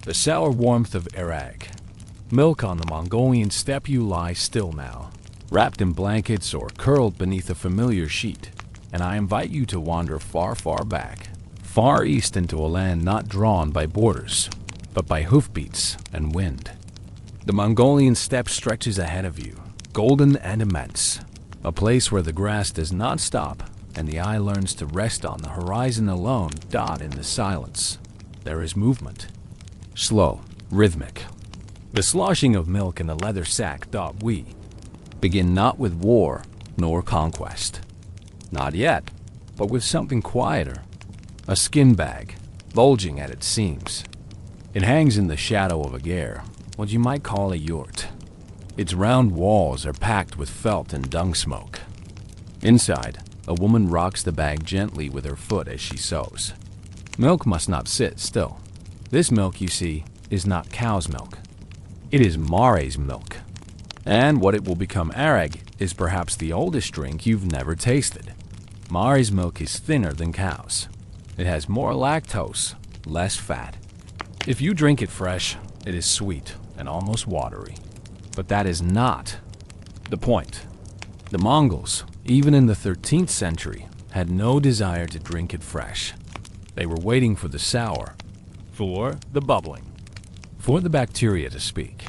The sour warmth of Arag. Milk on the Mongolian steppe. You lie still now, wrapped in blankets or curled beneath a familiar sheet, and I invite you to wander far, far back, far east into a land not drawn by borders, but by hoofbeats and wind. The Mongolian steppe stretches ahead of you, golden and immense, a place where the grass does not stop and the eye learns to rest on the horizon alone. Dot in the silence. There is movement. Slow, rhythmic. The sloshing of milk in the leather sack. We begin not with war nor conquest. Not yet, but with something quieter. A skin bag, bulging at its seams. It hangs in the shadow of a ger, what you might call a yurt. Its round walls are packed with felt and dung smoke. Inside, a woman rocks the bag gently with her foot as she sews. Milk must not sit still. This milk, you see, is not cow's milk. It is Mare's milk. And what it will become Arag is perhaps the oldest drink you've never tasted. Mare's milk is thinner than cow's. It has more lactose, less fat. If you drink it fresh, it is sweet and almost watery. But that is not the point. The Mongols, even in the 13th century, had no desire to drink it fresh. They were waiting for the sour, for the bubbling, for the bacteria to speak.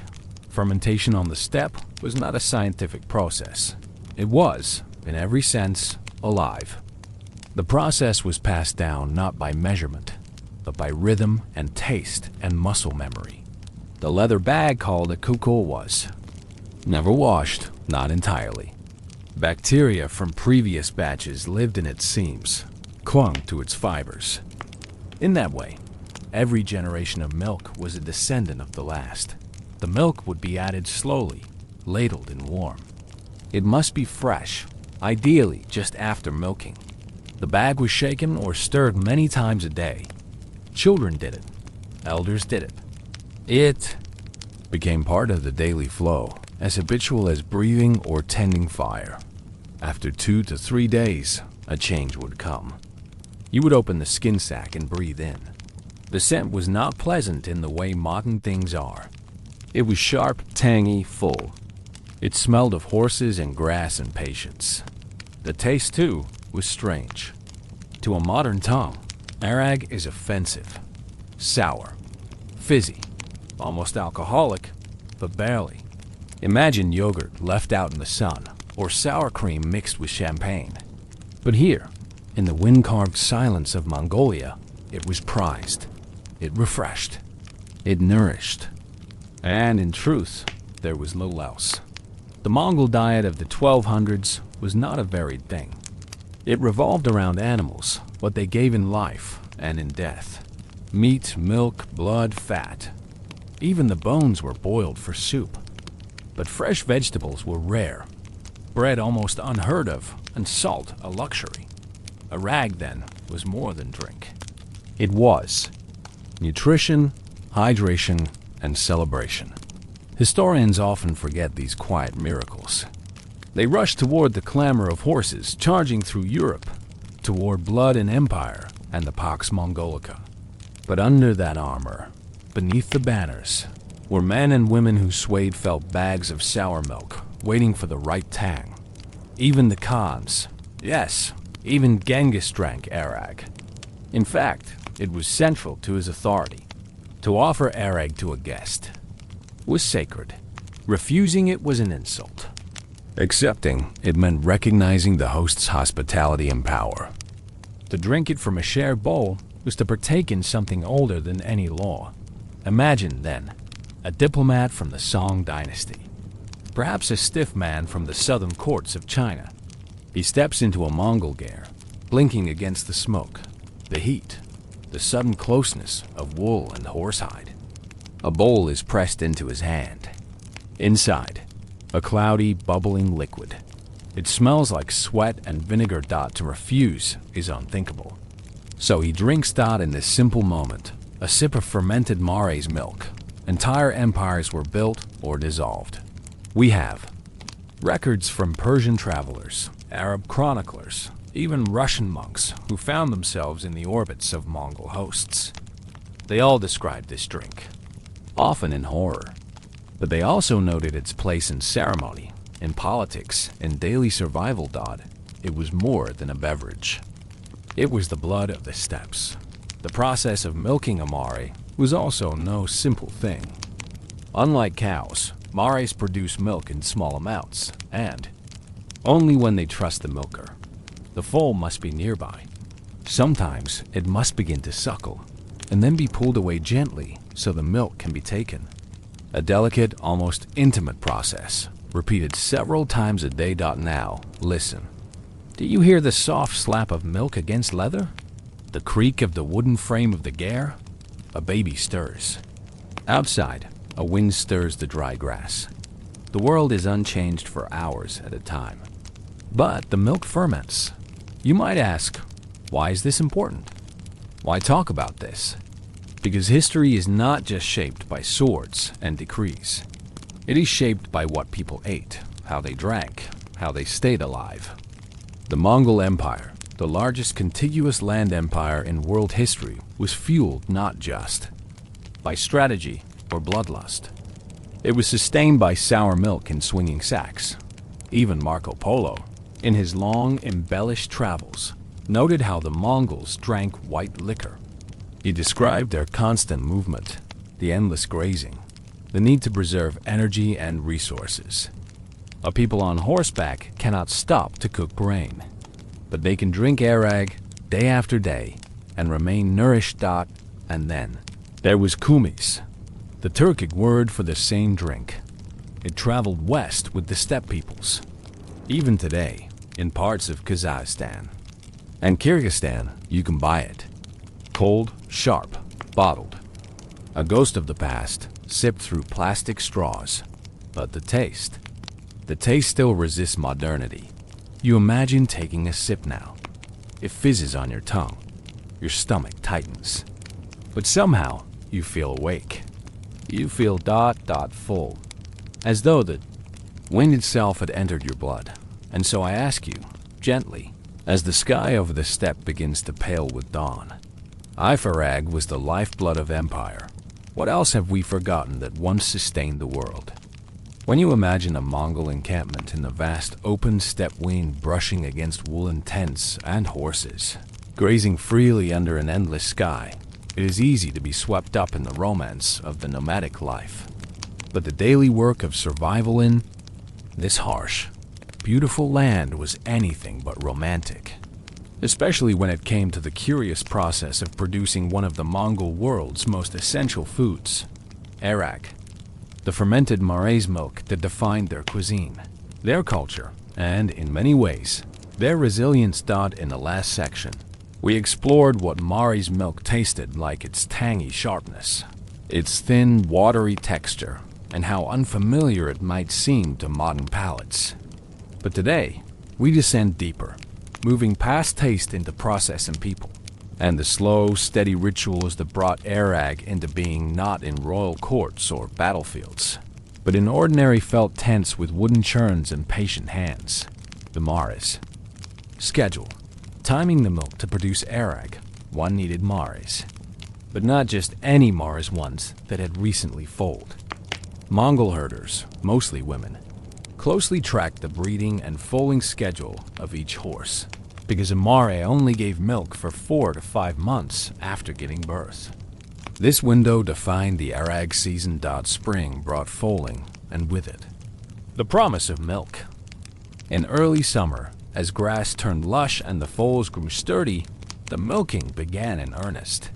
Fermentation on the steppe was not a scientific process. It was, in every sense, alive. The process was passed down not by measurement, but by rhythm and taste and muscle memory. The leather bag called a kukul was never washed, not entirely. Bacteria from previous batches lived in its seams, clung to its fibers. In that way, every generation of milk was a descendant of the last. The milk would be added slowly, ladled and warm. It must be fresh, ideally just after milking. The bag was shaken or stirred many times a day. Children did it. Elders did it. It became part of the daily flow, as habitual as breathing or tending fire. After 2 to 3 days, a change would come. You would open the skin sack and breathe in. The scent was not pleasant in the way modern things are. It was sharp, tangy, full. It smelled of horses and grass and patience. The taste, too, was strange. To a modern tongue, Arag is offensive, sour, fizzy, almost alcoholic, but barely. Imagine yogurt left out in the sun, or sour cream mixed with champagne. But here, in the wind-carved silence of Mongolia, it was prized. It refreshed. It nourished. And in truth, there was little else. The Mongol diet of the 1200s was not a varied thing. It revolved around animals, what they gave in life and in death. Meat, milk, blood, fat. Even the bones were boiled for soup. But fresh vegetables were rare. Bread almost unheard of, and salt a luxury. Arag, then, was more than drink. It was nutrition, hydration, and celebration. Historians often forget these quiet miracles. They rush toward the clamor of horses charging through Europe, toward blood and empire and the Pax Mongolica. But under that armor, beneath the banners, were men and women who swayed felt bags of sour milk, waiting for the right tang. Even the Khans, yes, even Genghis drank Arag. In fact, it was central to his authority. To offer Arag to a guest was sacred. Refusing it was an insult. Accepting it meant recognizing the host's hospitality and power. To drink it from a shared bowl was to partake in something older than any law. Imagine, then, a diplomat from the Song dynasty, perhaps a stiff man from the southern courts of China. He steps into a Mongol ger, blinking against the smoke, the heat, the sudden closeness of wool and horsehide. A bowl is pressed into his hand. Inside, a cloudy, bubbling liquid. It smells like sweat and vinegar. To refuse is unthinkable. So he drinks in this simple moment, a sip of fermented Mare's milk. Entire empires were built or dissolved. We have records from Persian travelers, Arab chroniclers, even Russian monks who found themselves in the orbits of Mongol hosts. They all described this drink, often in horror. But they also noted its place in ceremony, in politics, in daily survival. It was more than a beverage. It was the blood of the steppes. The process of milking a Mare was also no simple thing. Unlike cows, Mares produce milk in small amounts, and only when they trust the milker. The foal must be nearby. Sometimes it must begin to suckle, and then be pulled away gently so the milk can be taken. A delicate, almost intimate process, repeated several times a day. Now, listen. Do you hear the soft slap of milk against leather? The creak of the wooden frame of the gare? A baby stirs. Outside, a wind stirs the dry grass. The world is unchanged for hours at a time. But the milk ferments. You might ask, why is this important? Why talk about this? Because history is not just shaped by swords and decrees. It is shaped by what people ate, how they drank, how they stayed alive. The Mongol Empire, the largest contiguous land empire in world history, was fueled not just by strategy or bloodlust. It was sustained by sour milk in swinging sacks. Even Marco Polo, in his long, embellished travels, noted how the Mongols drank white liquor. He described their constant movement, the endless grazing, the need to preserve energy and resources. A people on horseback cannot stop to cook grain, but they can drink arag day after day and remain nourished. And then there was kumis, the Turkic word for the same drink. It traveled west with the steppe peoples. Even today, in parts of Kazakhstan and Kyrgyzstan, you can buy it. Cold, sharp, bottled. A ghost of the past, sipped through plastic straws. But the taste still resists modernity. You imagine taking a sip now. It fizzes on your tongue. Your stomach tightens. But somehow, you feel awake. You feel full. As though the wind itself had entered your blood. And so I ask you, gently, as the sky over the steppe begins to pale with dawn. Ifarag was the lifeblood of empire. What else have we forgotten that once sustained the world? When you imagine a Mongol encampment in the vast open steppe wind brushing against woolen tents and horses, grazing freely under an endless sky, it is easy to be swept up in the romance of the nomadic life. But the daily work of survival in this harsh, beautiful land was anything but romantic, especially when it came to the curious process of producing one of the Mongol world's most essential foods, arag, the fermented Mare's milk that defined their cuisine, their culture, and, in many ways, their resilience. In the last section, we explored what Mare's milk tasted like, its tangy sharpness, its thin, watery texture, and how unfamiliar it might seem to modern palates. But today, we descend deeper, moving past taste into process and people, and the slow, steady rituals that brought arag into being, not in royal courts or battlefields, but in ordinary felt tents with wooden churns and patient hands. The Mares. Schedule. Timing the milk to produce arag, one needed Mares. But not just any Mares ones that had recently foaled. Mongol herders, mostly women, closely tracked the breeding and foaling schedule of each horse, because a Mare only gave milk for 4 to 5 months after giving birth. This window defined the arag season. Spring brought foaling, and with it, the promise of milk. In early summer, as grass turned lush and the foals grew sturdy, the milking began in earnest.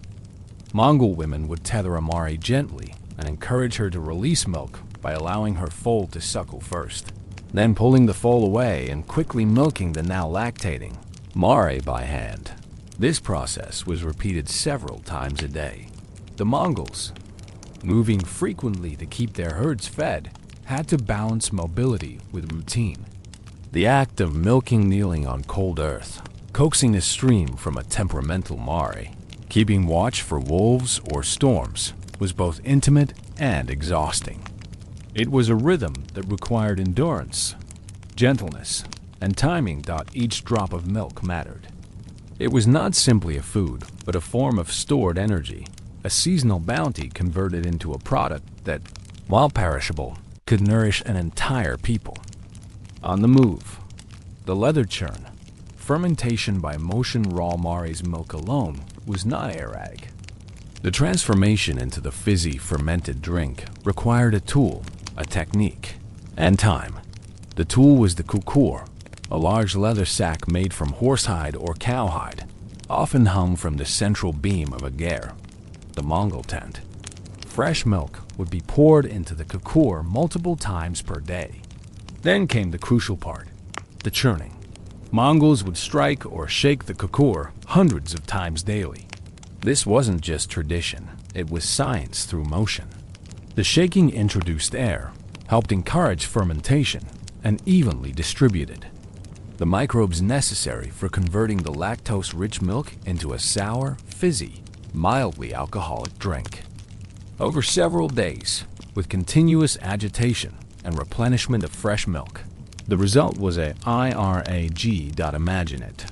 Mongol women would tether a Mare gently and encourage her to release milk by allowing her foal to suckle first, then pulling the foal away and quickly milking the now lactating Mare by hand. This process was repeated several times a day. The Mongols, moving frequently to keep their herds fed, had to balance mobility with routine. The act of milking kneeling on cold earth, coaxing a stream from a temperamental Mare, keeping watch for wolves or storms, was both intimate and exhausting. It was a rhythm that required endurance, gentleness, and timing. Each drop of milk mattered. It was not simply a food, but a form of stored energy, a seasonal bounty converted into a product that, while perishable, could nourish an entire people. On the move, the leather churn. Fermentation by motion raw Mare's milk alone was not Arag. The transformation into the fizzy, fermented drink required a tool, a technique, and time. The tool was the kukur, a large leather sack made from horsehide or cowhide, often hung from the central beam of a ger, the Mongol tent. Fresh milk would be poured into the kukur multiple times per day. Then came the crucial part, the churning. Mongols would strike or shake the kukur hundreds of times daily. This wasn't just tradition, it was science through motion. The shaking introduced air, helped encourage fermentation, and evenly distributed the microbes necessary for converting the lactose-rich milk into a sour, fizzy, mildly alcoholic drink. Over several days, with continuous agitation and replenishment of fresh milk, the result was a IRAG. Imagine it.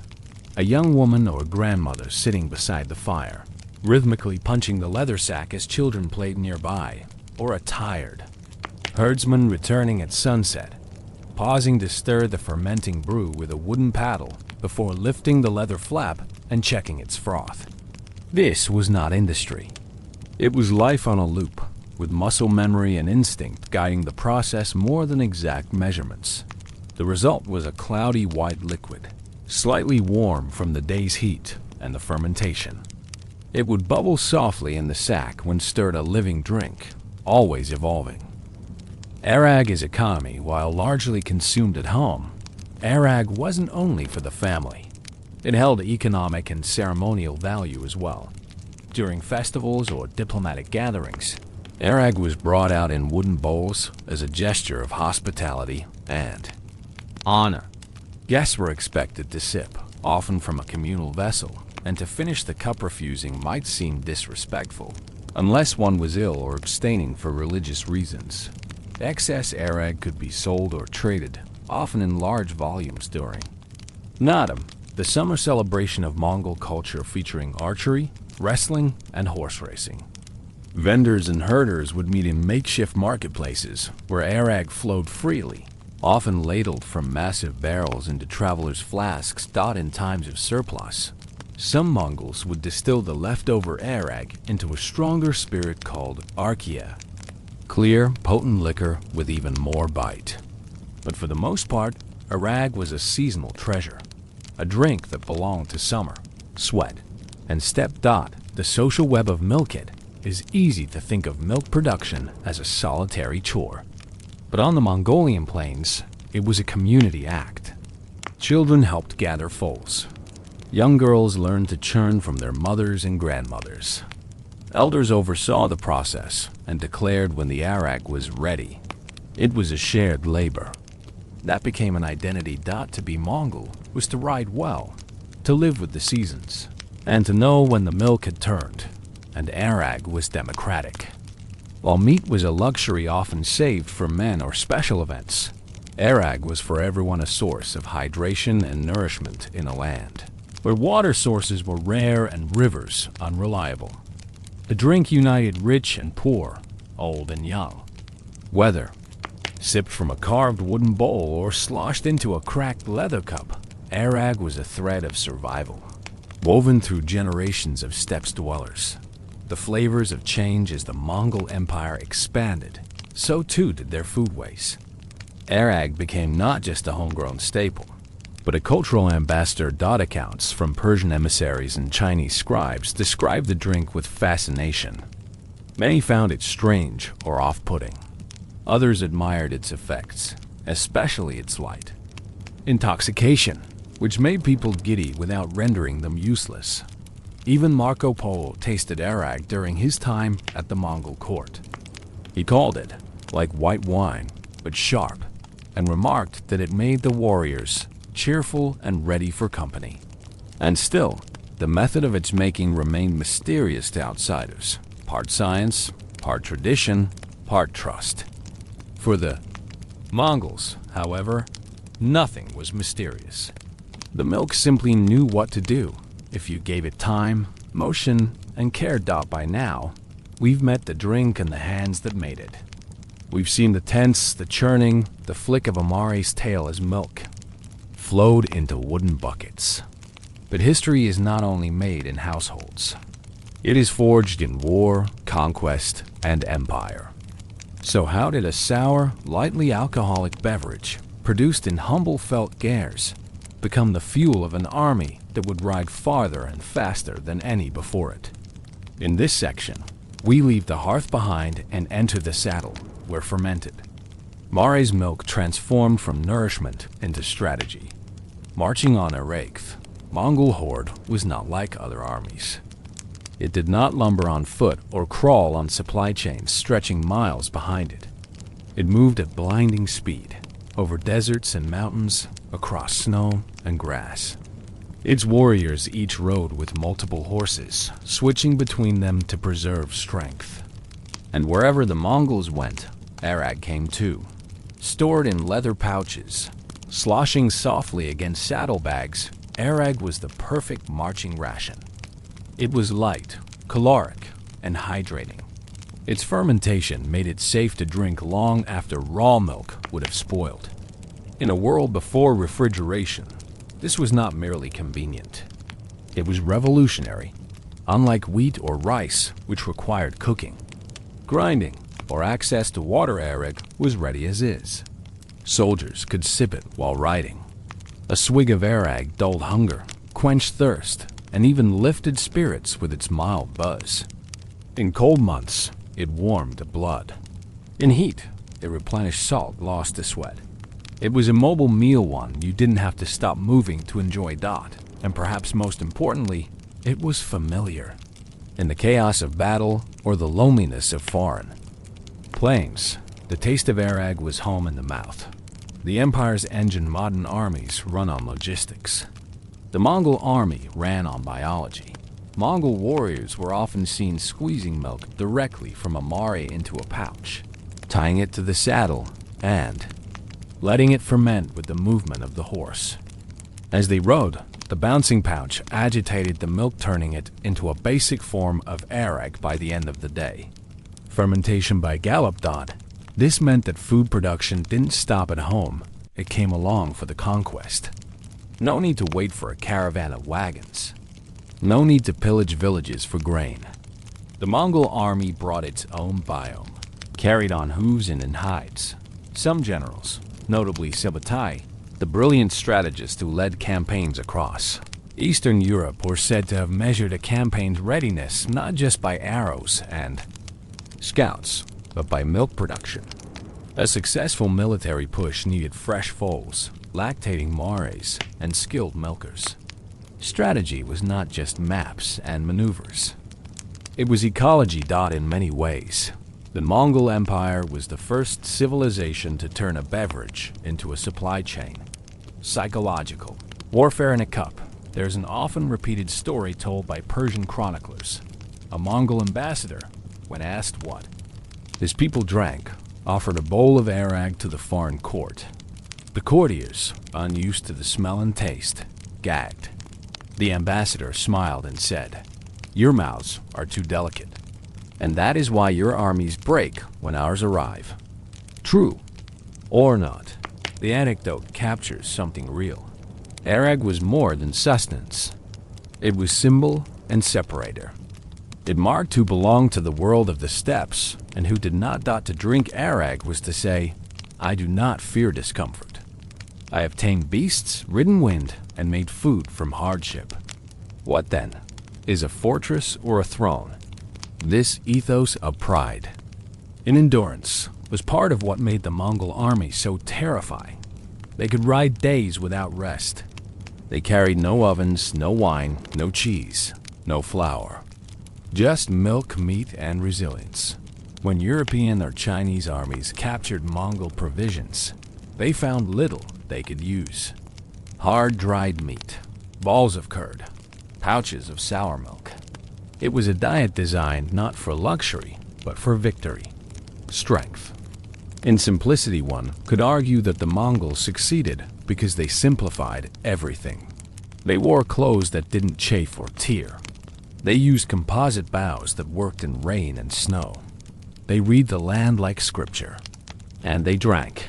A young woman or grandmother sitting beside the fire, rhythmically punching the leather sack as children played nearby, or a tired herdsman returning at sunset, pausing to stir the fermenting brew with a wooden paddle before lifting the leather flap and checking its froth. This was not industry. It was life on a loop, with muscle memory and instinct guiding the process more than exact measurements. The result was a cloudy white liquid, slightly warm from the day's heat and the fermentation. It would bubble softly in the sack when stirred, a living drink, always evolving. Arag is economy. While largely consumed at home, Arag wasn't only for the family. It held economic and ceremonial value as well. During festivals or diplomatic gatherings, Arag was brought out in wooden bowls as a gesture of hospitality and honor. Guests were expected to sip, often from a communal vessel, and to finish the cup refusing might seem disrespectful, unless one was ill or abstaining for religious reasons. Excess Arag could be sold or traded, often in large volumes during Nadam, the summer celebration of Mongol culture featuring archery, wrestling, and horse racing. Vendors and herders would meet in makeshift marketplaces where Arag flowed freely, often ladled from massive barrels into travelers' flasks in times of surplus. Some Mongols would distill the leftover Arag into a stronger spirit called arkia, clear, potent liquor with even more bite. But for the most part, Arag was a seasonal treasure, a drink that belonged to summer, sweat, and steppe. The social web of milk. It is easy to think of milk production as a solitary chore. But on the Mongolian plains, it was a community act. Children helped gather foals. Young girls learned to churn from their mothers and grandmothers. Elders oversaw the process and declared when the Arag was ready. It was a shared labor. That became an identity. To be Mongol was to ride well, to live with the seasons, and to know when the milk had turned. And Arag was democratic. While meat was a luxury often saved for men or special events, Arag was for everyone a source of hydration and nourishment in a land where water sources were rare and rivers unreliable. The drink united rich and poor, old and young. Whether sipped from a carved wooden bowl or sloshed into a cracked leather cup, Arag was a thread of survival, woven through generations of steppe dwellers. The flavors of change. As the Mongol Empire expanded, so too did their foodways. Arag became not just a homegrown staple, but a cultural ambassador. Accounts from Persian emissaries and Chinese scribes described the drink with fascination. Many found it strange or off-putting. Others admired its effects, especially its light intoxication, which made people giddy without rendering them useless. Even Marco Polo tasted Arag during his time at the Mongol court. He called it like white wine, but sharp, and remarked that it made the warriors cheerful and ready for company. And still, the method of its making remained mysterious to outsiders. Part science, part tradition, part trust. For the Mongols, however, nothing was mysterious. The milk simply knew what to do if you gave it time, motion, and cared. By now, we've met the drink and the hands that made it. We've seen the tense, the churning, the flick of a mare's tail as milk flowed into wooden buckets. But history is not only made in households. It is forged in war, conquest, and empire. So how did a sour, lightly alcoholic beverage, produced in humble felt gears, become the fuel of an army that would ride farther and faster than any before it? In this section, we leave the hearth behind and enter the saddle, where fermented mare's milk transformed from nourishment into strategy. Marching on Erakth, Mongol horde was not like other armies. It did not lumber on foot or crawl on supply chains stretching miles behind it. It moved at blinding speed, over deserts and mountains, across snow and grass. Its warriors each rode with multiple horses, switching between them to preserve strength. And wherever the Mongols went, Arag came too, stored in leather pouches. Sloshing softly against saddlebags, Arag was the perfect marching ration. It was light, caloric, and hydrating. Its fermentation made it safe to drink long after raw milk would have spoiled. In a world before refrigeration, this was not merely convenient. It was revolutionary, unlike wheat or rice, which required cooking. Grinding, or access to water. Arag was ready as is. Soldiers could sip it while riding. A swig of Arag dulled hunger, quenched thirst, and even lifted spirits with its mild buzz. In cold months, it warmed the blood. In heat, it replenished salt lost to sweat. It was a mobile meal, one you didn't have to stop moving to enjoy. And perhaps most importantly, it was familiar. In the chaos of battle or the loneliness of foreign plains, the taste of Arag was home in the mouth. The Empire's engine modern armies run on logistics. The Mongol army ran on biology. Mongol warriors were often seen squeezing milk directly from a mare into a pouch, tying it to the saddle and letting it ferment with the movement of the horse. As they rode, the bouncing pouch agitated the milk, turning it into a basic form of Arag by the end of the day. Fermentation by gallop. This meant that food production didn't stop at home. It came along for the conquest. No need to wait for a caravan of wagons. No need to pillage villages for grain. The Mongol army brought its own biome, carried on hooves and in hides. Some generals, notably Subutai, the brilliant strategist who led campaigns across Eastern Europe, were said to have measured a campaign's readiness not just by arrows and scouts, but by milk production. A successful military push needed fresh foals, lactating mares, and skilled milkers. Strategy was not just maps and maneuvers. It was ecology. In many ways, the Mongol Empire was the first civilization to turn a beverage into a supply chain. Psychological. Warfare in a cup. There's an often repeated story told by Persian chroniclers. A Mongol ambassador, when asked what his people drank, offered a bowl of Arag to the foreign court. The courtiers, unused to the smell and taste, gagged. The ambassador smiled and said, "Your mouths are too delicate, and that is why your armies break when ours arrive." True or not, the anecdote captures something real. Arag was more than sustenance. It was symbol and separator. It marked who belonged to the world of the steppes, and who did not. To drink Arag was to say, "I do not fear discomfort. I have tamed beasts, ridden wind, and made food from hardship." What then? Is a fortress or a throne? This ethos of pride in endurance was part of what made the Mongol army so terrifying. They could ride days without rest. They carried no ovens, no wine, no cheese, no flour. Just milk, meat, and resilience. When European or Chinese armies captured Mongol provisions, they found little they could use. Hard dried meat, balls of curd, pouches of sour milk. It was a diet designed not for luxury, but for victory, strength. In simplicity, one could argue that the Mongols succeeded because they simplified everything. They wore clothes that didn't chafe or tear. They used composite boughs that worked in rain and snow. They read the land like scripture. And they drank.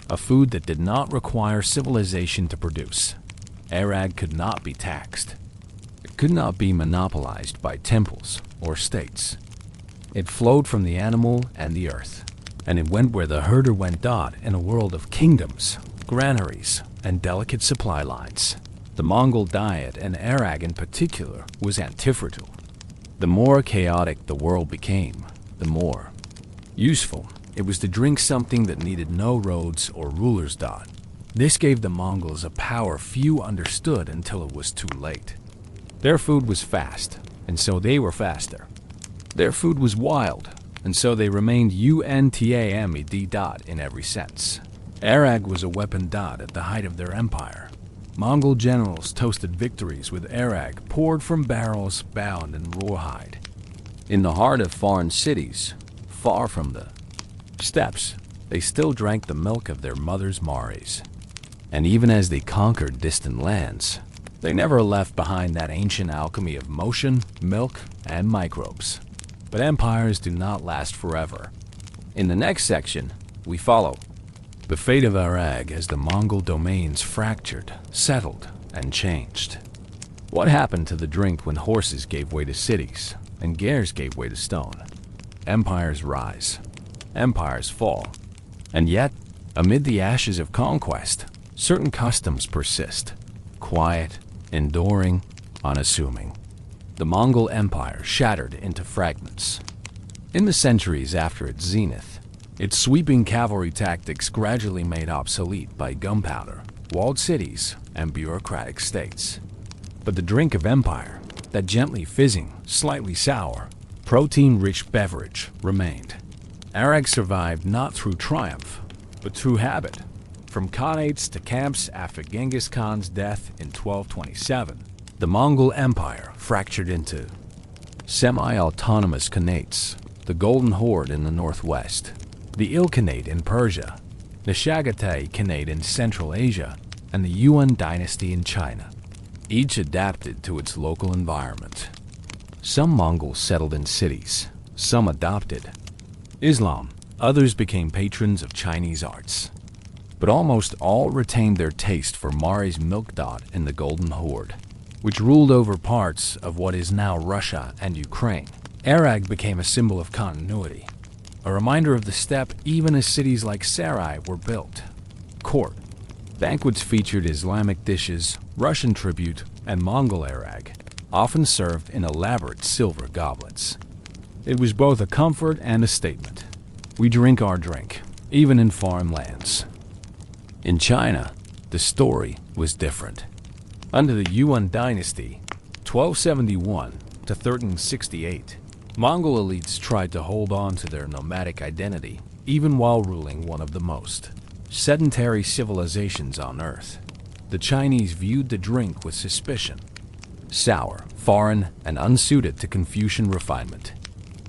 A food that did not require civilization to produce. Arag could not be taxed. It could not be monopolized by temples or states. It flowed from the animal and the earth, and it went where the herder went dot in a world of kingdoms, granaries, and delicate supply lines. The Mongol diet, and Arag in particular, was antiphratal. The more chaotic the world became, the more useful it was to drink something that needed no roads or rulers dot. This gave the Mongols a power few understood until it was too late. Their food was fast, and so they were faster. Their food was wild, and so they remained untamed dot in every sense. Arag was a weapon dot at the height of their empire. Mongol generals toasted victories with Arag poured from barrels bound in rawhide. In the heart of foreign cities, far from the steppes, they still drank the milk of their mothers' mares. And even as they conquered distant lands, they never left behind that ancient alchemy of motion, milk, and microbes. But empires do not last forever. In the next section, we follow the fate of Arag as the Mongol domains fractured, settled, and changed. What happened to the drink when horses gave way to cities and gears gave way to stone? Empires rise, empires fall, and yet, amid the ashes of conquest, certain customs persist, quiet, enduring, unassuming. The Mongol Empire shattered into fragments. In the centuries after its zenith, its sweeping cavalry tactics gradually made obsolete by gunpowder, walled cities, and bureaucratic states. But the drink of empire, that gently fizzing, slightly sour, protein-rich beverage, remained. Arag survived not through triumph, but through habit. From khanates to camps after Genghis Khan's death in 1227, the Mongol Empire fractured into semi-autonomous khanates, the Golden Horde in the northwest, the Ilkhanate in Persia, the Chagatai Khanate in Central Asia, and the Yuan dynasty in China. Each adapted to its local environment. Some Mongols settled in cities, some adopted Islam, others became patrons of Chinese arts. But almost all retained their taste for Mari's milk dot in the Golden Horde, which ruled over parts of what is now Russia and Ukraine. Arag became a symbol of continuity, a reminder of the steppe even as cities like Sarai were built. Court. Banquets featured Islamic dishes, Russian tribute, and Mongol Arag, often served in elaborate silver goblets. It was both a comfort and a statement. We drink our drink, even in foreign lands. In China, the story was different. Under the Yuan dynasty, 1271 to 1368, Mongol elites tried to hold on to their nomadic identity, even while ruling one of the most sedentary civilizations on Earth. The Chinese viewed the drink with suspicion. Sour, foreign, and unsuited to Confucian refinement.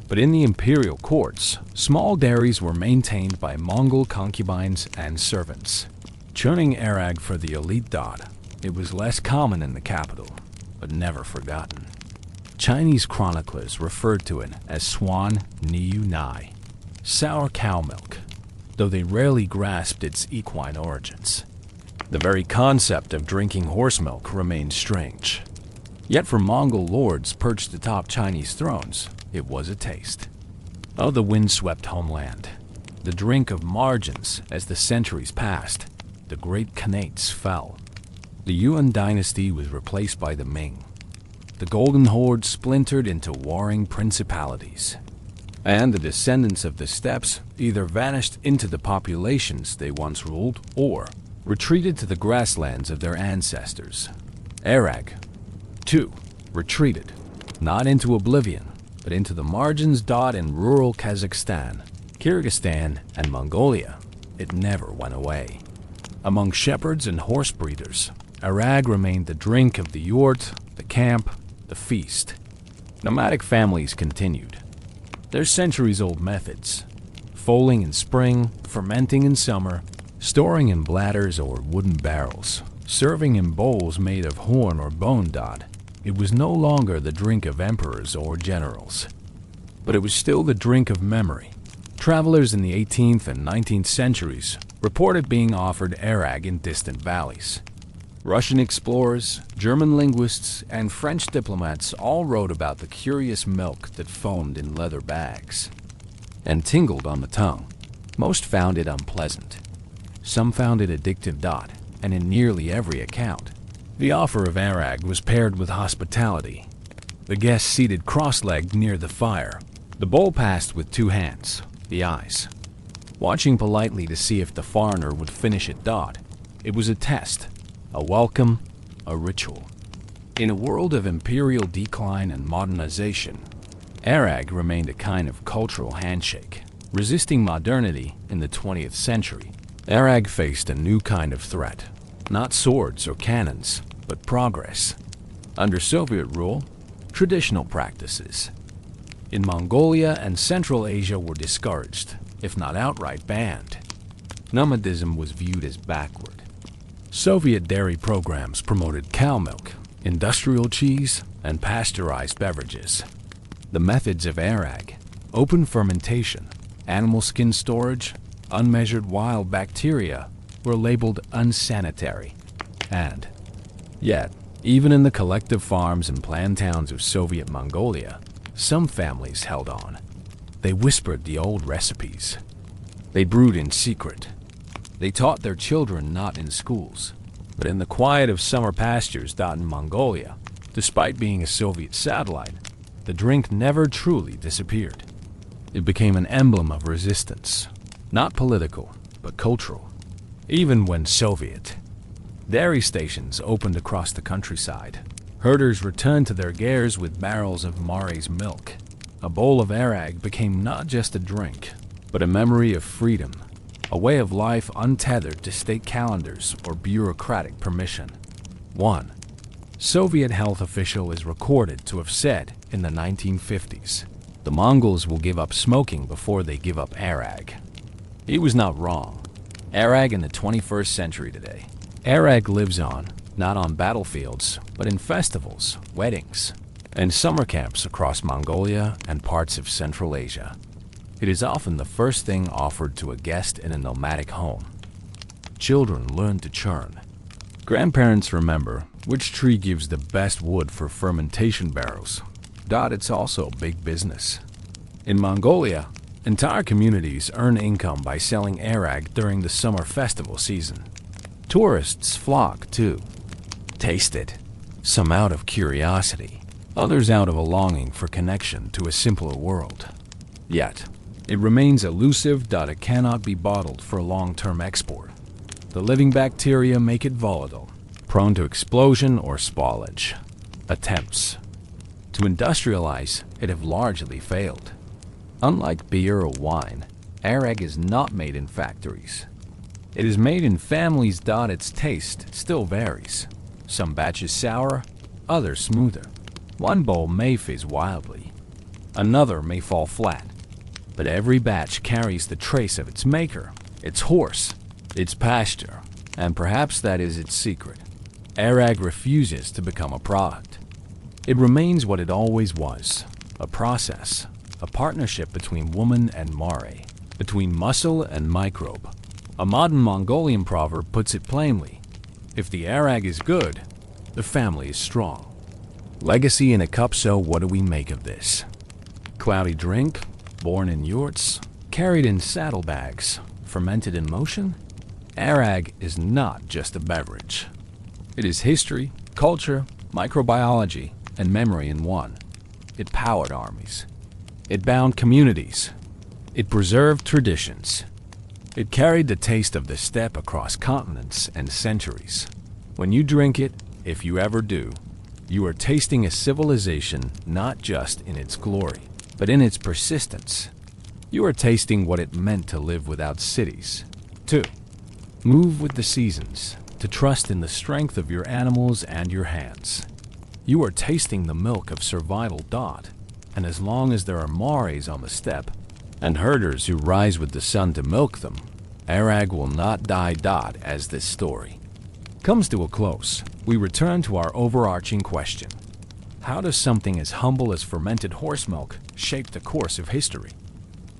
But in the imperial courts, small dairies were maintained by Mongol concubines and servants. Churning Arag for the elite dot, it was less common in the capital, but never forgotten. Chinese chroniclers referred to it as swan niu nai, sour cow milk, though they rarely grasped its equine origins. The very concept of drinking horse milk remained strange. Yet for Mongol lords perched atop Chinese thrones, it was a taste. Of the windswept homeland, the drink of margins as the centuries passed, the great khanates fell. The Yuan dynasty was replaced by the Ming. The Golden Horde splintered into warring principalities. And the descendants of the steppes either vanished into the populations they once ruled or retreated to the grasslands of their ancestors. Arag, too, retreated, not into oblivion, but into the margins dot in rural Kazakhstan, Kyrgyzstan, and Mongolia. It never went away. Among shepherds and horse breeders, Arag remained the drink of the yurt, the camp, the feast. Nomadic families continued their centuries-old methods: foaling in spring, fermenting in summer, storing in bladders or wooden barrels, serving in bowls made of horn or bone dot, It was no longer the drink of emperors or generals, but it was still the drink of memory. Travelers in the 18th and 19th centuries reported being offered arag in distant valleys. Russian explorers, German linguists, and French diplomats all wrote about the curious milk that foamed in leather bags and tingled on the tongue. Most found it unpleasant. Some found it addictive. And in nearly every account, the offer of arag was paired with hospitality. The guests seated cross-legged near the fire, the bowl passed with two hands, the eyes, watching politely to see if the foreigner would finish it. It was a test, a welcome, a ritual. In a world of imperial decline and modernization, arag remained a kind of cultural handshake. Resisting modernity in the 20th century, arag faced a new kind of threat. Not swords or cannons, but progress. Under Soviet rule, traditional practices in Mongolia and Central Asia were discouraged, if not outright banned. Nomadism was viewed as backward. Soviet dairy programs promoted cow milk, industrial cheese, and pasteurized beverages. The methods of arag, open fermentation, animal skin storage, unmeasured wild bacteria, were labeled unsanitary. And yet, even in the collective farms and planned towns of Soviet Mongolia, some families held on. They whispered the old recipes. They brewed in secret. They taught their children not in schools, but in the quiet of summer pastures. In Mongolia, despite being a Soviet satellite, the drink never truly disappeared. It became an emblem of resistance, not political, but cultural. Even when Soviet, dairy stations opened across the countryside. Herders returned to their gers with barrels of Mare's milk. A bowl of arag became not just a drink, but a memory of freedom, a way of life untethered to state calendars or bureaucratic permission. One Soviet health official is recorded to have said in the 1950s, "The Mongols will give up smoking before they give up arag." He was not wrong. Arag in the 21st century today. Arag lives on, not on battlefields, but in festivals, weddings, and summer camps across Mongolia and parts of Central Asia. It is often the first thing offered to a guest in a nomadic home. Children learn to churn. Grandparents remember which tree gives the best wood for fermentation barrels. It's also big business. In Mongolia, entire communities earn income by selling arag during the summer festival season. Tourists flock too. Taste it. Some out of curiosity, others out of a longing for connection to a simpler world. Yet, it remains elusive. It cannot be bottled for long-term export. The living bacteria make it volatile, prone to explosion or spoilage. Attempts to industrialize it have largely failed. Unlike beer or wine, arag is not made in factories. It is made in families. Its taste still varies. Some batches sour, others smoother. One bowl may fizz wildly, another may fall flat, but every batch carries the trace of its maker, its horse, its pasture, and perhaps that is its secret. Arag refuses to become a product. It remains what it always was, a process, a partnership between woman and mare, between muscle and microbe. A modern Mongolian proverb puts it plainly: if the arag is good, the family is strong. Legacy in a cup. So what do we make of this? Cloudy drink, born in yurts, carried in saddlebags, fermented in motion? Arag is not just a beverage. It is history, culture, microbiology, and memory in one. It powered armies. It bound communities. It preserved traditions. It carried the taste of the steppe across continents and centuries. When you drink it, if you ever do, you are tasting a civilization not just in its glory, but in its persistence. You are tasting what it meant to live without cities, to move with the seasons, to trust in the strength of your animals and your hands. You are tasting the milk of survival. And as long as there are mares on the steppe, and herders who rise with the sun to milk them, arag will not die. As this story comes to a close, we return to our overarching question. how does something as humble as fermented horse milk shape the course of history?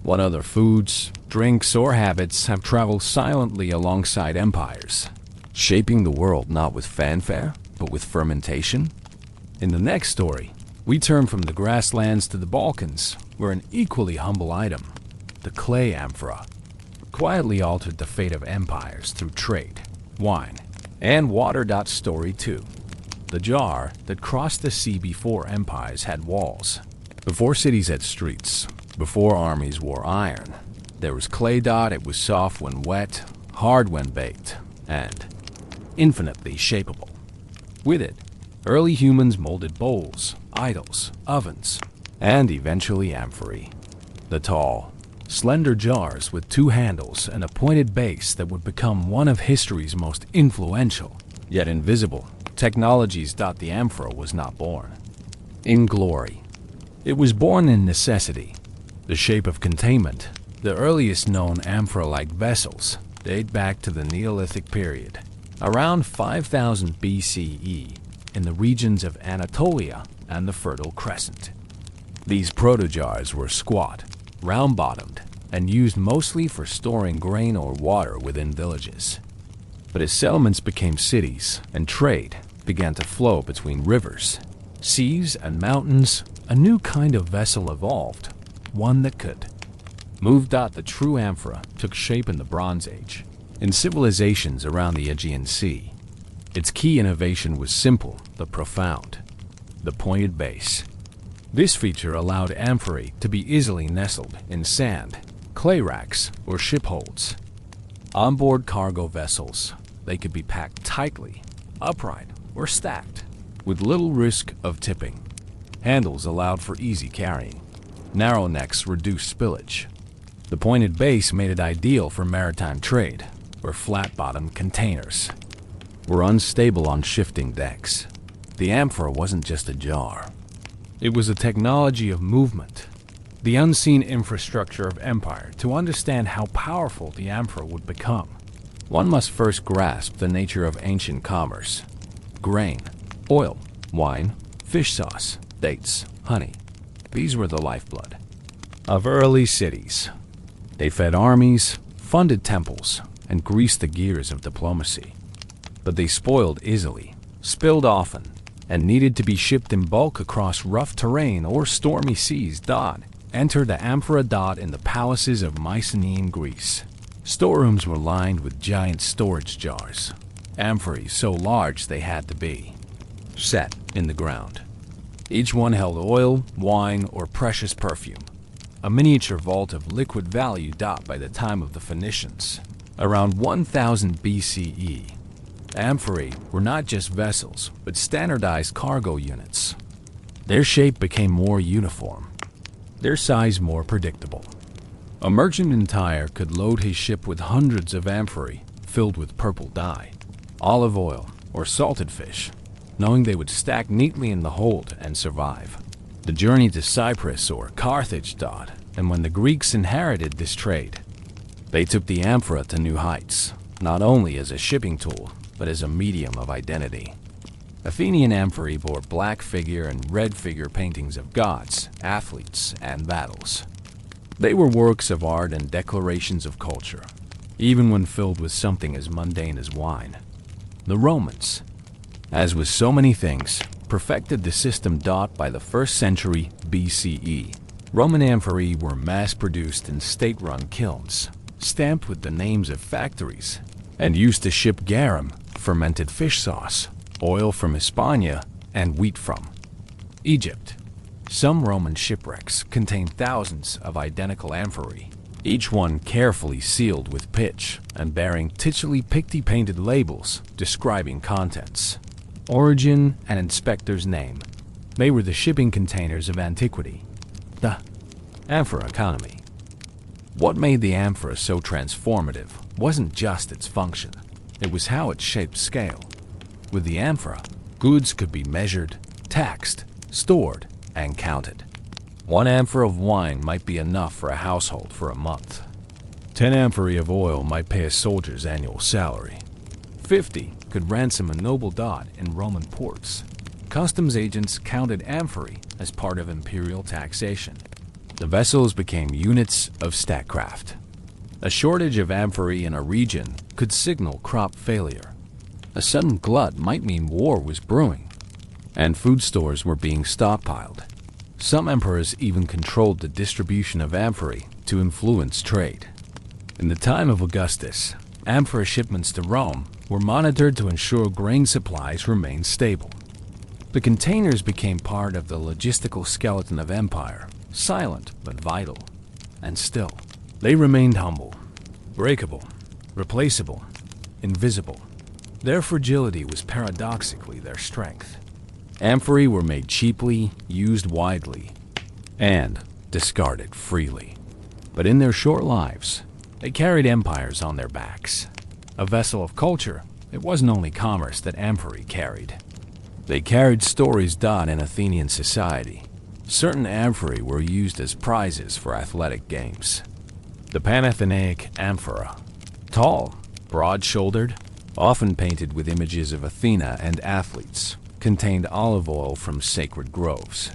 What other foods, drinks, or habits have traveled silently alongside empires, shaping the world not with fanfare, but with fermentation? In the next story, we turn from the grasslands to the Balkans, where an equally humble item, the clay amphora, quietly altered the fate of empires through trade, wine, and water. Story 2. The jar that crossed the sea before empires had walls, before cities had streets, before armies wore iron. There was clay. It was soft when wet, hard when baked, and infinitely shapeable. With it, early humans molded bowls, idols, ovens, and eventually amphorae. The tall, slender jars with two handles and a pointed base that would become one of history's most influential, yet invisible, technologies. The amphora was not born in glory. It was born in necessity. The shape of containment. The earliest known amphora-like vessels date back to the Neolithic period, around 5000 BCE, in the regions of Anatolia and the Fertile Crescent. These proto-jars were squat, round-bottomed, and used mostly for storing grain or water within villages. But as settlements became cities and trade began to flow between rivers, seas, and mountains, a new kind of vessel evolved, one that could move. The true amphora took shape in the Bronze Age, in civilizations around the Aegean Sea. Its key innovation was simple but profound: the pointed base. This feature allowed amphorae to be easily nestled in sand, clay racks, or ship holds. Onboard cargo vessels, they could be packed tightly, upright, or stacked, with little risk of tipping. Handles allowed for easy carrying. Narrow necks reduced spillage. The pointed base made it ideal for maritime trade, where flat-bottomed containers were unstable on shifting decks. The amphora wasn't just a jar. It was a technology of movement, the unseen infrastructure of empire. To understand how powerful the amphora would become, one must first grasp the nature of ancient commerce. Grain, oil, wine, fish sauce, dates, honey. These were the lifeblood of early cities. They fed armies, funded temples, and greased the gears of diplomacy. But they spoiled easily, spilled often, and needed to be shipped in bulk across rough terrain or stormy seas. Enter the amphora. In the palaces of Mycenaean Greece, storerooms were lined with giant storage jars, amphorae so large they had to be set in the ground. Each one held oil, wine, or precious perfume, a miniature vault of liquid value. By the time of the Phoenicians, around 1000 BCE, amphorae were not just vessels, but standardized cargo units. Their shape became more uniform, their size more predictable. A merchant in Tyre could load his ship with hundreds of amphorae filled with purple dye, olive oil, or salted fish, knowing they would stack neatly in the hold and survive. The journey to Cyprus or Carthage. And when the Greeks inherited this trade, they took the amphora to new heights, not only as a shipping tool, but as a medium of identity. Athenian amphorae bore black figure and red figure paintings of gods, athletes, and battles. They were works of art and declarations of culture, even when filled with something as mundane as wine. The Romans, as with so many things, perfected the system. By the 1st century BCE, Roman amphorae were mass-produced in state-run kilns, stamped with the names of factories, and used to ship garum, fermented fish sauce, oil from Hispania, and wheat from Egypt. Some Roman shipwrecks contained thousands of identical amphorae, each one carefully sealed with pitch and bearing titillally picty-painted labels describing contents, origin, and inspector's name. They were the shipping containers of antiquity, the amphora economy. What made the amphora so transformative wasn't just its function, it was how it shaped scale. With the amphora, goods could be measured, taxed, stored, and counted. 1 amphora of wine might be enough for a household for a month. 10 amphorae of oil might pay a soldier's annual salary. 50 could ransom a noble. In Roman ports, customs agents counted amphorae as part of imperial taxation. The vessels became units of statcraft. A shortage of amphorae in a region could signal crop failure. A sudden glut might mean war was brewing, and food stores were being stockpiled. Some emperors even controlled the distribution of amphorae to influence trade. In the time of Augustus, amphora shipments to Rome were monitored to ensure grain supplies remained stable. The containers became part of the logistical skeleton of empire, silent but vital. And still, they remained humble, breakable, replaceable, invisible. Their fragility was paradoxically their strength. Amphorae were made cheaply, used widely, and discarded freely. But in their short lives, they carried empires on their backs. A vessel of culture, it wasn't only commerce that amphorae carried. They carried stories done in Athenian society. Certain amphorae were used as prizes for athletic games. The Panathenaic amphora, tall, broad-shouldered, often painted with images of Athena and athletes, contained olive oil from sacred groves.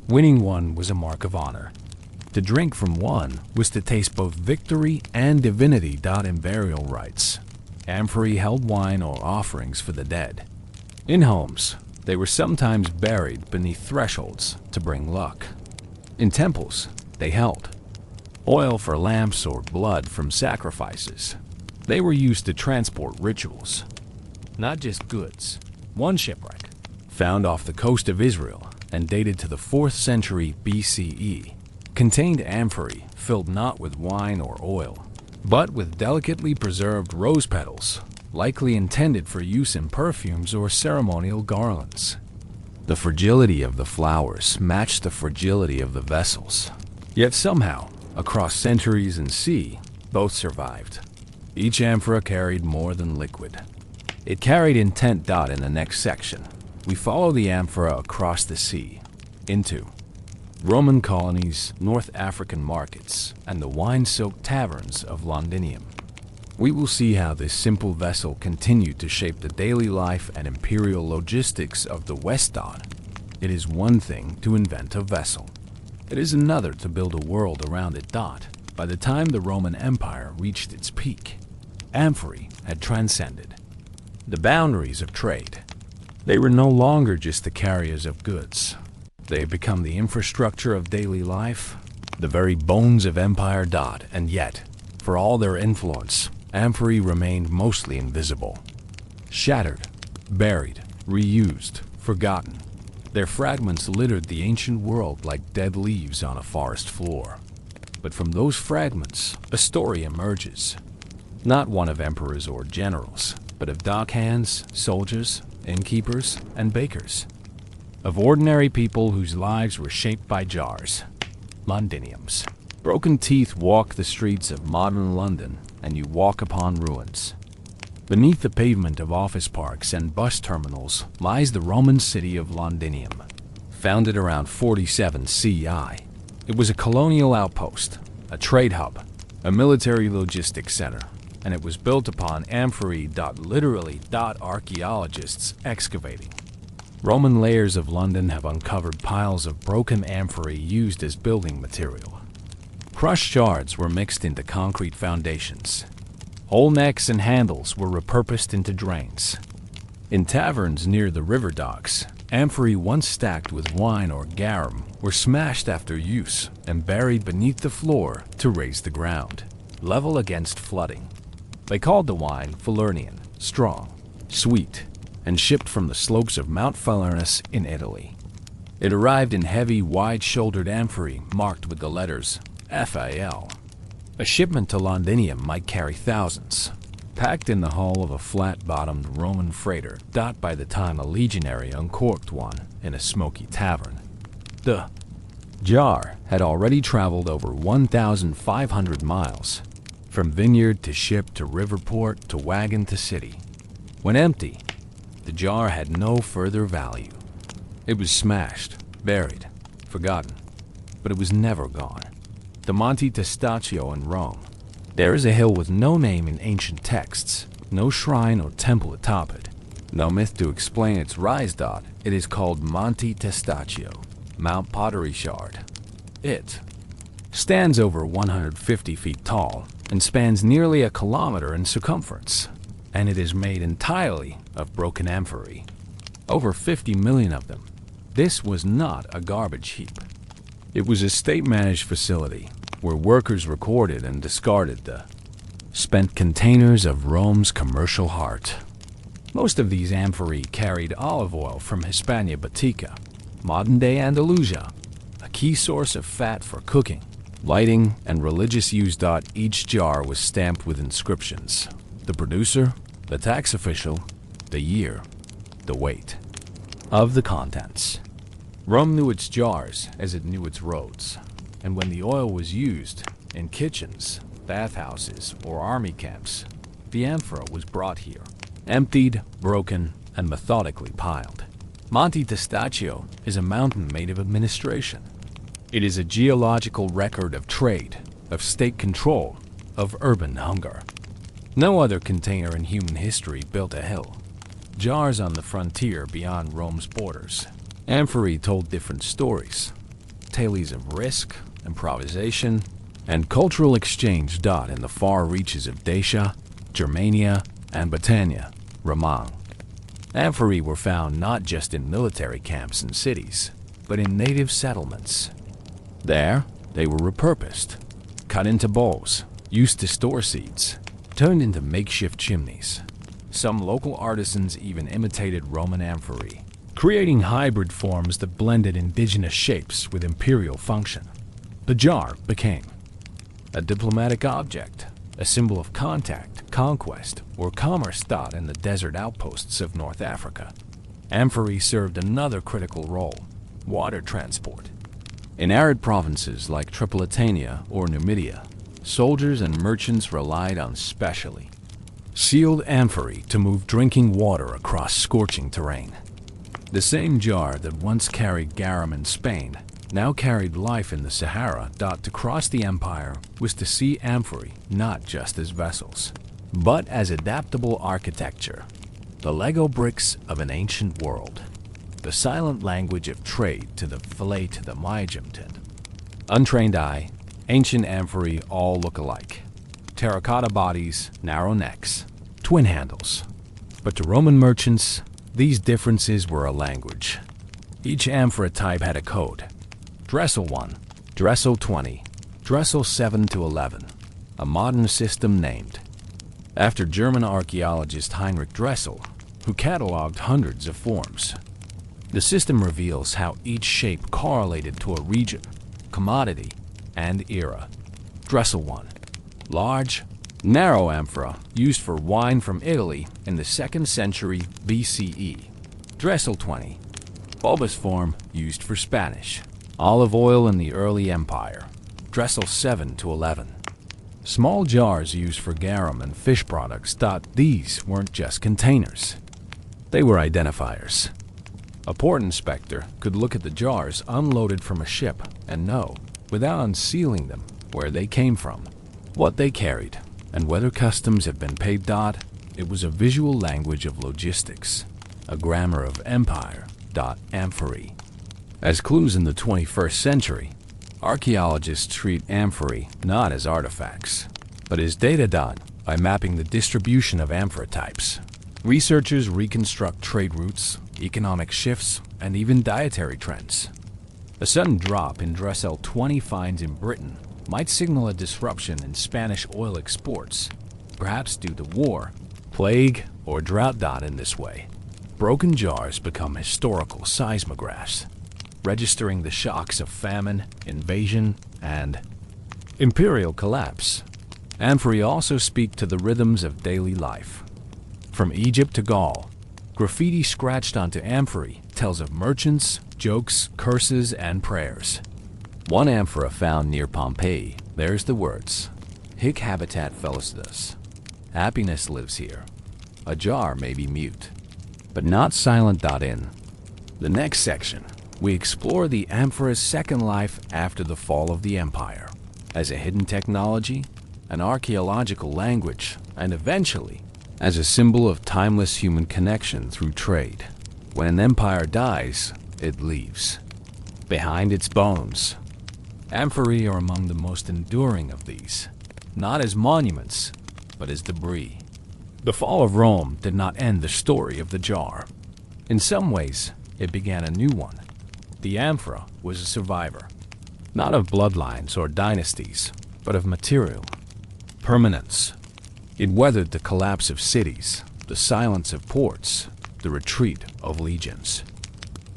Winning one was a mark of honor. To drink from one was to taste both victory and divinity. In burial rites, amphorae held wine or offerings for the dead. In homes, they were sometimes buried beneath thresholds to bring luck. In temples, they held oil for lamps or blood from sacrifices. They were used to transport rituals, not just goods. One shipwreck, found off the coast of Israel and dated to the 4th century BCE, contained amphorae filled not with wine or oil, but with delicately preserved rose petals, likely intended for use in perfumes or ceremonial garlands. The fragility of the flowers matched the fragility of the vessels. Yet somehow, across centuries and sea, both survived. Each amphora carried more than liquid. It carried intent. In the next section, we follow the amphora across the sea, into Roman colonies, North African markets, and the wine-soaked taverns of Londinium. We will see how this simple vessel continued to shape the daily life and imperial logistics of the West. It is one thing to invent a vessel. It is another to build a world around it. By the time the Roman Empire reached its peak, amphorae had transcended the boundaries of trade. They were no longer just the carriers of goods. They had become the infrastructure of daily life, the very bones of empire. And yet, for all their influence, amphorae remained mostly invisible. Shattered, buried, reused, forgotten. Their fragments littered the ancient world like dead leaves on a forest floor. But from those fragments, a story emerges. Not one of emperors or generals, but of dockhands, soldiers, innkeepers, and bakers. Of ordinary people whose lives were shaped by jars, Londiniums. Broken teeth walk the streets of modern London, and you walk upon ruins. Beneath the pavement of office parks and bus terminals lies the Roman city of Londinium. Founded around 47 CI, it was a colonial outpost, a trade hub, a military logistics center, and it was built upon amphorae. Literally. Archaeologists excavating Roman layers of London have uncovered piles of broken amphorae used as building material. Crushed shards were mixed into concrete foundations. Whole necks and handles were repurposed into drains. In taverns near the river docks, amphorae once stacked with wine or garum were smashed after use and buried beneath the floor to raise the ground, level against flooding. They called the wine Falernian, strong, sweet, and shipped from the slopes of Mount Falernus in Italy. It arrived in heavy, wide-shouldered amphorae marked with the letters FAL. A shipment to Londinium might carry thousands, packed in the hull of a flat-bottomed Roman freighter. By the time a legionary uncorked one in a smoky tavern, the jar had already traveled over 1,500 miles, from vineyard to ship to river port to wagon to city. When empty, the jar had no further value. It was smashed, buried, forgotten, but it was never gone. The Monte Testaccio in Rome. There is a hill with no name in ancient texts, no shrine or temple atop it. No myth to explain its rise. It is called Monte Testaccio, Mount Pottery Shard. It stands over 150 feet tall and spans nearly a kilometer in circumference, and it is made entirely of broken amphorae. Over 50 million of them. This was not a garbage heap. It was a state-managed facility where workers recorded and discarded the spent containers of Rome's commercial heart. Most of these amphorae carried olive oil from Hispania Baetica, modern-day Andalusia, a key source of fat for cooking, lighting, and religious use. Each jar was stamped with inscriptions: the producer, the tax official, the year, the weight of the contents. Rome knew its jars as it knew its roads, and when the oil was used in kitchens, bathhouses, or army camps, the amphora was brought here, emptied, broken, and methodically piled. Monte Testaccio is a mountain made of administration. It is a geological record of trade, of state control, of urban hunger. No other container in human history built a hill. Jars on the frontier beyond Rome's borders. Amphorae told different stories. Tales of risk, improvisation, and cultural exchange. In the far reaches of Dacia, Germania, and Britannia, Roman. Amphorae were found not just in military camps and cities, but in native settlements. There, they were repurposed, cut into bowls, used to store seeds, turned into makeshift chimneys. Some local artisans even imitated Roman amphorae, creating hybrid forms that blended indigenous shapes with imperial function. The jar became a diplomatic object, a symbol of contact, conquest, or commerce. In the desert outposts of North Africa, amphorae served another critical role: water transport. In arid provinces like Tripolitania or Numidia, soldiers and merchants relied on specially sealed amphorae to move drinking water across scorching terrain. The same jar that once carried garum in Spain now carried life in the Sahara. To cross the empire was to see amphorae not just as vessels, but as adaptable architecture, the Lego bricks of an ancient world, the silent language of trade to the fillet to the Egyptian. Untrained eye, ancient amphorae all look alike. Terracotta bodies, narrow necks, twin handles. But to Roman merchants, these differences were a language. Each amphora type had a code. Dressel 1, Dressel 20, Dressel 7 to 11, a modern system named after German archaeologist Heinrich Dressel, who cataloged hundreds of forms. The system reveals how each shape correlated to a region, commodity, and era. Dressel 1, large, narrow amphora used for wine from Italy in the 2nd century BCE. Dressel 20, bulbous form used for Spanish. Olive oil in the early empire. Dressel 7 to 11. Small jars used for garum and fish products. These weren't just containers. They were identifiers. A port inspector could look at the jars unloaded from a ship and know, without unsealing them, where they came from, what they carried, and whether customs had been paid. It was a visual language of logistics, a grammar of empire. Amphorae. As clues in the 21st century, archaeologists treat amphorae not as artifacts, but as data. By mapping the distribution of amphora types, researchers reconstruct trade routes, economic shifts, and even dietary trends. A sudden drop in Dressel 20 finds in Britain might signal a disruption in Spanish oil exports, perhaps due to war, plague, or drought. In this way, broken jars become historical seismographs, registering the shocks of famine, invasion, and imperial collapse. Amphorae also speak to the rhythms of daily life. From Egypt to Gaul, graffiti scratched onto amphorae tells of merchants, jokes, curses, and prayers. One amphora found near Pompeii bears the words, "Hic habitat felicitatis." Happiness lives here. A jar may be mute, but not silent. In the next section, we explore the amphora's second life after the fall of the empire, as a hidden technology, an archaeological language, and eventually as a symbol of timeless human connection through trade. When an empire dies, it leaves behind its bones. Amphorae are among the most enduring of these, not as monuments, but as debris. The fall of Rome did not end the story of the jar. In some ways, it began a new one. The amphora was a survivor, not of bloodlines or dynasties, but of material permanence. It weathered the collapse of cities, the silence of ports, the retreat of legions.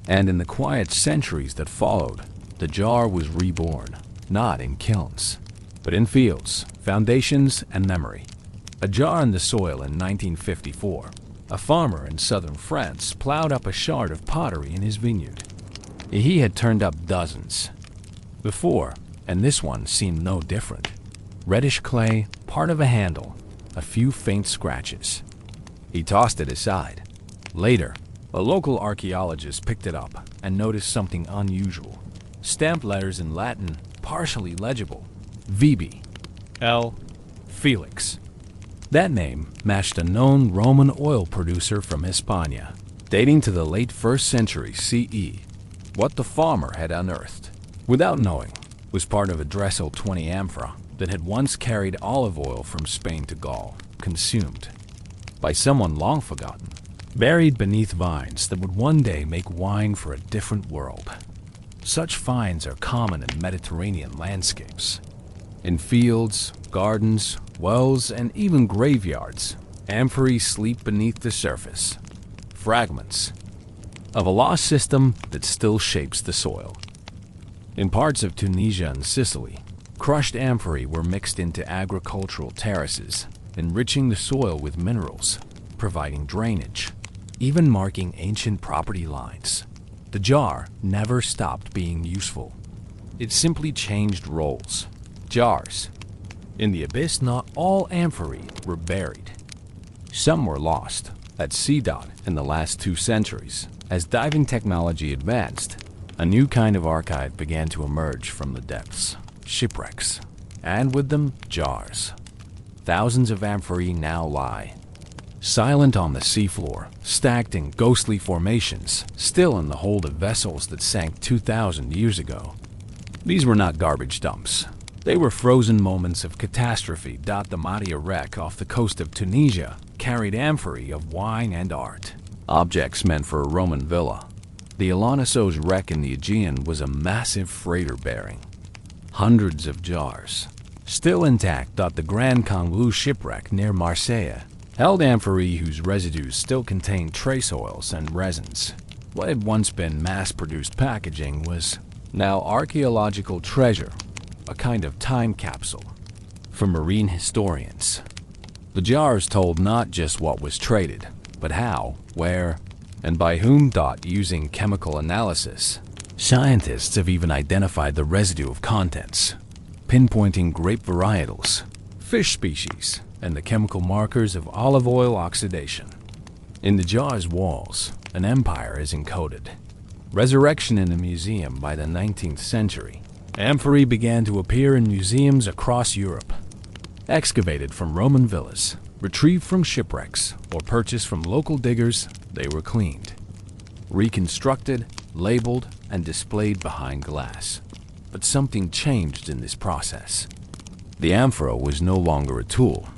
And in the quiet centuries that followed, the jar was reborn, not in kilns, but in fields, foundations, and memory. A jar in the soil in 1954. A farmer in southern France plowed up a shard of pottery in his vineyard. He had turned up dozens before, and this one seemed no different. Reddish clay, part of a handle, a few faint scratches. He tossed it aside. Later, a local archaeologist picked it up and noticed something unusual. Stamped letters in Latin, partially legible. Vibi. L. Felix. That name matched a known Roman oil producer from Hispania, dating to the late 1st century CE. What the farmer had unearthed, without knowing, was part of a Dressel 20 amphora that had once carried olive oil from Spain to Gaul, consumed by someone long forgotten, buried beneath vines that would one day make wine for a different world. Such finds are common in Mediterranean landscapes. In fields, gardens, wells, and even graveyards, amphorae sleep beneath the surface. Fragments of a lost system that still shapes the soil. In parts of Tunisia and Sicily, crushed amphorae were mixed into agricultural terraces, enriching the soil with minerals, providing drainage, even marking ancient property lines. The jar never stopped being useful. It simply changed roles. Jars. In the abyss, not all amphorae were buried. Some were lost at sea in the last 2 centuries. As diving technology advanced, a new kind of archive began to emerge from the depths. Shipwrecks. And with them, jars. Thousands of amphorae now lie, silent on the seafloor, stacked in ghostly formations, still in the hold of vessels that sank 2,000 years ago. These were not garbage dumps. They were frozen moments of catastrophe. The Madia wreck off the coast of Tunisia carried amphorae of wine and art, objects meant for a Roman villa. The Ionissos wreck in the Aegean was a massive freighter bearing hundreds of jars. Still intact, the Grand Convoi shipwreck near Marseille held amphorae whose residues still contained trace oils and resins. What had once been mass-produced packaging was now archaeological treasure, a kind of time capsule for marine historians. The jars told not just what was traded, but how, where, and by whom. Using chemical analysis, scientists have even identified the residue of contents, pinpointing grape varietals, fish species, and the chemical markers of olive oil oxidation. In the jar's walls, an empire is encoded. Resurrection in a museum by the 19th century. Amphorae began to appear in museums across Europe. Excavated from Roman villas, retrieved from shipwrecks, or purchased from local diggers, they were cleaned, reconstructed, labeled, and displayed behind glass. But something changed in this process. The amphora was no longer a tool,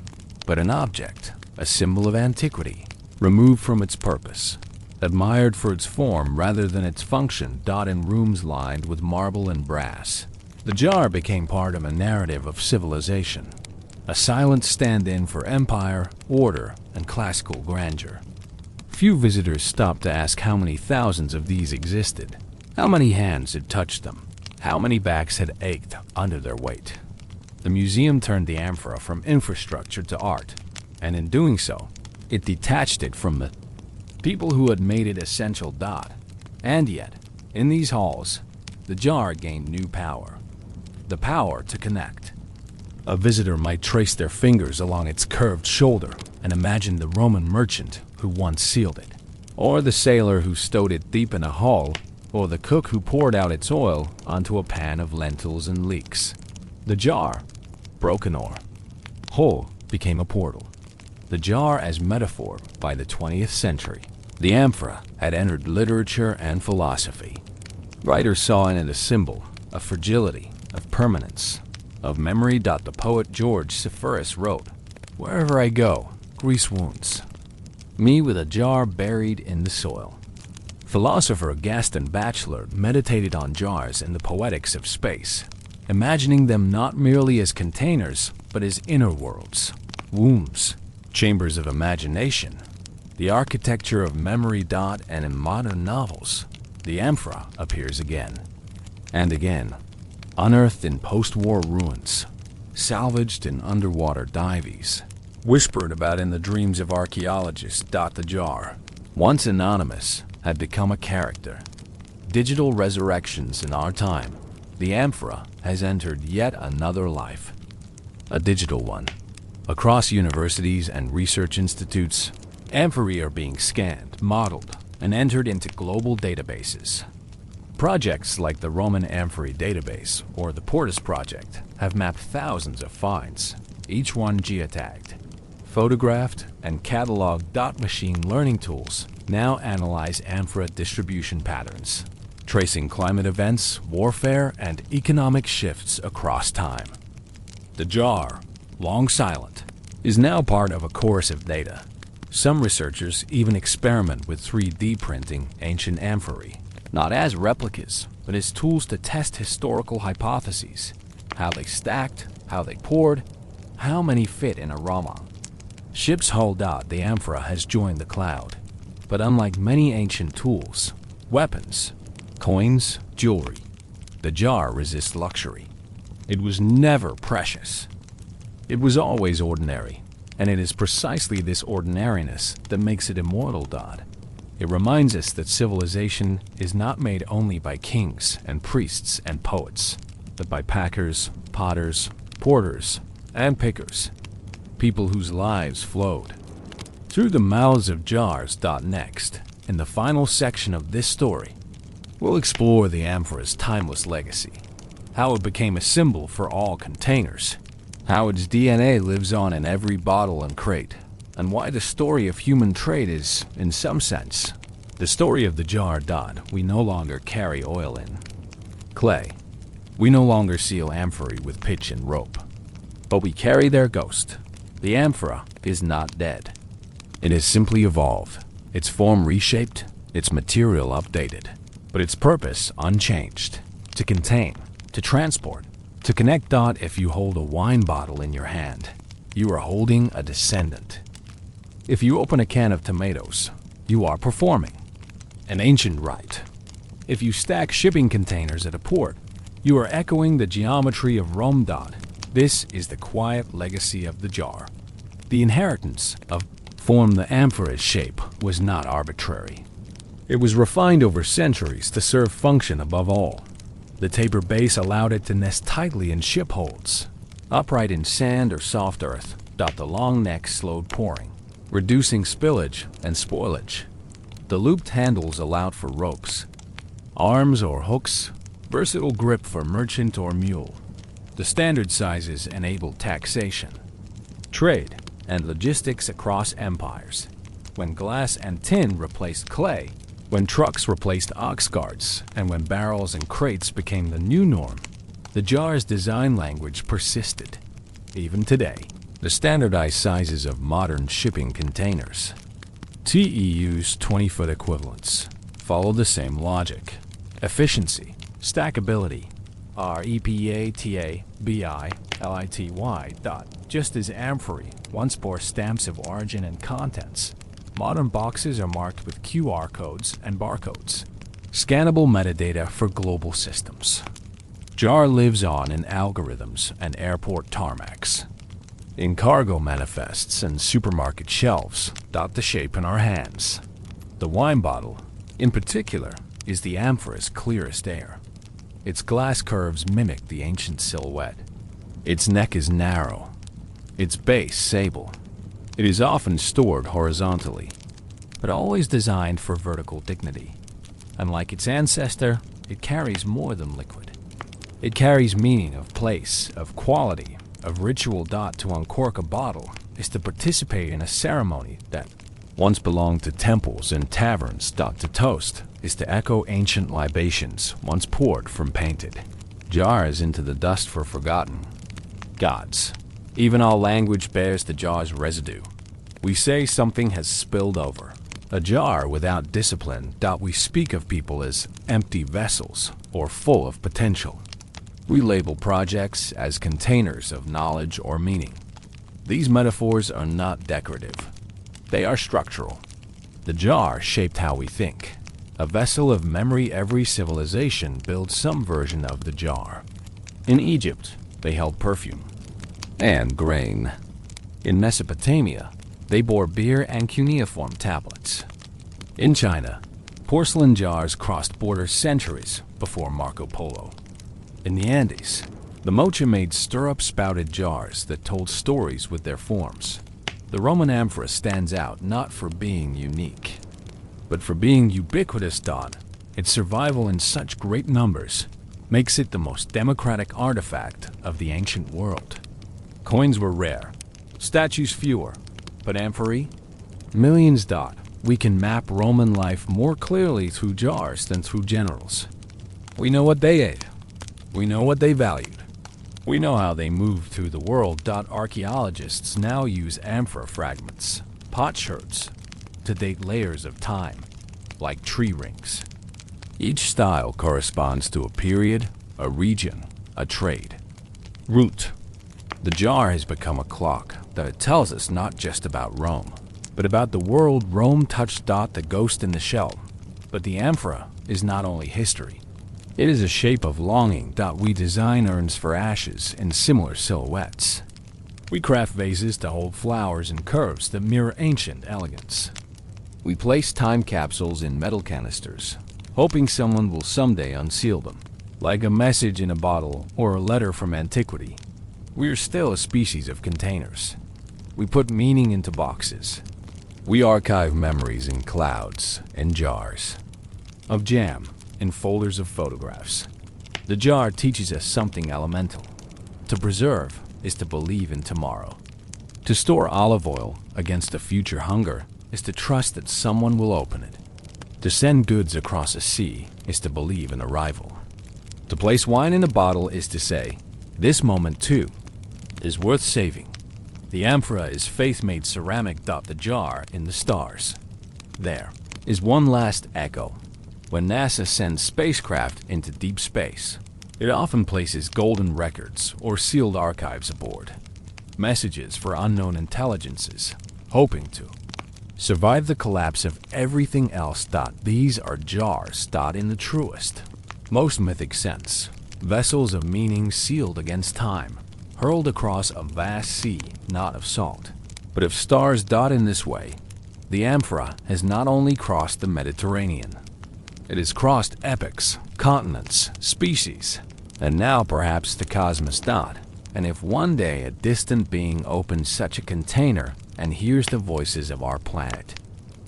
but an object, a symbol of antiquity, removed from its purpose, admired for its form rather than its function. In rooms lined with marble and brass, the jar became part of a narrative of civilization, a silent stand-in for empire, order, and classical grandeur. Few visitors stopped to ask how many thousands of these existed, how many hands had touched them, how many backs had ached under their weight. The museum turned the amphora from infrastructure to art, and in doing so, it detached it from the people who had made it essential. And yet, in these halls, the jar gained new power. The power to connect. A visitor might trace their fingers along its curved shoulder and imagine the Roman merchant who once sealed it, or the sailor who stowed it deep in a hull, or the cook who poured out its oil onto a pan of lentils and leeks. The jar, broken or whole, became a portal. The jar as metaphor by the 20th century. The amphora had entered literature and philosophy. Writers saw in it a symbol of fragility, of permanence, of memory. The poet George Sepphoris wrote, "Wherever I go, Greece wounds me with a jar buried in the soil." Philosopher Gaston Bachelor meditated on jars in the poetics of space, imagining them not merely as containers, but as inner worlds, wombs, chambers of imagination, the architecture of memory. And in modern novels, the amphora appears again and again, unearthed in post-war ruins, salvaged in underwater dives, whispered about in the dreams of archaeologists. The jar, once anonymous, had become a character. Digital resurrections in our time, the amphora has entered yet another life, a digital one. Across universities and research institutes, amphorae are being scanned, modeled, and entered into global databases. Projects like the Roman Amphorae Database or the Portus Project have mapped thousands of finds, each one geotagged, photographed, and cataloged. Machine learning tools now analyze amphora distribution patterns, tracing climate events, warfare, and economic shifts across time. The jar, long silent, is now part of a chorus of data. Some researchers even experiment with 3D printing ancient amphorae, not as replicas, but as tools to test historical hypotheses, how they stacked, how they poured, how many fit in a Rama. Ship's hull. The amphora has joined the cloud, but unlike many ancient tools, weapons, coins, jewelry, the jar resists luxury. It was never precious. It was always ordinary, and it is precisely this ordinariness that makes it immortal. It reminds us that civilization is not made only by kings and priests and poets, but by packers, potters, porters, and pickers, people whose lives flowed through the mouths of jars. Next, in the final section of this story, we'll explore the amphora's timeless legacy, how it became a symbol for all containers, how its DNA lives on in every bottle and crate, and why the story of human trade is, in some sense, the story of the jar. We no longer carry oil in clay. We no longer seal amphorae with pitch and rope, but we carry their ghost. The amphora is not dead. It has simply evolved, its form reshaped, its material updated, but its purpose unchanged: to contain, to transport, to connect. If you hold a wine bottle in your hand, you are holding a descendant. If you open a can of tomatoes, you are performing an ancient rite. If you stack shipping containers at a port, you are echoing the geometry of Rome. This is the quiet legacy of the jar. The inheritance of form. The amphora's shape was not arbitrary. It was refined over centuries to serve function above all. The taper base allowed it to nest tightly in ship holds, upright in sand or soft earth. The long neck slowed pouring, reducing spillage and spoilage. The looped handles allowed for ropes, arms or hooks, versatile grip for merchant or mule. The standard sizes enabled taxation, trade, and logistics across empires. When glass and tin replaced clay, when trucks replaced ox carts, and when barrels and crates became the new norm, the jar's design language persisted. Even today, the standardized sizes of modern shipping containers, TEU's 20-foot equivalents, follow the same logic. Efficiency, stackability, are EPA, BI, LITY. Just as amphorae once bore stamps of origin and contents, modern boxes are marked with QR codes and barcodes, scannable metadata for global systems. Jar lives on in algorithms and airport tarmacs, in cargo manifests and supermarket shelves. The shape in our hands. The wine bottle, in particular, is the amphora's clearest air. Its glass curves mimic the ancient silhouette. Its neck is narrow, its base sable. It is often stored horizontally, but always designed for vertical dignity. Unlike its ancestor, it carries more than liquid. It carries meaning of place, of quality, of ritual. To uncork a bottle is to participate in a ceremony that once belonged to temples and taverns. To toast is to echo ancient libations once poured from painted jars into the dust for forgotten gods. Even our language bears the jar's residue. We say something has spilled over. A jar without discipline. We speak of people as empty vessels or full of potential. We label projects as containers of knowledge or meaning. These metaphors are not decorative. They are structural. The jar shaped how we think. A vessel of memory. Every civilization builds some version of the jar. In Egypt, they held perfume and grain. In Mesopotamia, they bore beer and cuneiform tablets. In China, porcelain jars crossed borders centuries before Marco Polo. In the Andes, the Mocha made stirrup-spouted jars that told stories with their forms. The Roman amphora stands out not for being unique, but for being ubiquitous. Its survival in such great numbers makes it the most democratic artifact of the ancient world. Coins were rare, statues fewer, but amphorae? Millions. We can map Roman life more clearly through jars than through generals. We know what they ate. We know what they valued. We know how they moved through the world. Archaeologists now use amphora fragments, potsherds, to date layers of time, like tree rings. Each style corresponds to a period, a region, a trade. Root. The jar has become a clock that tells us not just about Rome, but about the world Rome touched. The ghost in the shell. But the amphora is not only history. It is a shape of longing. We design urns for ashes in similar silhouettes. We craft vases to hold flowers and curves that mirror ancient elegance. We place time capsules in metal canisters, hoping someone will someday unseal them, like a message in a bottle or a letter from antiquity. We are still a species of containers. We put meaning into boxes. We archive memories in clouds and jars. Of jam in folders of photographs. The jar teaches us something elemental. To preserve is to believe in tomorrow. To store olive oil against a future hunger is to trust that someone will open it. To send goods across a sea is to believe in arrival. To place wine in a bottle is to say, this moment too is worth saving. The amphora is faith-made ceramic. The jar in the stars. There is one last echo. When NASA sends spacecraft into deep space, it often places golden records or sealed archives aboard. Messages for unknown intelligences, hoping to survive the collapse of everything else. These are jars. In the truest, most mythic sense. Vessels of meaning sealed against time, hurled across a vast sea, not of salt, but of stars. In this way, the amphora has not only crossed the Mediterranean, it has crossed epochs, continents, species, and now perhaps the cosmos. And if one day a distant being opens such a container and hears the voices of our planet,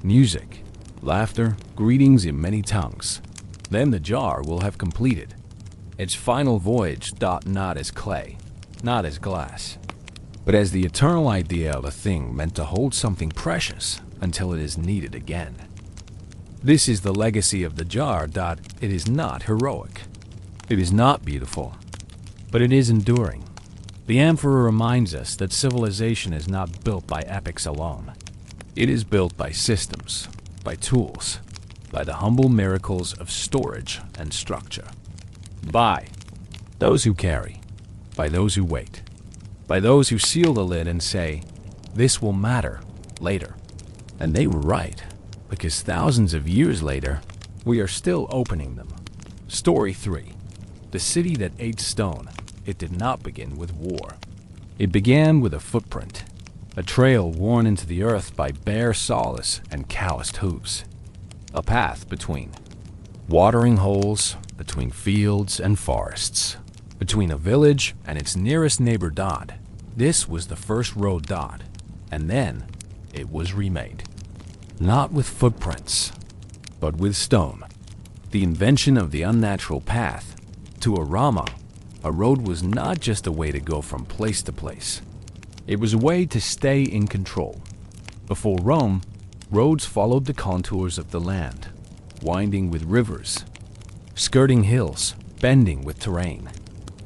music, laughter, greetings in many tongues, then the jar will have completed its final voyage. Not as clay, not as glass, but as the eternal idea of a thing meant to hold something precious until it is needed again. This is the legacy of the jar. It is not heroic. It is not beautiful, but it is enduring. The amphora reminds us that civilization is not built by epics alone. It is built by systems, by tools, by the humble miracles of storage and structure. By those who carry, by those who wait, by those who seal the lid and say, this will matter later. And they were right, because thousands of years later, we are still opening them. Story 3. The city that ate stone. It did not begin with war. It began with a footprint, a trail worn into the earth by bare solace and calloused hooves. A path between watering holes, between fields and forests, between a village and its nearest neighbor. This was the first road. And then it was remade. Not with footprints, but with stone. The invention of the unnatural path. To a Rama, a road was not just a way to go from place to place. It was a way to stay in control. Before Rome, roads followed the contours of the land, winding with rivers, skirting hills, bending with terrain.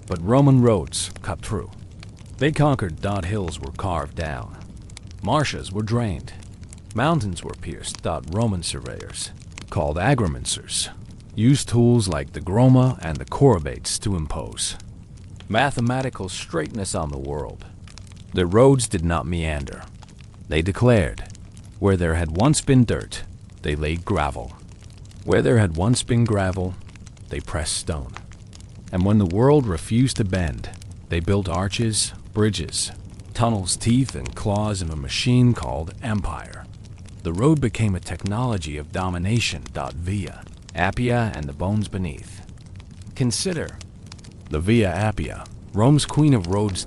But Roman roads cut through. They conquered. Hills were carved down. Marshes were drained. Mountains were pierced. Roman surveyors, called agrimensors, used tools like the groma and the corybates to impose mathematical straightness on the world. The roads did not meander. They declared, where there had once been dirt, they laid gravel. Where there had once been gravel, they pressed stone. And when the world refused to bend, they built arches, bridges, tunnels, teeth and claws of a machine called empire. The road became a technology of domination. Via Appia and the bones beneath. Consider the Via Appia, Rome's queen of roads.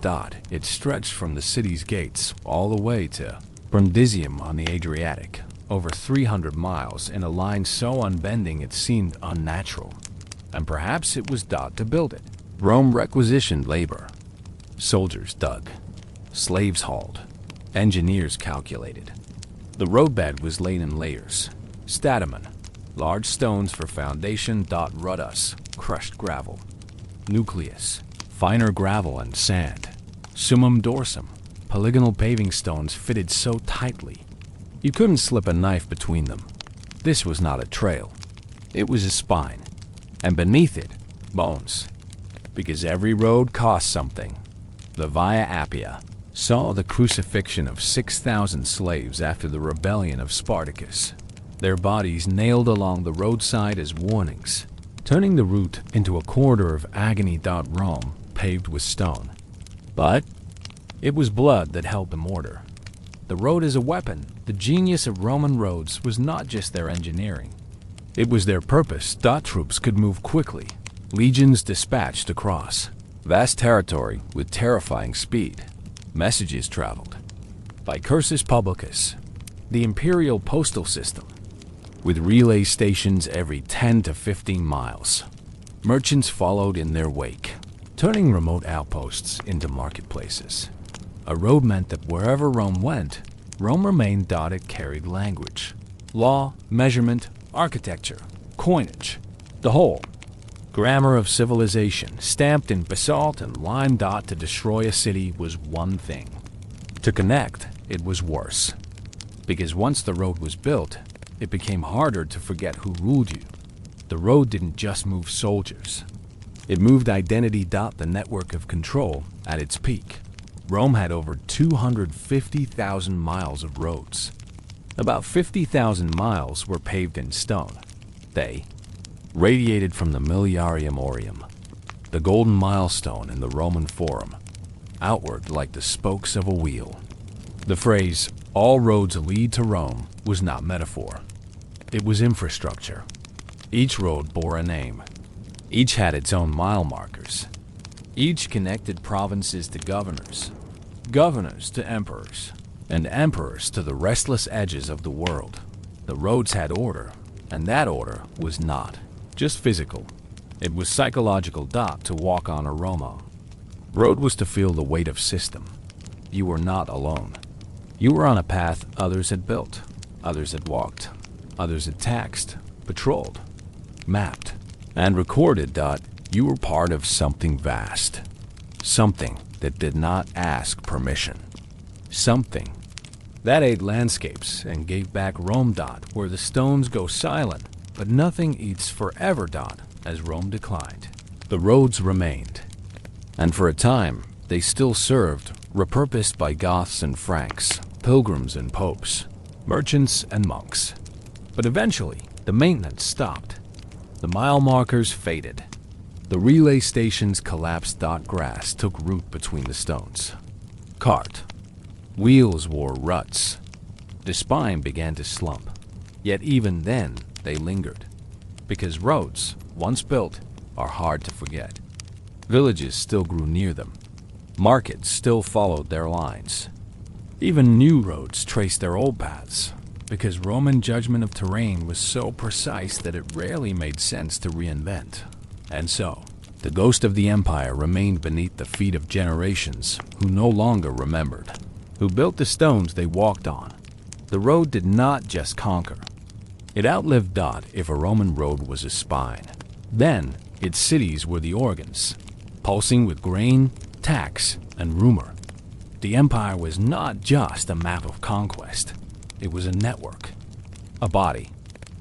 It stretched from the city's gates all the way to Brundisium on the Adriatic, over 300 miles in a line so unbending it seemed unnatural. And perhaps it was to build it. Rome requisitioned labor. Soldiers dug. Slaves hauled. Engineers calculated. The roadbed was laid in layers. Stadamen, large stones for foundation. Rudus, crushed gravel. Nucleus, finer gravel and sand. Summum dorsum, polygonal paving stones fitted so tightly you couldn't slip a knife between them. This was not a trail. It was a spine. And beneath it, bones. Because every road cost something. The Via Appia saw the crucifixion of 6,000 slaves after the rebellion of Spartacus. Their bodies nailed along the roadside as warnings, turning the route into a corridor of agony. Rome paved with stone. But it was blood that held the mortar. The road as a weapon. The genius of Roman roads was not just their engineering. It was their purpose. Troops could move quickly. Legions dispatched across vast territory with terrifying speed. Messages traveled by cursus publicus, the imperial postal system, with relay stations every 10 to 15 miles. Merchants followed in their wake, turning remote outposts into marketplaces. A road meant that wherever Rome went, Rome remained. It carried language, law, measurement, architecture, coinage, the whole grammar of civilization, stamped in basalt and lime. To destroy a city was one thing. To connect, it was worse. Because once the road was built, it became harder to forget who ruled you. The road didn't just move soldiers. It moved identity. The network of control at its peak. Rome had over 250,000 miles of roads. About 50,000 miles were paved in stone. They radiated from the Miliarium Aureum, the golden milestone in the Roman Forum, outward like the spokes of a wheel. The phrase, "all roads lead to Rome," was not metaphor. It was infrastructure. Each road bore a name. Each had its own mile markers. Each connected provinces to governors, governors to emperors, and emperors to the restless edges of the world. The roads had order, and that order was not just physical. It was psychological. To walk on a Roma road was to feel the weight of system. You were not alone. You were on a path others had built, others had walked, others had taxed, patrolled, mapped, and recorded. You were part of something vast. Something that did not ask permission. Something that ate landscapes and gave back Rome. Where the stones go silent, but nothing eats forever. As Rome declined, the roads remained. And for a time, they still served, repurposed by Goths and Franks, pilgrims and popes, merchants and monks. But eventually, the maintenance stopped. The mile markers faded. The relay stations collapsed. Grass took root between the stones. Cart. Wheels wore ruts. The spine began to slump. Yet even then, they lingered. Because roads, once built, are hard to forget. Villages still grew near them. Markets still followed their lines. Even new roads traced their old paths, because Roman judgment of terrain was so precise that it rarely made sense to reinvent. And so, the ghost of the empire remained beneath the feet of generations who no longer remembered. who built the stones they walked on. The road did not just conquer. It outlived dot if a Roman road was a spine. Then, its cities were the organs, pulsing with grain, tax, and rumor. The empire was not just a map of conquest. It was a network, a body.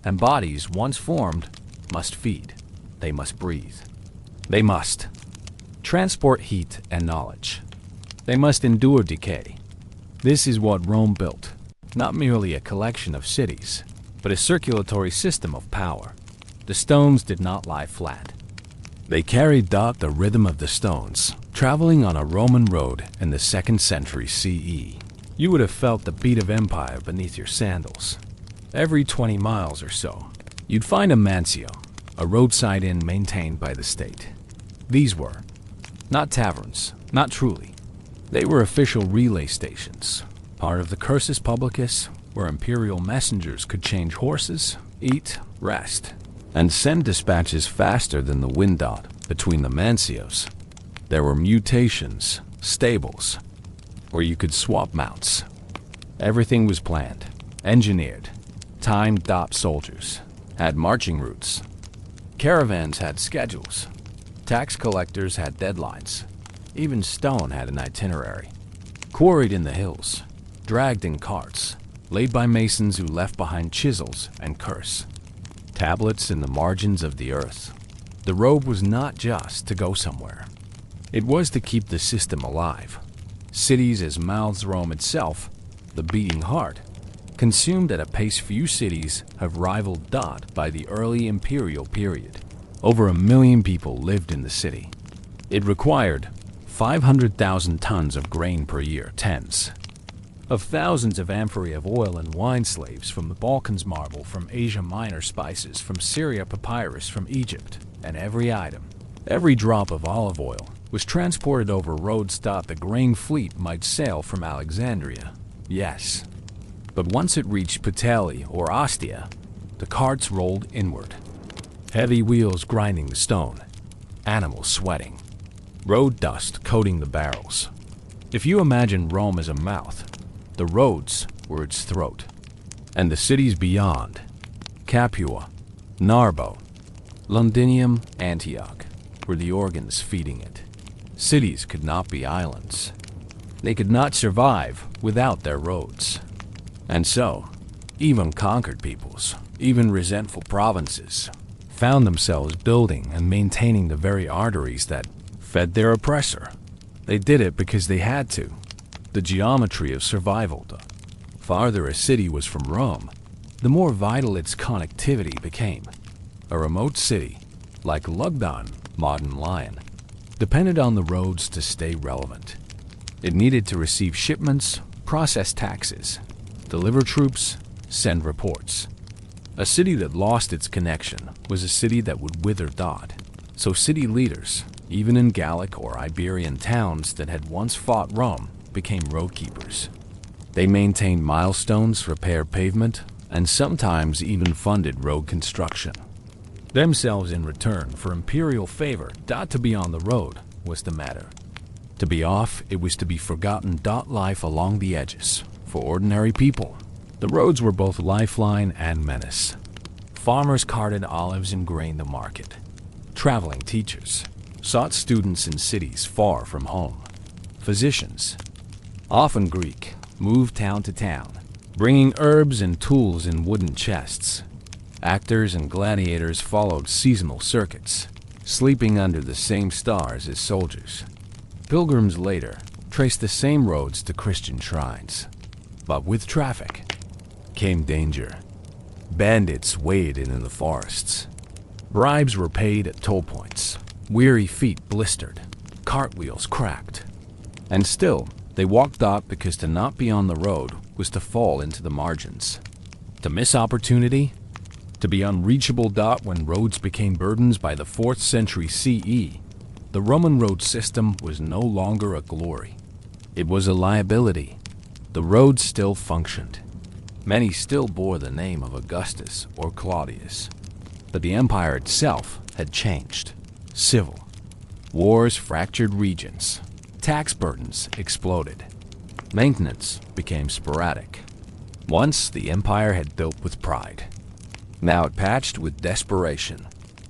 And bodies, once formed, must feed. They must breathe. They must transport heat and knowledge. They must endure decay. This is what Rome built, not merely a collection of cities, but a circulatory system of power. The stones did not lie flat. They carried dot the rhythm of the stones, traveling on a Roman road in the 2nd century CE. You would have felt the beat of empire beneath your sandals. Every 20 miles or so, you'd find a mansio, a roadside inn maintained by the state. These were not taverns, not truly. They were official relay stations, part of the cursus publicus, where imperial messengers could change horses, eat, rest, and send dispatches faster than the wind dot between the mansios. There were mutations, stables, where you could swap mounts. Everything was planned, engineered. Timed dot soldiers had marching routes. Caravans had schedules. Tax collectors had deadlines. Even stone had an itinerary. Quarried in the hills, dragged in carts, laid by masons who left behind chisels and curse. Tablets in the margins of the earth. The road was not just to go somewhere. It was to keep the system alive. Cities as mouths Rome itself, the beating heart, consumed at a pace few cities have rivaled dot by the early imperial period. Over 1 million people lived in the city. It required 500,000 tons of grain per year, tens of thousands of amphorae of oil and wine slaves, from the Balkans marble, from Asia Minor spices, from Syria papyrus, from Egypt, and every item, every drop of olive oil, was transported over roads dot the grain fleet might sail from Alexandria. Yes. But once it reached Puteoli or Ostia, the carts rolled inward. Heavy wheels grinding the stone, animals sweating, road dust coating the barrels. If you imagine Rome as a mouth, the roads were its throat. And the cities beyond, Capua, Narbo, Londinium, Antioch, were the organs feeding it. Cities could not be islands. They could not survive without their roads. And so, even conquered peoples, even resentful provinces, found themselves building and maintaining the very arteries that fed their oppressor. They did it because they had to. The geometry of survival. The farther a city was from Rome, the more vital its connectivity became. A remote city, like Lugdon, modern Lyon, depended on the roads to stay relevant. It needed to receive shipments, process taxes, deliver troops, send reports. A city that lost its connection was a city that would wither dot. So city leaders, even in Gallic or Iberian towns that had once fought Rome, became roadkeepers. They maintained milestones, repaired pavement, and sometimes even funded road construction. Themselves in return for imperial favor, dot to be on the road was the matter. To be off, it was to be forgotten dot life along the edges. For ordinary people, the roads were both lifeline and menace. Farmers carted olives and grain to market. Traveling teachers sought students in cities far from home. Physicians, often Greek, moved town to town, bringing herbs and tools in wooden chests. Actors and gladiators followed seasonal circuits, sleeping under the same stars as soldiers. Pilgrims later traced the same roads to Christian shrines. But with traffic came danger. Bandits waded in the forests. Bribes were paid at toll points. Weary feet blistered. Cartwheels cracked. And still, they walked dot because to not be on the road was to fall into the margins. To miss opportunity? To be unreachable dot when roads became burdens by the 4th century CE. The Roman road system was no longer a glory. It was a liability. The roads still functioned. Many still bore the name of Augustus or Claudius. But the empire itself had changed. Civil wars fractured regions. Tax burdens exploded. Maintenance became sporadic. Once the empire had built with pride. Now it patched with desperation.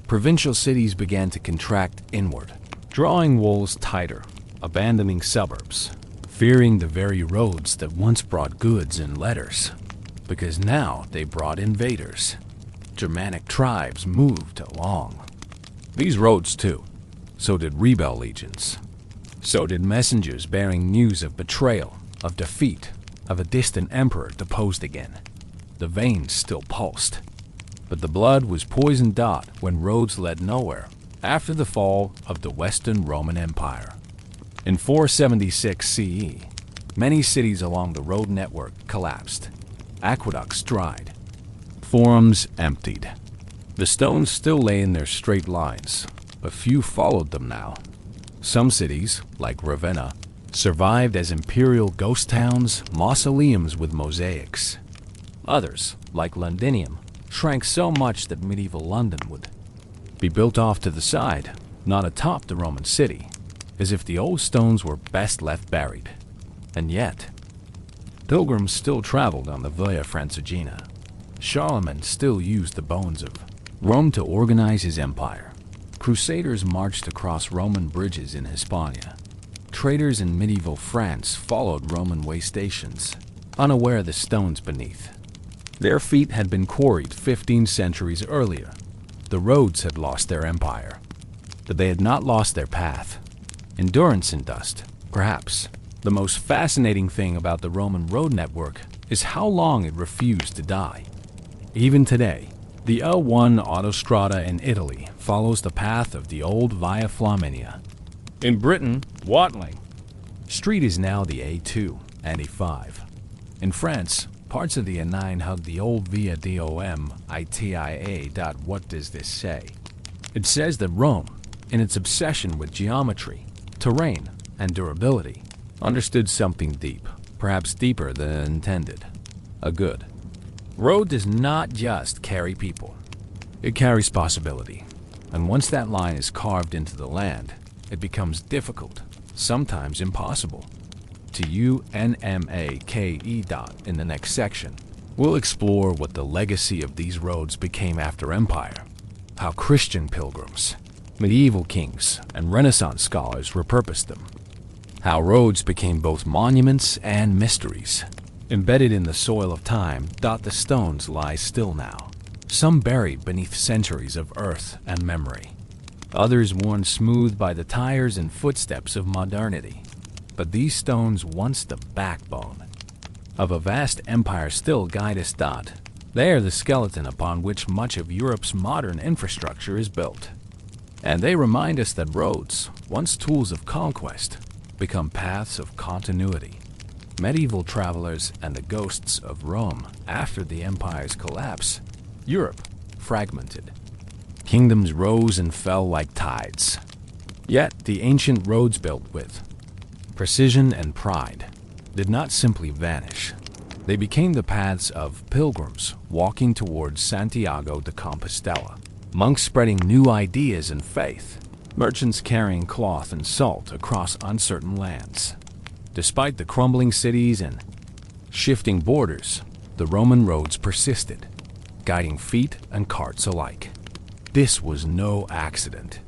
Provincial cities began to contract inward, drawing walls tighter, abandoning suburbs, fearing the very roads that once brought goods and letters, because now they brought invaders. Germanic tribes moved along. These roads too. So did rebel legions. So did messengers bearing news of betrayal, of defeat, of a distant emperor deposed again. The veins still pulsed. But the blood was poisoned hot when roads led nowhere after the fall of the Western Roman Empire. In 476 CE, many cities along the road network collapsed. Aqueducts dried. Forums emptied. The stones still lay in their straight lines, but few followed them now. Some cities, like Ravenna, survived as imperial ghost towns, mausoleums with mosaics. Others, like Londinium, shrank so much that medieval London would be built off to the side, not atop the Roman city, as if the old stones were best left buried. And yet, pilgrims still traveled on the Via Francigena. Charlemagne still used the bones of Rome to organize his empire. Crusaders marched across Roman bridges in Hispania. Traders in medieval France followed Roman way stations, unaware of the stones beneath. Their feet had been quarried 15 centuries earlier. The roads had lost their empire, but they had not lost their path. Endurance in dust, perhaps. The most fascinating thing about the Roman road network is how long it refused to die. Even today, the A1 autostrada in Italy follows the path of the old Via Flaminia. In Britain, Watling Street is now the A2 and A5. In France, parts of the A9 hug the old Via Dom Itia. What does this say? It says that Rome, in its obsession with geometry, terrain, and durability, understood something deep, perhaps deeper than intended. A good road does not just carry people. It carries possibility. And once that line is carved into the land, it becomes difficult, sometimes impossible. To UNMAKE. In the next section, we'll explore what the legacy of these roads became after empire, how Christian pilgrims, medieval kings, and Renaissance scholars repurposed them, how roads became both monuments and mysteries. Embedded in the soil of time, the stones lie still now, some buried beneath centuries of earth and memory, others worn smooth by the tires and footsteps of modernity. But these stones, once the backbone of a vast empire, still guide us. They are the skeleton upon which much of Europe's modern infrastructure is built. And they remind us that roads, once tools of conquest, become paths of continuity. Medieval travelers and the ghosts of Rome after the empire's collapse. Europe fragmented. Kingdoms rose and fell like tides. Yet the ancient roads built with precision and pride did not simply vanish. They became the paths of pilgrims walking towards Santiago de Compostela, monks spreading new ideas and faith, merchants carrying cloth and salt across uncertain lands. Despite the crumbling cities and shifting borders, the Roman roads persisted, guiding feet and carts alike. This was no accident.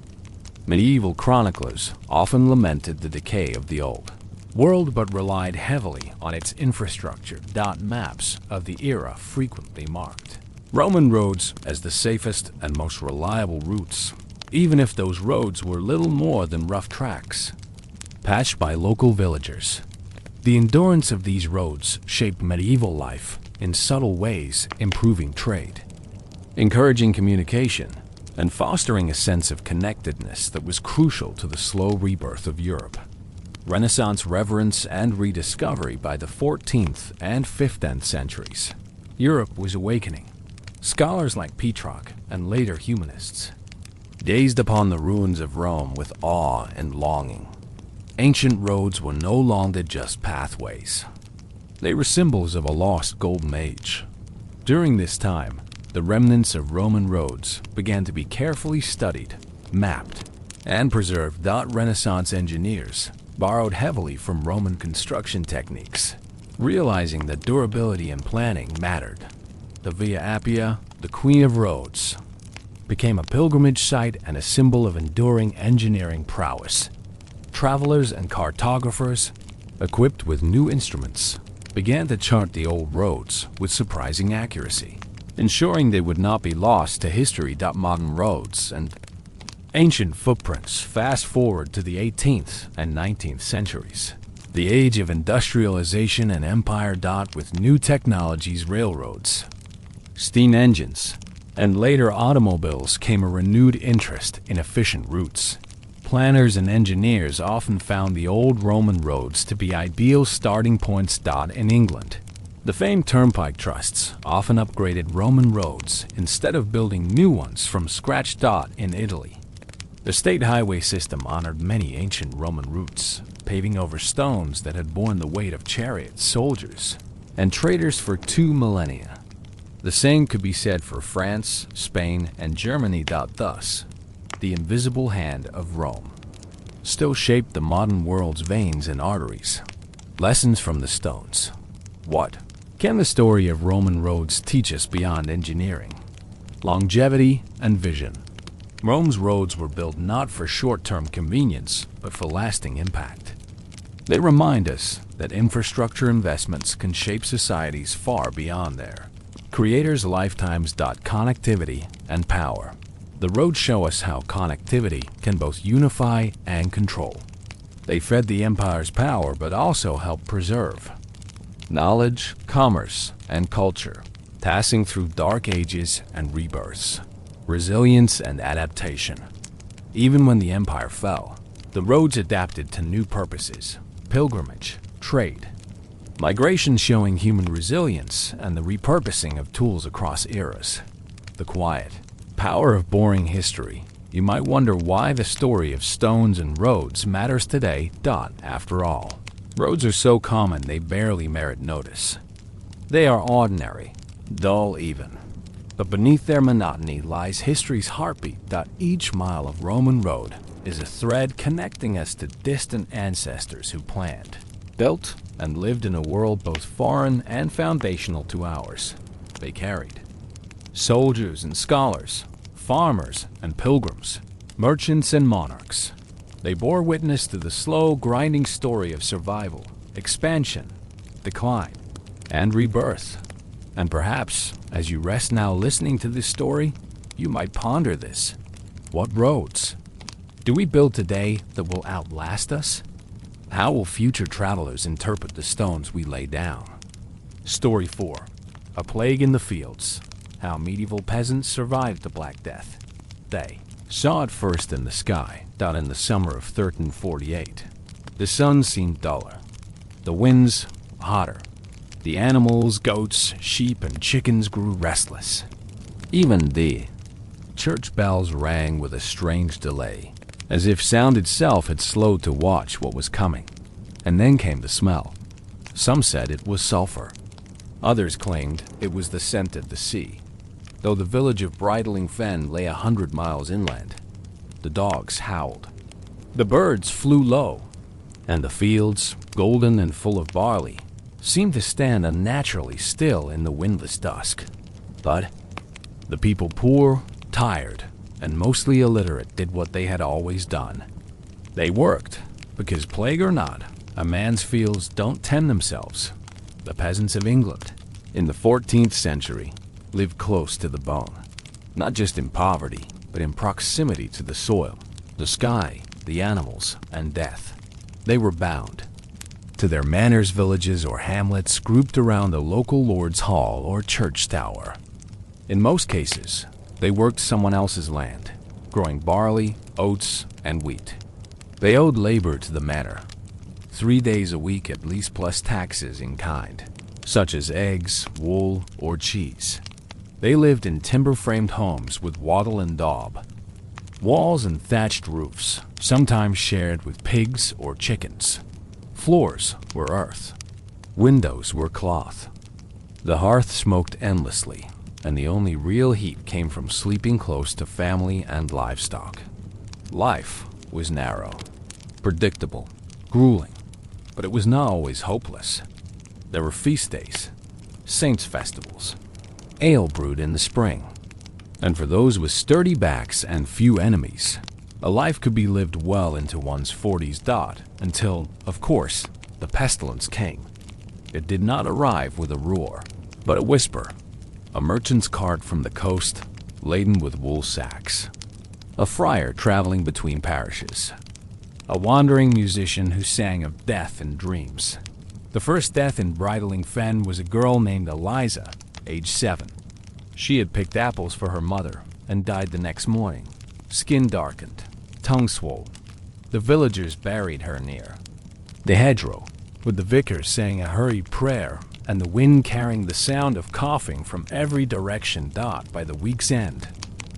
Medieval chroniclers often lamented the decay of the old world, but relied heavily on its infrastructure. Maps of the era frequently marked Roman roads as the safest and most reliable routes, even if those roads were little more than rough tracks, patched by local villagers. The endurance of these roads shaped medieval life in subtle ways, improving trade, encouraging communication, and fostering a sense of connectedness that was crucial to the slow rebirth of Europe. Renaissance reverence and rediscovery. By the 14th and 15th centuries, Europe was awakening. Scholars like Petrarch and later humanists gazed upon the ruins of Rome with awe and longing. Ancient roads were no longer just pathways. They were symbols of a lost golden age. During this time, the remnants of Roman roads began to be carefully studied, mapped, and preserved. Renaissance engineers borrowed heavily from Roman construction techniques. Realizing that durability and planning mattered, the Via Appia, the Queen of Roads, became a pilgrimage site and a symbol of enduring engineering prowess. Travelers and cartographers, equipped with new instruments, began to chart the old roads with surprising accuracy, ensuring they would not be lost to history. Modern roads and ancient footprints fast forward to the 18th and 19th centuries, the age of industrialization and empire. With new technologies, railroads, steam engines, and later automobiles came a renewed interest in efficient routes. Planners and engineers often found the old Roman roads to be ideal starting points. In England, the famed turnpike trusts often upgraded Roman roads instead of building new ones from scratch. In Italy, the state highway system honored many ancient Roman routes, paving over stones that had borne the weight of chariots, soldiers, and traders for 2 millennia. The same could be said for France, Spain, and Germany. Thus, the invisible hand of Rome still shaped the modern world's veins and arteries. Lessons from the stones. What can the story of Roman roads teach us beyond engineering? Longevity and vision. Rome's roads were built not for short-term convenience, but for lasting impact. They remind us that infrastructure investments can shape societies far beyond their creators' lifetimes. Connectivity and power. The roads show us how connectivity can both unify and control. They fed the empire's power, but also helped preserve knowledge, commerce, and culture, passing through dark ages and rebirths, resilience and adaptation. Even when the empire fell, the roads adapted to new purposes: pilgrimage, trade, migration, showing human resilience and the repurposing of tools across eras. The quiet power of boring history. You might wonder why the story of stones and roads matters today. After all, roads are so common they barely merit notice. They are ordinary, dull even. But beneath their monotony lies history's heartbeat. Each mile of Roman road is a thread connecting us to distant ancestors who planned, built, and lived in a world both foreign and foundational to ours. They carried soldiers and scholars, farmers and pilgrims, merchants and monarchs. They bore witness to the slow, grinding story of survival, expansion, decline, and rebirth. And perhaps, as you rest now listening to this story, you might ponder this. What roads do we build today that will outlast us? How will future travelers interpret the stones we lay down? Story 4. A Plague in the Fields. How medieval peasants survived the Black Death. They saw it first in the sky, in the summer of 1348. The sun seemed duller, the winds hotter. The animals, goats, sheep, and chickens grew restless. Even the church bells rang with a strange delay, as if sound itself had slowed to watch what was coming. And then came the smell. Some said it was sulfur. Others claimed it was the scent of the sea. Though the village of Bridling Fen lay 100 miles inland, the dogs howled. The birds flew low, and the fields, golden and full of barley, seemed to stand unnaturally still in the windless dusk. But the people, poor, tired, and mostly illiterate, did what they had always done. They worked, because plague or not, a man's fields don't tend themselves. The peasants of England, in the 14th century, lived close to the bone, not just in poverty, but in proximity to the soil, the sky, the animals, and death. They were bound to their manors, villages, or hamlets grouped around a local lord's hall or church tower. In most cases, they worked someone else's land, growing barley, oats, and wheat. They owed labor to the manor, 3 days a week at least, plus taxes in kind, such as eggs, wool, or cheese. They lived in timber-framed homes with wattle and daub, walls and thatched roofs, sometimes shared with pigs or chickens. Floors were earth. Windows were cloth. The hearth smoked endlessly, and the only real heat came from sleeping close to family and livestock. Life was narrow, predictable, grueling, but it was not always hopeless. There were feast days, saints' festivals, ale brewed in the spring, and for those with sturdy backs and few enemies, a life could be lived well into one's 40s until, of course, the pestilence came. It did not arrive with a roar, but a whisper, a merchant's cart from the coast laden with wool sacks, a friar traveling between parishes, a wandering musician who sang of death and dreams. The first death in Bridling Fen was a girl named Eliza, age 7. She had picked apples for her mother and died the next morning, skin darkened, tongue swollen. The villagers buried her near the hedgerow, with the vicar saying a hurried prayer and the wind carrying the sound of coughing from every direction. By the week's end,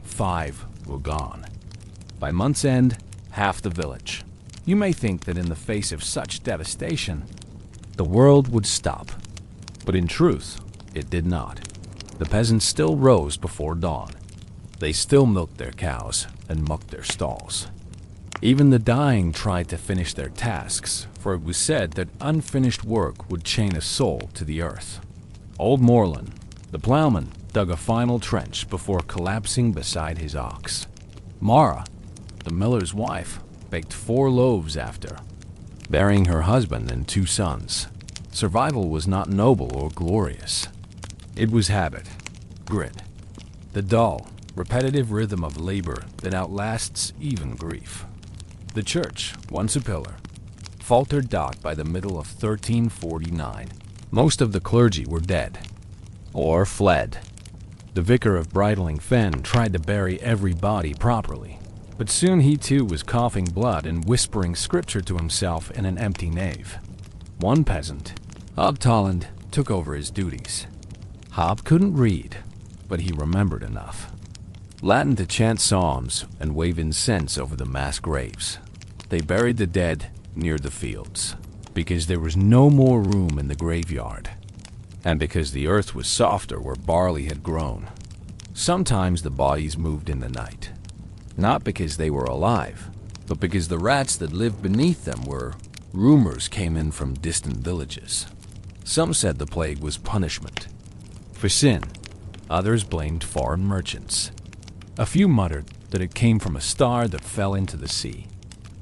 5 were gone. By month's end, half the village. You may think that in the face of such devastation, the world would stop. But in truth, it did not. The peasants still rose before dawn. They still milked their cows and mucked their stalls. Even the dying tried to finish their tasks, for it was said that unfinished work would chain a soul to the earth. Old Moreland, the plowman, dug a final trench before collapsing beside his ox. Mara, the miller's wife, baked 4 loaves after, burying her husband and 2 sons. Survival was not noble or glorious. It was habit, grit, the dull, repetitive rhythm of labor that outlasts even grief. The church, once a pillar, faltered by the middle of 1349. Most of the clergy were dead, or fled. The vicar of Bridling Fen tried to bury every body properly, but soon he too was coughing blood and whispering scripture to himself in an empty nave. One peasant, Hob Tolland, took over his duties. Hob couldn't read, but he remembered enough. Latin to chant psalms and wave incense over the mass graves. They buried the dead near the fields, because there was no more room in the graveyard, and because the earth was softer where barley had grown. Sometimes the bodies moved in the night, not because they were alive, but because the rats that lived beneath them were rumors came in from distant villages. Some said the plague was punishment for sin. Others blamed foreign merchants. A few muttered that it came from a star that fell into the sea.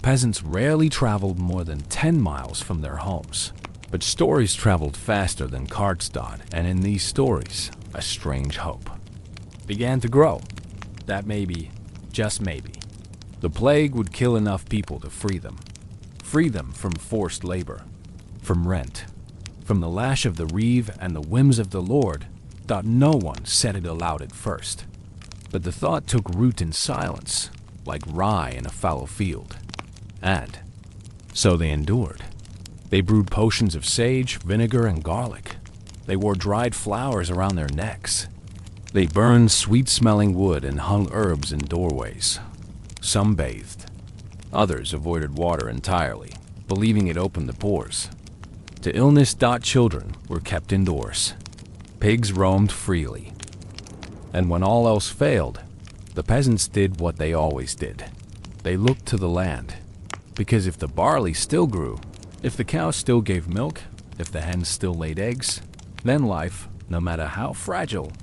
Peasants rarely traveled more than 10 miles from their homes, but stories traveled faster than carts did, and in these stories, a strange hope began to grow. That maybe, just maybe, the plague would kill enough people to free them from forced labor, from rent, from the lash of the reeve and the whims of the Lord. No one said it aloud at first, but the thought took root in silence, like rye in a fallow field. And so they endured. They brewed potions of sage, vinegar, and garlic. They wore dried flowers around their necks. They burned sweet-smelling wood and hung herbs in doorways. Some bathed. Others avoided water entirely, believing it opened the pores. To illness, children were kept indoors. Pigs roamed freely. And when all else failed, the peasants did what they always did. They looked to the land. Because if the barley still grew, if the cows still gave milk, if the hens still laid eggs, then life, no matter how fragile,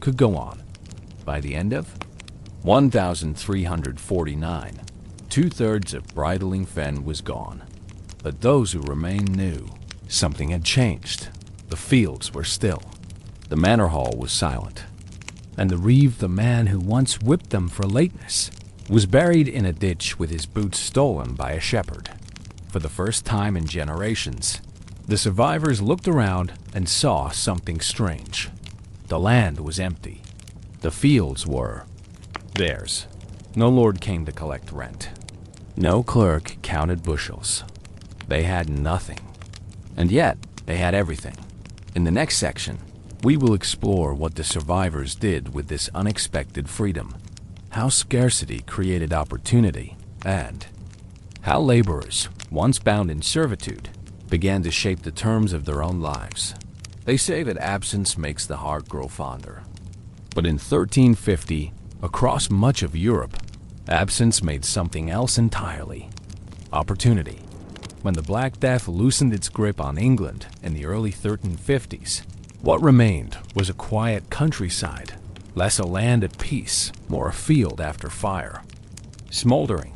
could go on. By the end of 1349, 2/3 of Bridling Fen was gone. But those who remained knew something had changed. The fields were still. The manor hall was silent. And the reeve, the man who once whipped them for lateness, was buried in a ditch with his boots stolen by a shepherd. For the first time in generations, the survivors looked around and saw something strange. The land was empty. The fields were theirs. No lord came to collect rent. No clerk counted bushels. They had nothing. And yet, they had everything. In the next section, we will explore what the survivors did with this unexpected freedom, how scarcity created opportunity, and how laborers, once bound in servitude, began to shape the terms of their own lives. They say that absence makes the heart grow fonder. But in 1350, across much of Europe, absence made something else entirely: opportunity. when the Black Death loosened its grip on England in the early 1350s, what remained was a quiet countryside, less a land at peace, more a field after fire. Smoldering,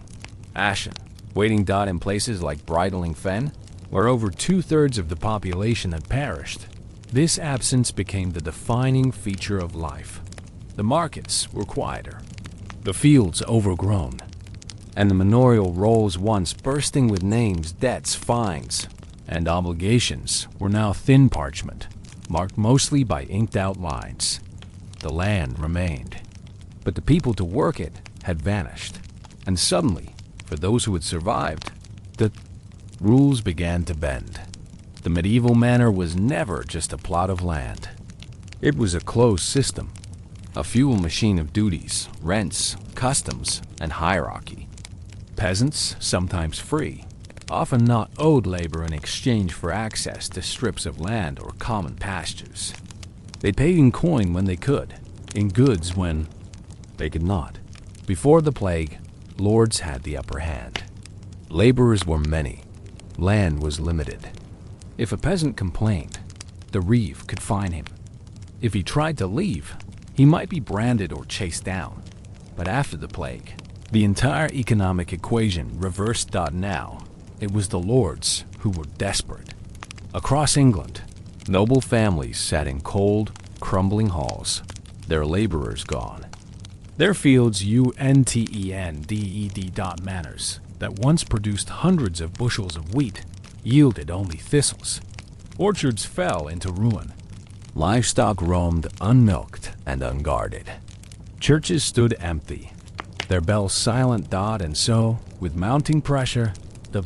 ashen, waiting in places like Bridling Fen, where over 2/3 of the population had perished. This absence became the defining feature of life. The markets were quieter, the fields overgrown, and the manorial rolls once bursting with names, debts, fines, and obligations were now thin parchment, marked mostly by inked-out lines. The land remained, but the people to work it had vanished. And suddenly, for those who had survived, the rules began to bend. The medieval manor was never just a plot of land. It was a closed system, a fuel machine of duties, rents, customs, and hierarchy. Peasants, sometimes free, often not owed labor in exchange for access to strips of land or common pastures. They paid in coin when they could, in goods when they could not. Before the plague, lords had the upper hand. Laborers were many. Land was limited. If a peasant complained, the reeve could fine him. If he tried to leave, he might be branded or chased down. But after the plague, the entire economic equation reversed. Now, it was the lords who were desperate. Across England, noble families sat in cold, crumbling halls, their laborers gone. Their fields manors that once produced hundreds of bushels of wheat yielded only thistles. Orchards fell into ruin. Livestock roamed unmilked and unguarded. Churches stood empty, their bells silent. And so, with mounting pressure, the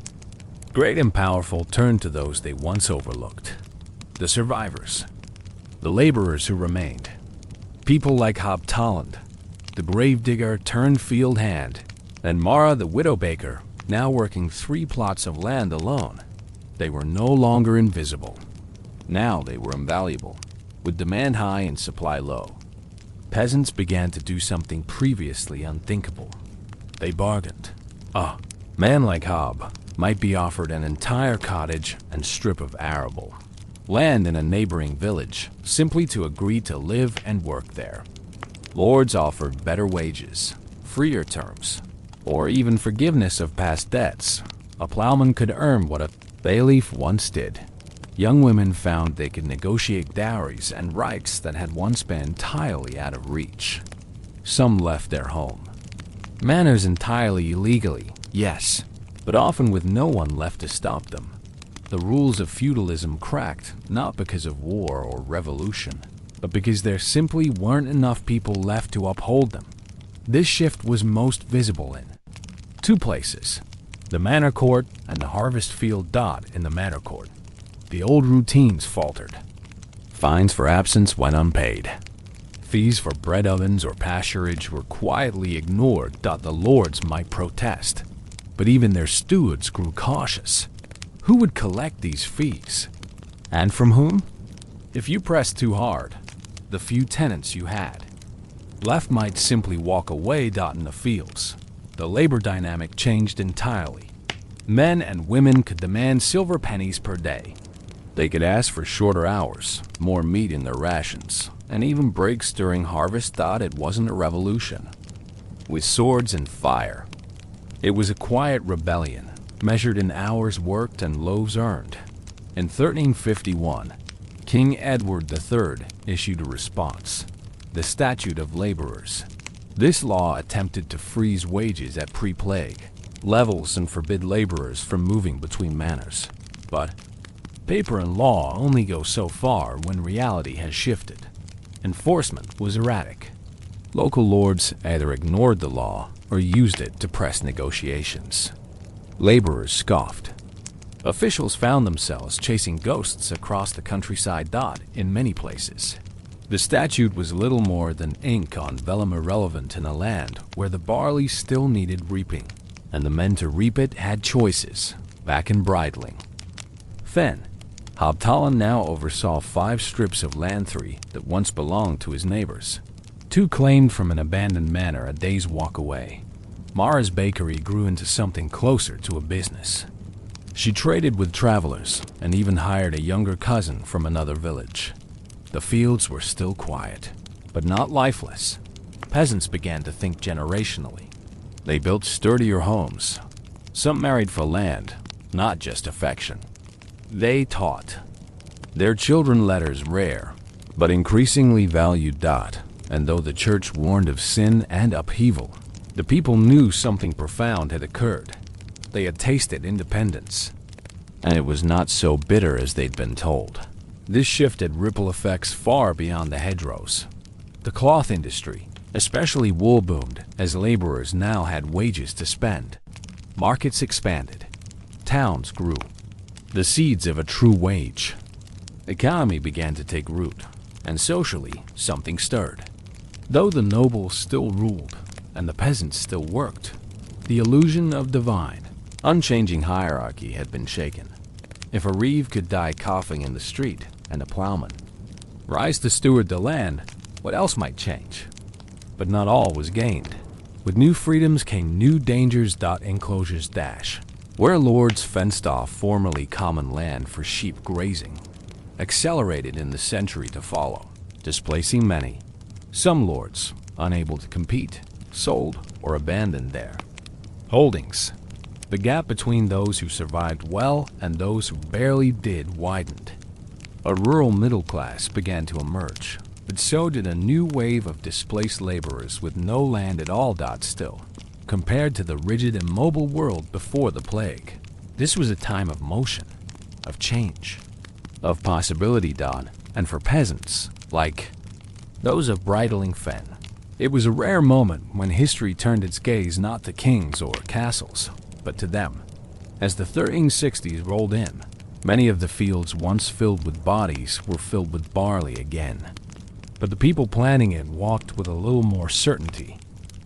great and powerful turned to those they once overlooked. The survivors, the laborers who remained. People like Hob Tolland, the grave digger turned field hand, and Mara the widow baker, now working 3 plots of land alone. They were no longer invisible. Now they were invaluable, with demand high and supply low. Peasants began to do something previously unthinkable. They bargained. A man like Hob might be offered an entire cottage and strip of arable, land in a neighboring village, simply to agree to live and work there. Lords offered better wages, freer terms, or even forgiveness of past debts. A plowman could earn what a bailiff once did. Young women found they could negotiate dowries and rights that had once been entirely out of reach. Some left their home. Manors entirely illegally, yes, but often with no one left to stop them. The rules of feudalism cracked, not because of war or revolution, but because there simply weren't enough people left to uphold them. This shift was most visible in 2 places: the manor court and the harvest field. In the manor court, the old routines faltered. Fines for absence went unpaid. Fees for bread ovens or pasturage were quietly ignored. The lords might protest, but even their stewards grew cautious. Who would collect these fees? And from whom? If you pressed too hard, the few tenants you had left might simply walk away. In the fields, the labor dynamic changed entirely. Men and women could demand silver pennies per day. They could ask for shorter hours, more meat in their rations, and even breaks during harvest. It wasn't a revolution with swords and fire. It was a quiet rebellion, measured in hours worked and loaves earned. In 1351, King Edward III issued a response, the Statute of Laborers. This law attempted to freeze wages at pre-plague levels and forbid laborers from moving between manors. But paper and law only go so far when reality has shifted. Enforcement was erratic. Local lords either ignored the law or used it to press negotiations. Laborers scoffed. Officials found themselves chasing ghosts across the countryside. In many places, the statute was little more than ink on vellum, irrelevant in a land where the barley still needed reaping, and the men to reap it had choices. Back in Bridling Fen, Hob Tolland now oversaw 5 strips of land that once belonged to his neighbors. 2 claimed from an abandoned manor a day's walk away. Mara's bakery grew into something closer to a business. She traded with travelers and even hired a younger cousin from another village. The fields were still quiet, but not lifeless. Peasants began to think generationally. They built sturdier homes. Some married for land, not just affection. They taught. Their children letters rare, but increasingly valued Dot, and though the church warned of sin and upheaval, the people knew something profound had occurred. They had tasted independence, and it was not so bitter as they'd been told. This shift had ripple effects far beyond the hedgerows. The cloth industry, especially wool, boomed as laborers now had wages to spend. Markets expanded. Towns grew. The seeds of a true wage. Economy began to take root, and socially something stirred. Though the nobles still ruled, and the peasants still worked, the illusion of divine, unchanging hierarchy had been shaken. If a reeve could die coughing in the street, and a plowman rise to steward the land, what else might change? But not all was gained. With new freedoms came new dangers. Enclosures dash, where lords fenced off formerly common land for sheep grazing, accelerated in the century to follow, displacing many. Some lords, unable to compete, sold or abandoned their holdings. The gap between those who survived well and those who barely did widened. A rural middle class began to emerge, but so did a new wave of displaced laborers with no land at all. Still, compared to the rigid, immobile world before the plague, this was a time of motion, of change, of possibility. And for peasants, like those of bridling fen, it was a rare moment when history turned its gaze not to kings or castles, but to them. As the 1360s rolled in, many of the fields once filled with bodies were filled with barley again. But the people planting it walked with a little more certainty,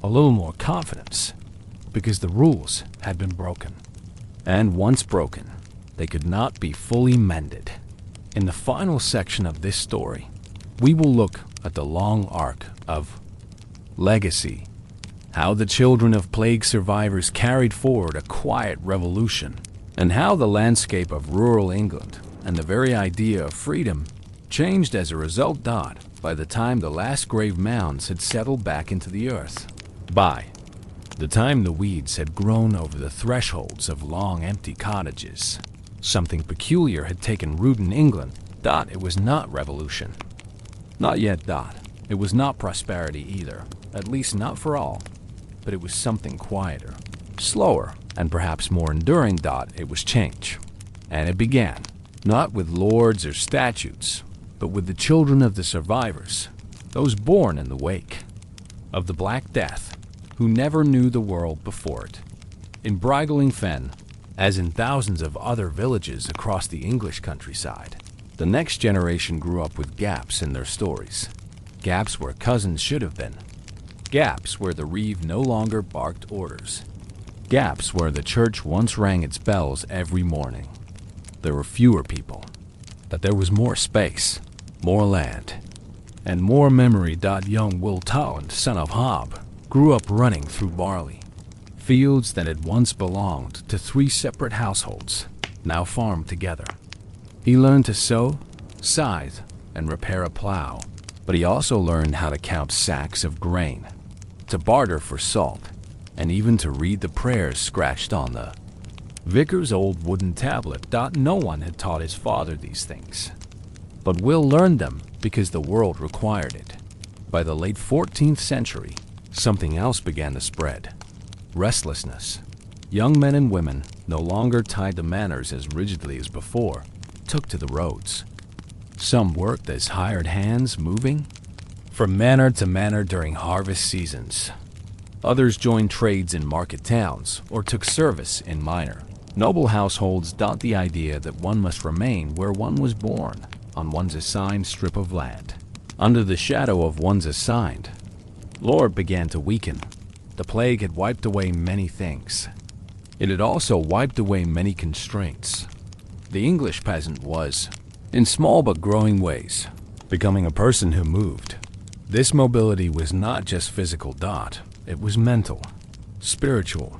a little more confidence, because the rules had been broken. And once broken, they could not be fully mended. In the final section of this story, we will look at the long arc of legacy, how the children of plague survivors carried forward a quiet revolution, and how the landscape of rural England and the very idea of freedom changed as a result. By the time the last grave mounds had settled back into the earth, by the time the weeds had grown over the thresholds of long empty cottages, something peculiar had taken root in England. It was not revolution. Not yet. It was not prosperity either, at least not for all. But it was something quieter, slower, and perhaps more enduring. It was change. And it began, not with lords or statutes, but with the children of the survivors, those born in the wake of the Black Death, who never knew the world before it. In Bridling Fen, as in thousands of other villages across the English countryside, the next generation grew up with gaps in their stories. Gaps where cousins should have been. Gaps where the reeve no longer barked orders. Gaps where the church once rang its bells every morning. There were fewer people, but there was more space, more land, and more memory. Young Will Tolland, son of Hob, grew up running through barley. Fields that had once belonged to 3 separate households, now farmed together. He learned to sow, scythe, and repair a plow, but he also learned how to count sacks of grain, to barter for salt, and even to read the prayers scratched on the vicar's old wooden tablet. No one had taught his father these things, but Will learned them because the world required it. By the late 14th century, something else began to spread. Restlessness. Young men and women, no longer tied to manors as rigidly as before, took to the roads. Some worked as hired hands, moving from manor to manor during harvest seasons. Others joined trades in market towns or took service in minor, noble households. The idea that one must remain where one was born, on one's assigned strip of land, under the shadow of one's assigned lord, began to weaken. The plague had wiped away many things. It had also wiped away many constraints. The English peasant was, in small but growing ways, becoming a person who moved. This mobility was not just physical. It was mental, spiritual,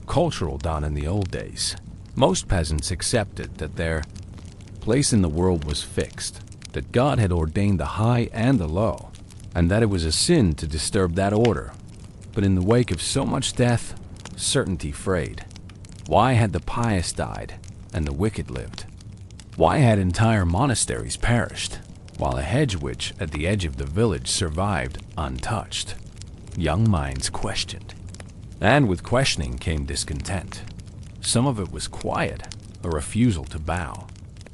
cultural. In the old days, Most peasants accepted that their place in the world was fixed, that God had ordained the high and the low, and that it was a sin to disturb that order. But in the wake of so much death, certainty frayed. Why had the pious died and the wicked lived? Why had entire monasteries perished, while a hedge witch at the edge of the village survived untouched? Young minds questioned. And with questioning came discontent. Some of it was quiet, a refusal to bow,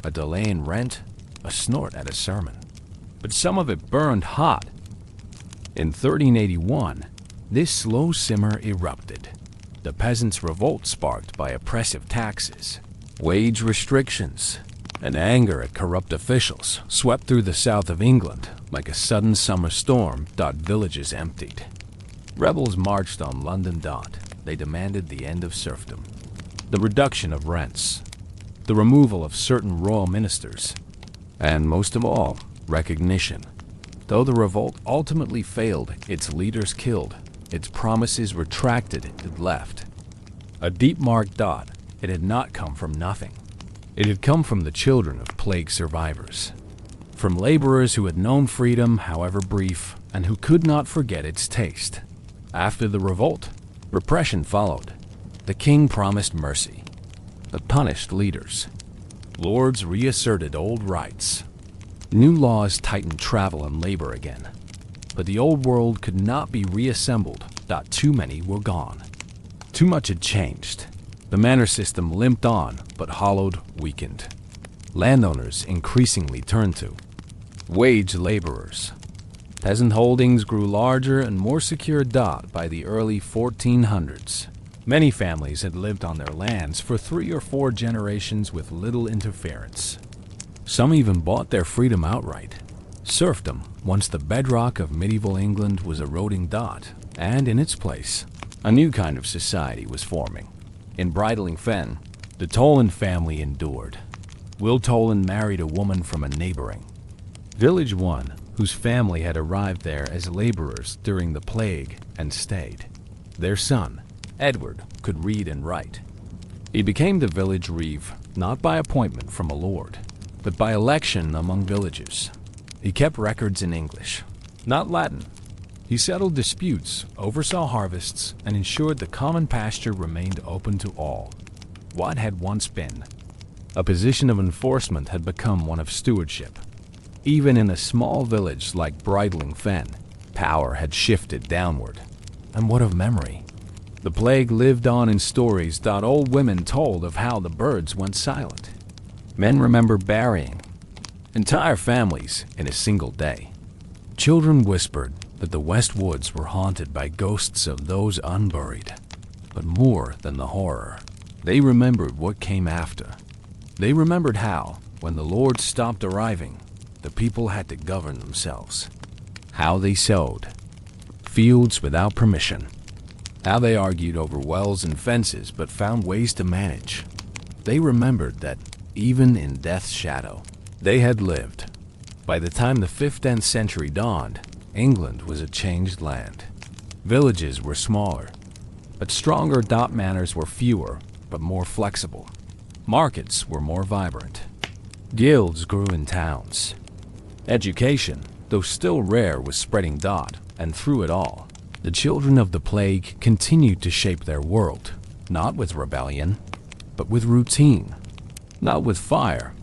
a delay in rent, a snort at a sermon. But some of it burned hot. In 1381, this slow simmer erupted. The peasants' revolt sparked by oppressive taxes, wage restrictions, and anger at corrupt officials swept through the south of England like a sudden summer storm. Villages emptied. Rebels marched on London. They demanded the end of serfdom, the reduction of rents, the removal of certain royal ministers, and most of all, recognition. Though the revolt ultimately failed, its leaders killed, its promises retracted, it left a deep mark. It had not come from nothing. It had come from the children of plague survivors, from laborers who had known freedom, however brief, and who could not forget its taste. After the revolt, repression followed. The king promised mercy, but punished leaders. Lords reasserted old rights. New laws tightened travel and labor again. But the old world could not be reassembled. Too many were gone. Too much had changed. The manor system limped on, but hollowed, weakened. Landowners increasingly turned to wage laborers. Peasant holdings grew larger and more secure. By the early 1400s, many families had lived on their lands for 3 or 4 generations with little interference. Some even bought their freedom outright. Serfdom, once the bedrock of medieval England, was eroding. And in its place, a new kind of society was forming. In Bridling Fen, the Toland family endured. Will Toland married a woman from a neighboring village, one whose family had arrived there as laborers during the plague and stayed. Their son, Edward, could read and write. He became the village reeve, not by appointment from a lord, but by election among villagers. He kept records in English, not Latin. He settled disputes, oversaw harvests, and ensured the common pasture remained open to all. What had once been a position of enforcement had become one of stewardship. Even in a small village like Bridling Fen, power had shifted downward. And what of memory? The plague lived on in stories. Old women told of how the birds went silent. Men remember burying entire families in a single day. Children whispered that the West Woods were haunted by ghosts of those unburied. But more than the horror, they remembered what came after. They remembered how, when the Lord stopped arriving, the people had to govern themselves. How they sowed fields without permission. How they argued over wells and fences but found ways to manage. They remembered that, even in death's shadow, they had lived. By the time the 15th century dawned, England was a changed land. Villages were smaller, but stronger. Manners were fewer, but more flexible. Markets were more vibrant. Guilds grew in towns. Education, though still rare, was spreading. And through it all, the children of the plague continued to shape their world, not with rebellion, but with routine. Not with fire,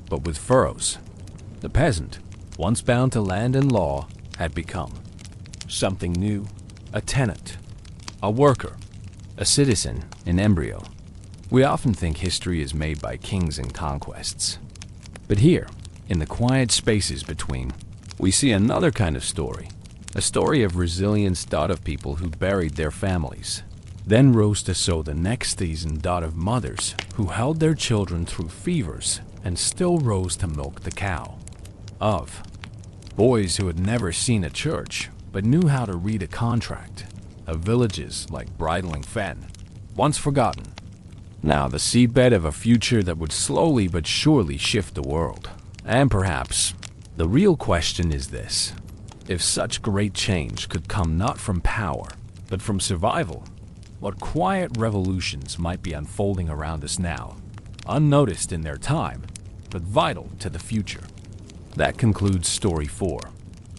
but with furrows. The peasant, once bound to land and law, had become something new, a tenant, a worker, a citizen in embryo. We often think history is made by kings and conquests. But here, in the quiet spaces between, we see another kind of story. A story of resilience. Of people who buried their families, then rose to sow the next season. Of mothers who held their children through fevers and still rose to milk the cow. Of boys who had never seen a church but knew how to read a contract. Of villages like Bridling Fen, once forgotten, now the seedbed of a future that would slowly but surely shift the world. And perhaps the real question is this: if such great change could come not from power, but from survival, what quiet revolutions might be unfolding around us now? unnoticed in their time, but vital to the future. That concludes Story 4,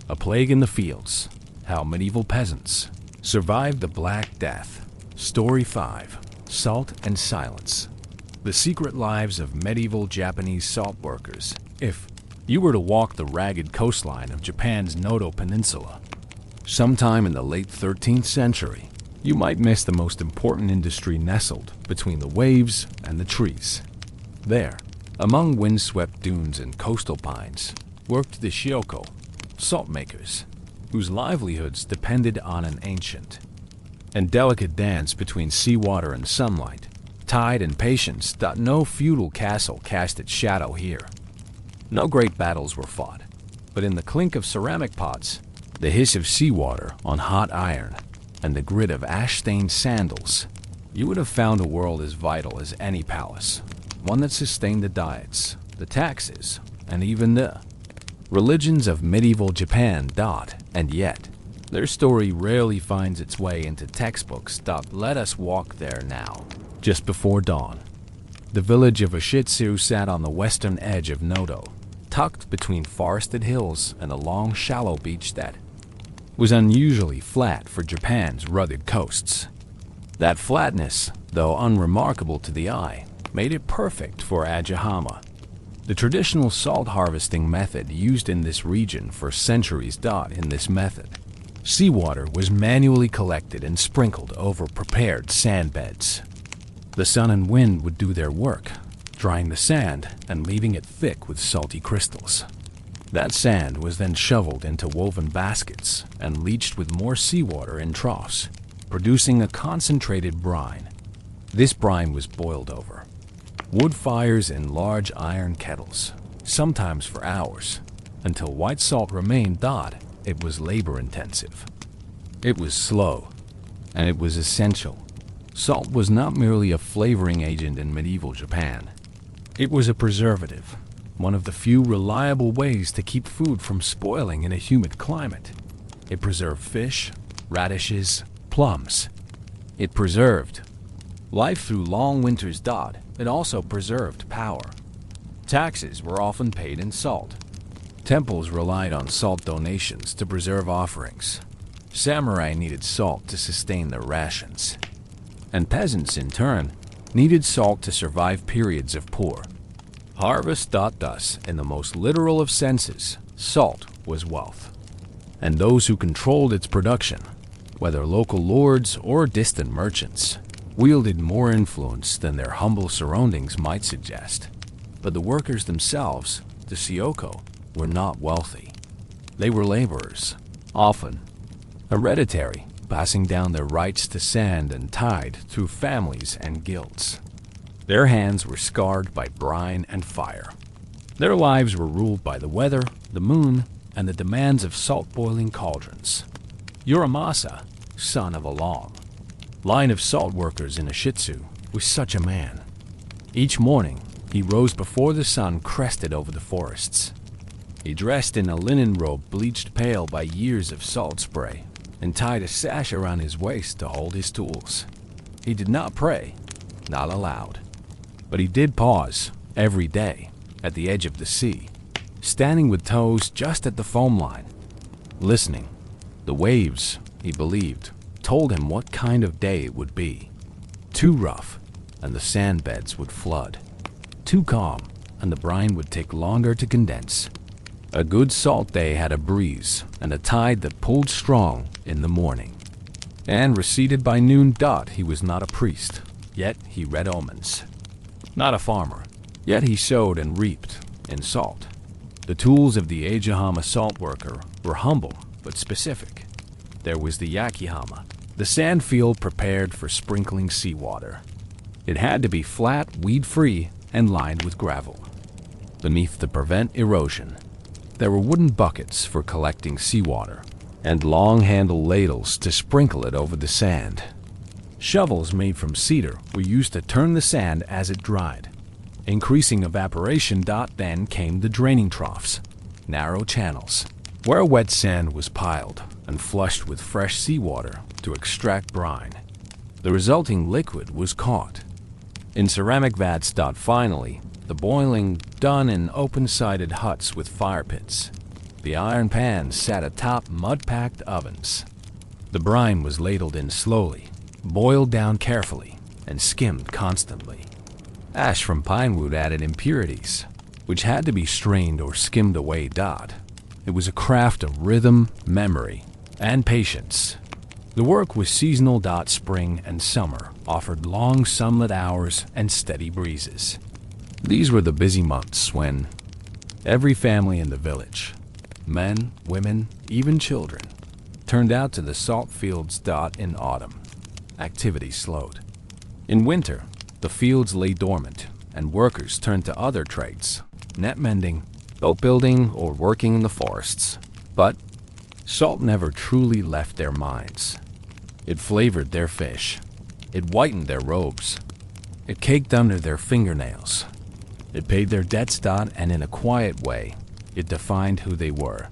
A Plague in the Fields, How Medieval Peasants Survived the Black Death. Story 5, Salt and Silence, The Secret Lives of Medieval Japanese Salt Workers. If you were to walk the ragged coastline of Japan's Noto Peninsula, sometime in the late 13th century, you might miss the most important industry nestled between the waves and the trees. There, among windswept dunes and coastal pines, worked the shioko, salt makers, whose livelihoods depended on an ancient and delicate dance between seawater and sunlight, tide and patience that no feudal castle cast its shadow here. No great battles were fought, but in the clink of ceramic pots, the hiss of seawater on hot iron, and the grit of ash-stained sandals, you would have found a world as vital as any palace, one that sustained the diets, the taxes, and even the religions of medieval Japan. And yet, their story rarely finds its way into textbooks. Let us walk there now. Just before dawn, the village of Ashitsu sat on the western edge of Noto, tucked between forested hills and a long, shallow beach that was unusually flat for Japan's rugged coasts. That flatness, though unremarkable to the eye, made it perfect for ajihama, the traditional salt harvesting method used in this region for centuries. In this method, seawater was manually collected and sprinkled over prepared sand beds. The sun and wind would do their work, drying the sand and leaving it thick with salty crystals. That sand was then shoveled into woven baskets and leached with more seawater in troughs, producing a concentrated brine. This brine was boiled over wood fires in large iron kettles, sometimes for hours, until white salt remained. It was labor-intensive. It was slow, and it was essential. Salt was not merely a flavoring agent in medieval Japan. It was a preservative, one of the few reliable ways to keep food from spoiling in a humid climate. It preserved fish, radishes, plums. It preserved life through long winters. It also preserved power. Taxes were often paid in salt. Temples relied on salt donations to preserve offerings. Samurai needed salt to sustain their rations. And peasants, in turn, needed salt to survive periods of poor harvest. Thus, in the most literal of senses, salt was wealth. And those who controlled its production, whether local lords or distant merchants, wielded more influence than their humble surroundings might suggest. But the workers themselves, the shioko, were not wealthy. They were laborers, often hereditary, passing down their rights to sand and tide through families and guilds. Their hands were scarred by brine and fire. Their lives were ruled by the weather, the moon, and the demands of salt-boiling cauldrons. Uramasa, son of a long line of salt workers in Ashitsu, was such a man. Each morning, he rose before the sun crested over the forests. He dressed in a linen robe bleached pale by years of salt spray, and tied a sash around his waist to hold his tools. He did not pray, not aloud, but he did pause, every day, at the edge of the sea, standing with toes just at the foam line, listening. The waves, he believed, told him what kind of day it would be. Too rough, and the sand beds would flood. Too calm, and the brine would take longer to condense. A good salt day had a breeze and a tide that pulled strong in the morning. And receded by noon. He was not a priest, yet he read omens. Not a farmer, yet he sowed and reaped in salt. The tools of the Eijihama salt worker were humble but specific. There was the yakihama, the sand field prepared for sprinkling seawater. It had to be flat, weed-free, and lined with gravel. Beneath to prevent erosion, there were wooden buckets for collecting seawater, and long-handled ladles to sprinkle it over the sand. Shovels made from cedar were used to turn the sand as it dried. Increasing evaporation. Then came the draining troughs, narrow channels, where wet sand was piled and flushed with fresh seawater to extract brine. The resulting liquid was caught. In ceramic vats. Finally, the boiling done in open-sided huts with fire pits. The iron pans sat atop mud-packed ovens. The brine was ladled in slowly, boiled down carefully, and skimmed constantly. Ash from pine wood added impurities, which had to be strained or skimmed away. It was a craft of rhythm, memory, and patience. The work was seasonal. Spring and summer offered long sunlit hours and steady breezes. These were the busy months when every family in the village, men, women, even children, turned out to the salt fields. In autumn, activity slowed. In winter, the fields lay dormant, and workers turned to other trades, net mending, boat building, or working in the forests. But salt never truly left their minds. It flavored their fish. It whitened their robes. It caked under their fingernails. It paid their debts. And in a quiet way, it defined who they were.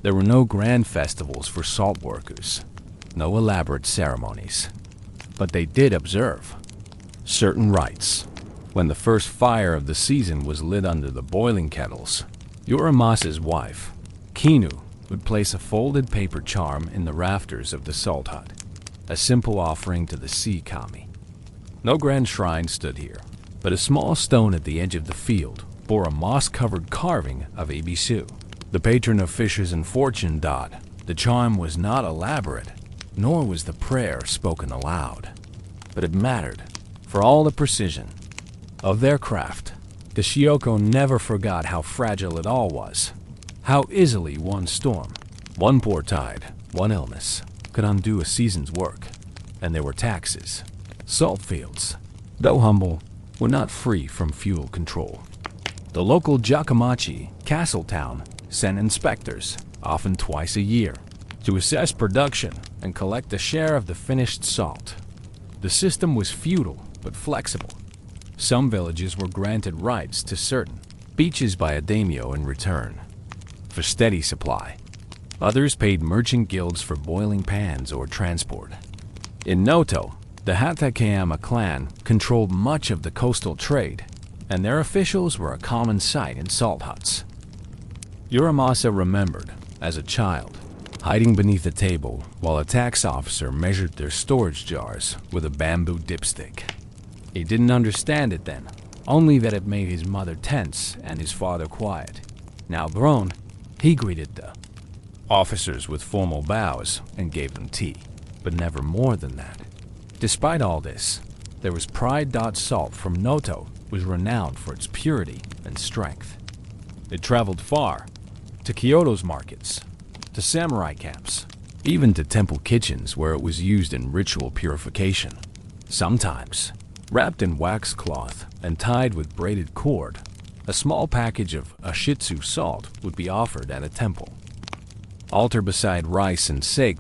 There were no grand festivals for salt workers, no elaborate ceremonies. But they did observe certain rites. When the first fire of the season was lit under the boiling kettles, Uramas's wife, Kinu, would place a folded paper charm in the rafters of the salt hut, a simple offering to the sea kami. No grand shrine stood here, but a small stone at the edge of the field bore a moss-covered carving of Ibisu, the patron of fishers and fortune. The charm was not elaborate, nor was the prayer spoken aloud, but it mattered for all the precision of their craft. The Shioko never forgot how fragile it all was, how easily one storm, one poor tide, one illness could undo a season's work. And there were taxes. Salt fields, though humble, were not free from fuel control. The local Jakamachi castle town sent inspectors, often twice a year, to assess production and collect a share of the finished salt. The system was feudal but flexible. Some villages were granted rights to certain beaches by a daimyo in return for steady supply. Others paid merchant guilds for boiling pans or transport. In Noto, the Hatakeyama clan controlled much of the coastal trade, and their officials were a common sight in salt huts. Uramasa remembered, as a child, hiding beneath a table while a tax officer measured their storage jars with a bamboo dipstick. He didn't understand it then, only that it made his mother tense and his father quiet. Now grown, he greeted the officers with formal bows and gave them tea, but never more than that. Despite all this, there was pride. Salt from Noto was renowned for its purity and strength. It traveled far, to Kyoto's markets, to samurai camps, even to temple kitchens where it was used in ritual purification. Sometimes, wrapped in wax cloth and tied with braided cord, a small package of ashitsu salt would be offered at a temple. Altar beside rice and sake.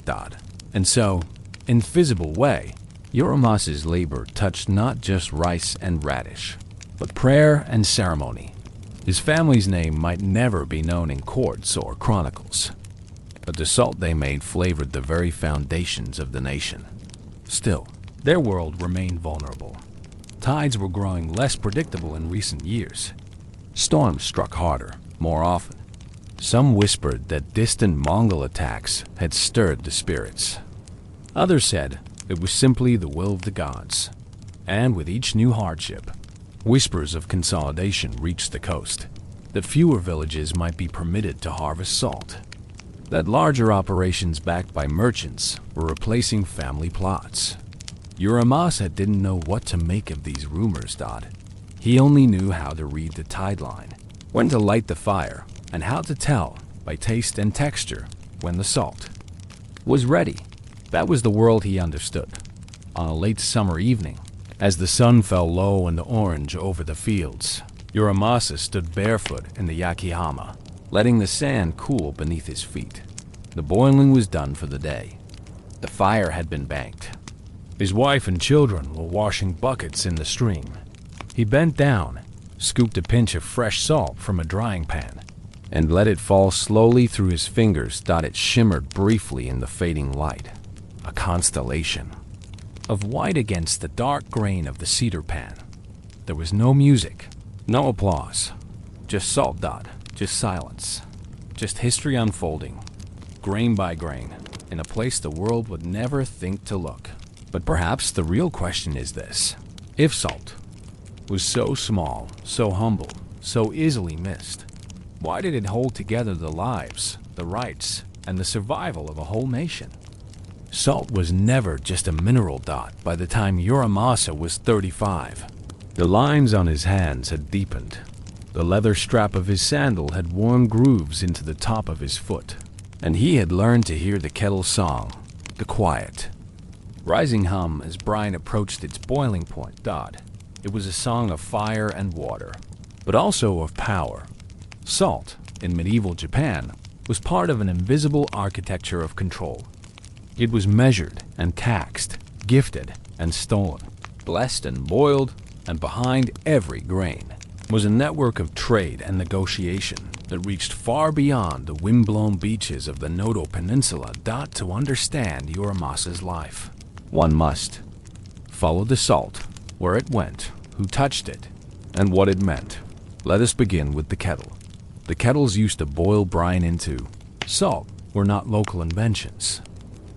And so, in visible way, Uramas's labor touched not just rice and radish, but prayer and ceremony. His family's name might never be known in courts or chronicles, but the salt they made flavored the very foundations of the nation. Still, their world remained vulnerable. Tides were growing less predictable in recent years. Storms struck harder, more often. Some whispered that distant Mongol attacks had stirred the spirits. Others said it was simply the will of the gods. And with each new hardship, whispers of consolidation reached the coast, that fewer villages might be permitted to harvest salt, that larger operations backed by merchants were replacing family plots. Uramasa didn't know what to make of these rumors. He only knew how to read the tide line, when to light the fire, and how to tell by taste and texture when the salt was ready. That was the world he understood. On a late summer evening, as the sun fell low and orange over the fields, Uramasa stood barefoot in the Yakihama, letting the sand cool beneath his feet. The boiling was done for the day. The fire had been banked. His wife and children were washing buckets in the stream. He bent down, scooped a pinch of fresh salt from a drying pan, and let it fall slowly through his fingers. It shimmered briefly in the fading light, a constellation of white against the dark grain of the cedar pan. There was no music, no applause, just salt dot, just silence, just history unfolding, grain by grain, in a place the world would never think to look. But perhaps the real question is this: if salt was so small, so humble, so easily missed, why did it hold together the lives, the rights, and the survival of a whole nation? Salt was never just a mineral dot by the time Uramasa was 35. The lines on his hands had deepened. The leather strap of his sandal had worn grooves into the top of his foot, and he had learned to hear the kettle song, the quiet, rising hum as brine approached its boiling point. It was a song of fire and water, but also of power. Salt, in medieval Japan, was part of an invisible architecture of control. It was measured and taxed, gifted and stolen, blessed and boiled, and behind every grain was a network of trade and negotiation that reached far beyond the wind-blown beaches of the Noto Peninsula. To understand Uramasa's life, one must follow the salt, where it went, who touched it, and what it meant. Let us begin with the kettle. The kettles used to boil brine into. Salt were not local inventions.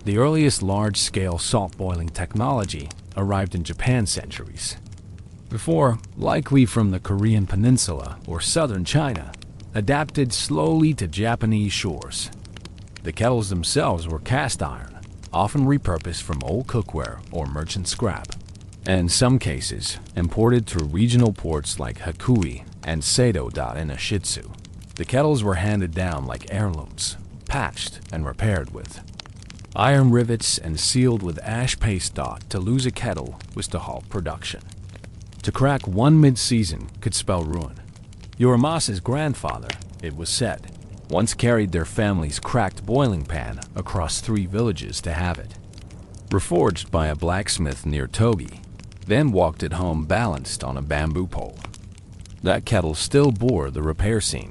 The earliest large-scale salt boiling technology arrived in Japan centuries before, likely from the Korean peninsula or southern China, adapted slowly to Japanese shores. The kettles themselves were cast iron, often repurposed from old cookware or merchant scrap, and in some cases imported through regional ports like Hakui and Sado in Ashitsu. The kettles were handed down like heirlooms, patched and repaired with iron rivets and sealed with ash paste. To lose a kettle was to halt production. To crack one mid-season could spell ruin. Uramasa's grandfather, it was said, once carried their family's cracked boiling pan across 3 villages to have it reforged by a blacksmith near Togi, then walked it home balanced on a bamboo pole. That kettle still bore the repair seam,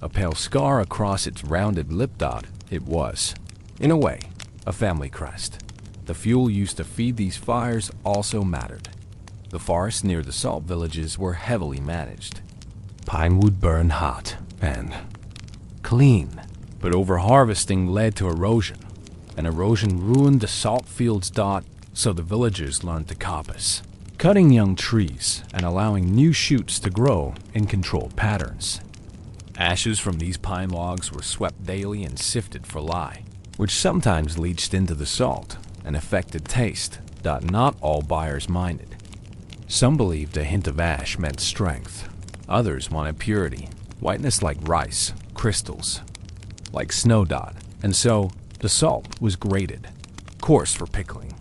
a pale scar across its rounded lip. It was, in a way, a family crest. The fuel used to feed these fires also mattered. The forests near the salt villages were heavily managed. Pine would burn hot and clean, but overharvesting led to erosion, and erosion ruined the salt fields. So the villagers learned to coppice, cutting young trees and allowing new shoots to grow in controlled patterns. Ashes from these pine logs were swept daily and sifted for lye, which sometimes leached into the salt and affected taste. Not all buyers minded. Some believed a hint of ash meant strength. Others wanted purity, whiteness like rice, crystals, like snow. And so the salt was grated, coarse for pickling,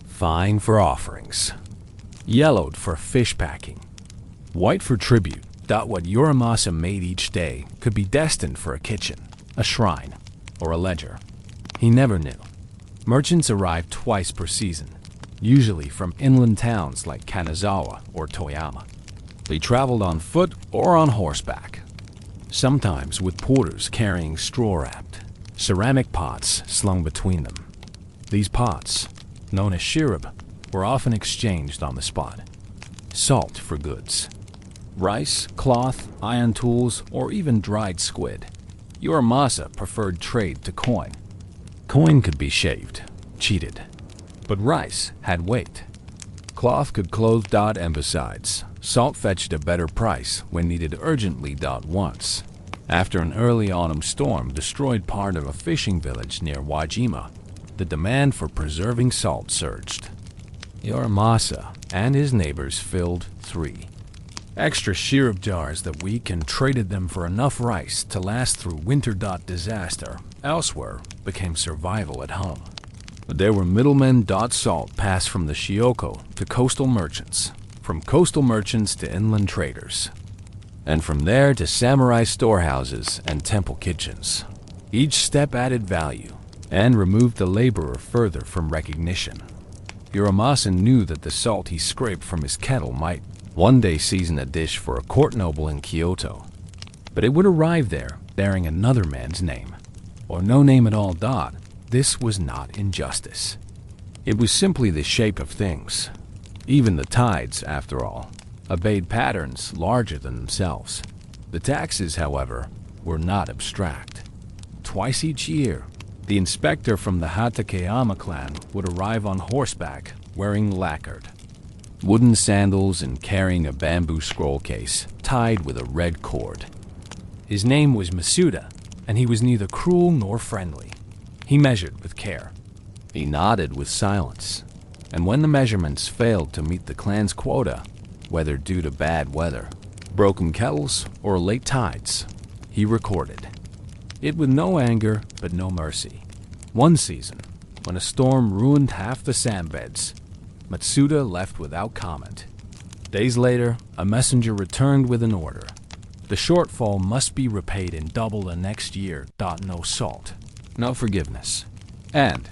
fine for offerings, yellowed for fish packing, white for tribute. What Uramasa made each day could be destined for a kitchen, a shrine, or a ledger. He never knew. Merchants arrived twice per season, usually from inland towns like Kanazawa or Toyama. They traveled on foot or on horseback, sometimes with porters carrying straw-wrapped ceramic pots slung between them. These pots, known as shirib, were often exchanged on the spot. Salt for goods, rice, cloth, iron tools, or even dried squid. Uramasa preferred trade to coin. Coin could be shaved, cheated, but rice had weight. Cloth could clothe. And besides, salt fetched a better price when needed urgently. Once, after an early autumn storm destroyed part of a fishing village near Wajima, the demand for preserving salt surged. Uramasa and his neighbors filled 3 extra shirib jars that week and traded them for enough rice to last through winter. Disaster elsewhere became survival at home. But there were middlemen. Salt passed from the Shioko to coastal merchants, from coastal merchants to inland traders, and from there to samurai storehouses and temple kitchens. Each step added value and removed the laborer further from recognition. Uramasa knew that the salt he scraped from his kettle might one day season a dish for a court noble in Kyoto, but it would arrive there bearing another man's name, or no name at all. This was not injustice. It was simply the shape of things. Even the tides, after all, obeyed patterns larger than themselves. The taxes, however, were not abstract. Twice each year, the inspector from the Hatakeyama clan would arrive on horseback wearing lacquered wooden sandals and carrying a bamboo scroll case tied with a red cord. His name was Masuda, and he was neither cruel nor friendly. He measured with care. He nodded with silence, and when the measurements failed to meet the clan's quota, whether due to bad weather, broken kettles, or late tides, he recorded it with no anger but no mercy. One season, when a storm ruined half the sandbeds, Matsuda left without comment. Days later, a messenger returned with an order. The shortfall must be repaid in double the next year. No salt, no forgiveness. And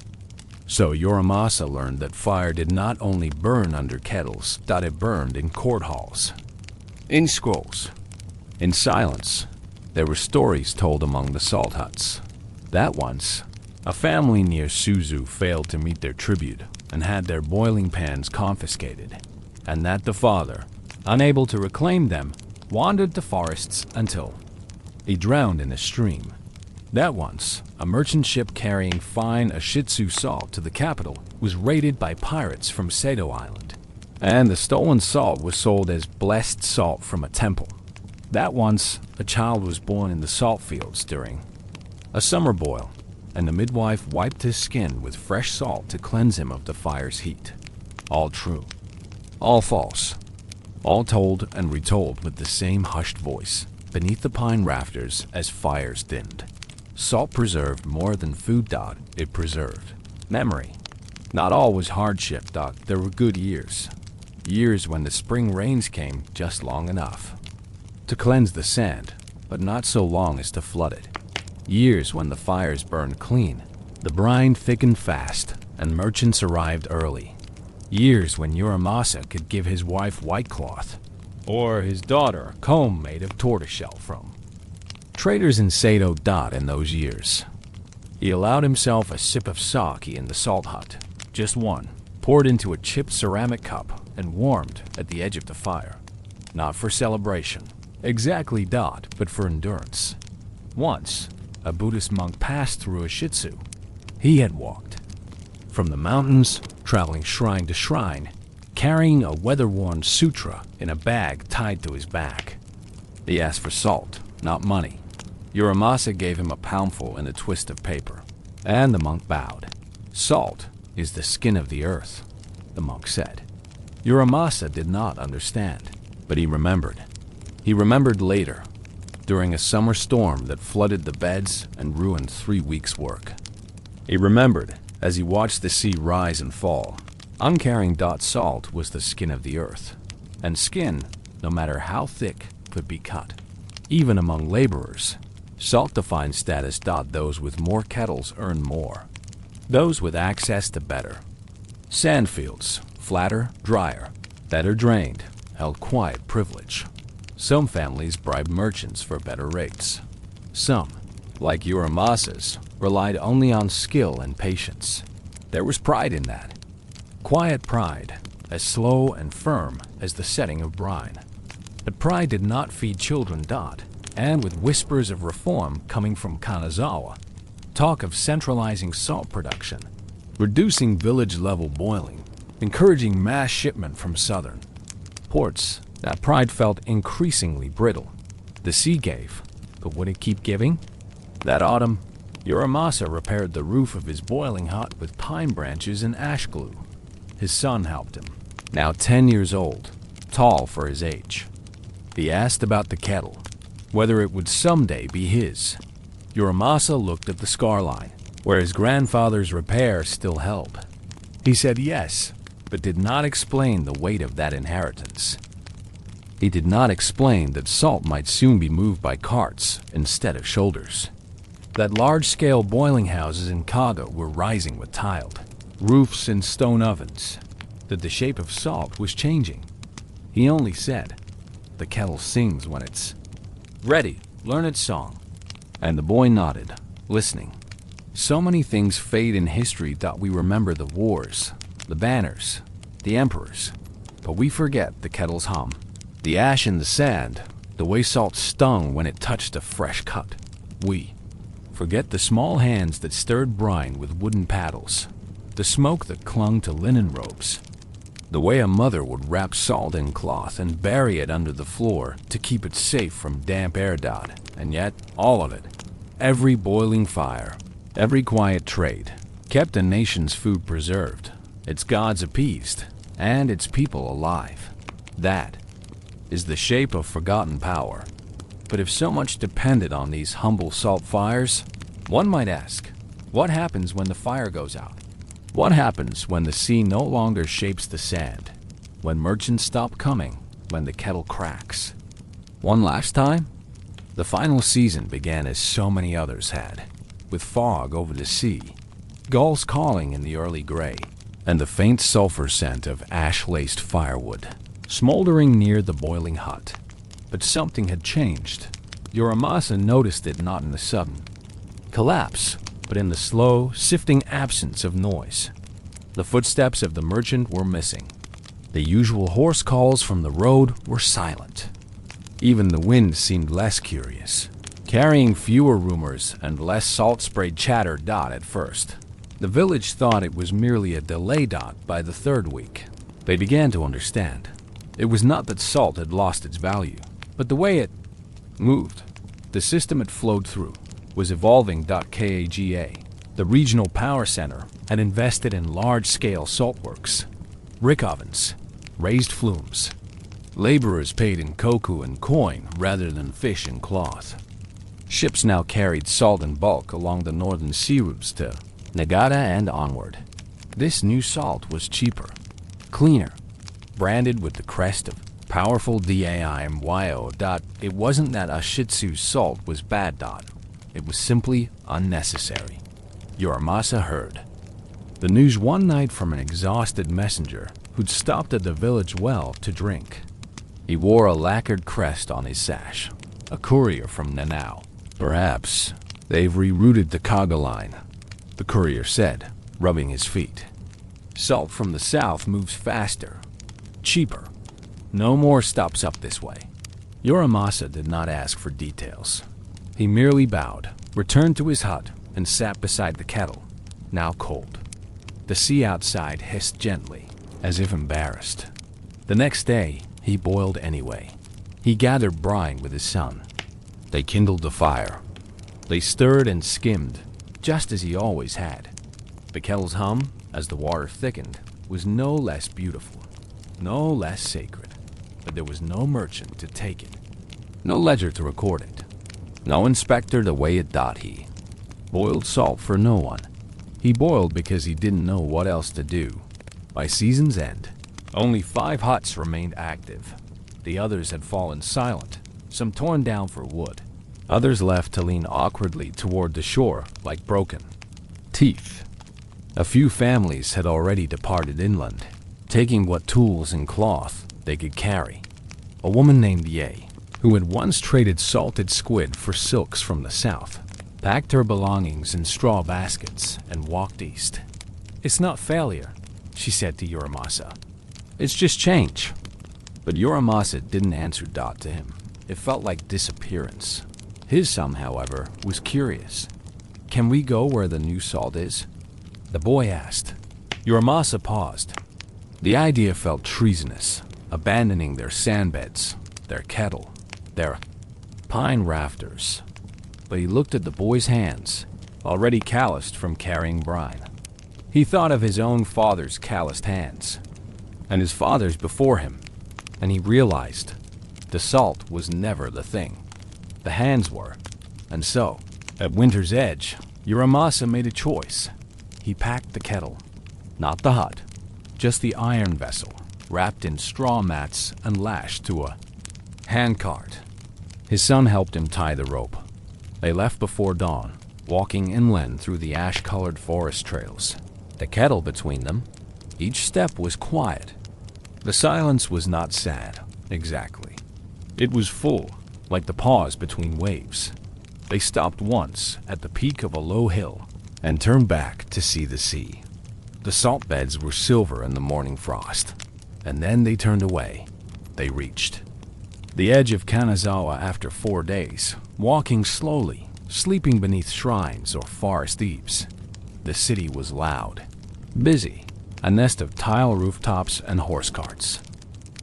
so Yoramasa learned that fire did not only burn under kettles, it burned in court halls, in scrolls, in silence. There were stories told among the salt huts that once a family near Suzu failed to meet their tribute and had their boiling pans confiscated, and that the father, unable to reclaim them, wandered the forests until he drowned in a stream. That once, a merchant ship carrying fine Ashitsu salt to the capital was raided by pirates from Sado Island, and the stolen salt was sold as blessed salt from a temple. That once, a child was born in the salt fields during a summer boil, and the midwife wiped his skin with fresh salt to cleanse him of the fire's heat. All true, all false, all told and retold with the same hushed voice beneath the pine rafters as fires thinned. Salt preserved more than food. It preserved memory. Not all was hardship. There were good years. Years when the spring rains came just long enough to cleanse the sand, but not so long as to flood it. Years when the fires burned clean, the brine thickened fast, and merchants arrived early. Years when Yoramasa could give his wife white cloth, or his daughter a comb made of tortoiseshell from traders in Sado. In those years, he allowed himself a sip of sake in the salt hut, just one, poured into a chipped ceramic cup and warmed at the edge of the fire. Not for celebration, exactly. But for endurance. Once, a Buddhist monk passed through Ashitsu. He had walked from the mountains, traveling shrine to shrine, carrying a weather-worn sutra in a bag tied to his back. He asked for salt, not money. Yoramasa gave him a poundful in a twist of paper, and the monk bowed. Salt is the skin of the earth, the monk said. Yoramasa did not understand, but he remembered. He remembered later, during a summer storm that flooded the beds and ruined 3 weeks' work. He remembered as he watched the sea rise and fall. Uncaring. Salt was the skin of the earth, and skin, no matter how thick, could be cut. Even among laborers, salt defined status. Those with more kettles earned more. Those with access to better sandfields, flatter, drier, better drained, held quiet privilege. Some families bribed merchants for better rates. Some, like Yoramasa's, relied only on skill and patience. There was pride in that. Quiet pride, as slow and firm as the setting of brine. But pride did not feed children. And with whispers of reform coming from Kanazawa, talk of centralizing salt production, reducing village-level boiling, encouraging mass shipment from southern ports, that pride felt increasingly brittle. The sea gave, but would it keep giving? That autumn, Yoramasa repaired the roof of his boiling hut with pine branches and ash glue. His son helped him, now 10 years old, tall for his age. He asked about the kettle, whether it would someday be his. Yoramasa looked at the scar line, where his grandfather's repair still held. He said yes, but did not explain the weight of that inheritance. He did not explain that salt might soon be moved by carts instead of shoulders. That large-scale boiling houses in Kaga were rising with tiled roofs and stone ovens. That the shape of salt was changing. He only said, "The kettle sings when it's ready. Learn its song." And the boy nodded, listening. So many things fade in history that we remember the wars, the banners, the emperors, but we forget the kettle's hum. The ash in the sand, the way salt stung when it touched a fresh cut. We forget the small hands that stirred brine with wooden paddles, the smoke that clung to linen robes, the way a mother would wrap salt in cloth and bury it under the floor to keep it safe from damp air dot. And yet, all of it, every boiling fire, every quiet trade, kept a nation's food preserved, its gods appeased, and its people alive. That is the shape of forgotten power. But if so much depended on these humble salt fires, one might ask, what happens when the fire goes out? What happens when the sea no longer shapes the sand? When merchants stop coming? When the kettle cracks? One last time? The final season began as so many others had, with fog over the sea, gulls calling in the early gray, and the faint sulfur scent of ash-laced firewood, smoldering near the boiling hut. But something had changed. Yoramasa noticed it not in a sudden collapse, but in the slow, sifting absence of noise. The footsteps of the merchant were missing. The usual hoarse calls from the road were silent. Even the wind seemed less curious, carrying fewer rumors and less salt-sprayed chatter at first. The village thought it was merely a delay by the third week. They began to understand. It was not that salt had lost its value, but the way it moved. The system it flowed through was evolving. Kaga, the regional power center, had invested in large-scale saltworks, brick ovens, raised flumes. Laborers paid in koku and coin rather than fish and cloth. Ships now carried salt in bulk along the northern sea routes to Nagata and onward. This new salt was cheaper, cleaner, branded with the crest of powerful DAIMYO. It wasn't that Ashitsu's salt was bad. It was simply unnecessary. Yoramasa heard the news one night from an exhausted messenger who'd stopped at the village well to drink. He wore a lacquered crest on his sash, a courier from Nanao. Perhaps they've rerouted the Kaga line, the courier said, rubbing his feet. Salt from the south moves faster, cheaper. No more stops up this way. Yoramasa did not ask for details. He merely bowed, returned to his hut, and sat beside the kettle, now cold. The sea outside hissed gently, as if embarrassed. The next day, he boiled anyway. He gathered brine with his son. They kindled the fire. They stirred and skimmed, just as he always had. The kettle's hum, as the water thickened, was no less beautiful, no less sacred. But there was no merchant to take it, no ledger to record it, no inspector to weigh it. He boiled salt for no one. He boiled because he didn't know what else to do. By season's end, only 5 huts remained active. The others had fallen silent, some torn down for wood, others left to lean awkwardly toward the shore like broken teeth. A few families had already departed inland, taking what tools and cloth they could carry. A woman named Ye, who had once traded salted squid for silks from the south, packed her belongings in straw baskets and walked east. "It's not failure," she said to Yoramasa. "It's just change." But Yoramasa didn't answer to him. It felt like disappearance. His son, however, was curious. "Can we go where the new salt is?" the boy asked. Yoramasa paused. The idea felt treasonous, abandoning their sandbeds, their kettle, their pine rafters. But he looked at the boy's hands, already calloused from carrying brine. He thought of his own father's calloused hands, and his father's before him, and he realized the salt was never the thing. The hands were. And so, at winter's edge, Yoramasa made a choice. He packed the kettle, not the hut, just the iron vessel, wrapped in straw mats and lashed to a handcart. His son helped him tie the rope. They left before dawn, walking inland through the ash-colored forest trails. The kettle between them, each step was quiet. The silence was not sad, exactly. It was full, like the pause between waves. They stopped once at the peak of a low hill and turned back to see the sea. The salt beds were silver in the morning frost, and then they turned away. They reached The edge of Kanazawa after 4 days, walking slowly, sleeping beneath shrines or forest eaves. The city was loud, busy, a nest of tile rooftops and horse carts.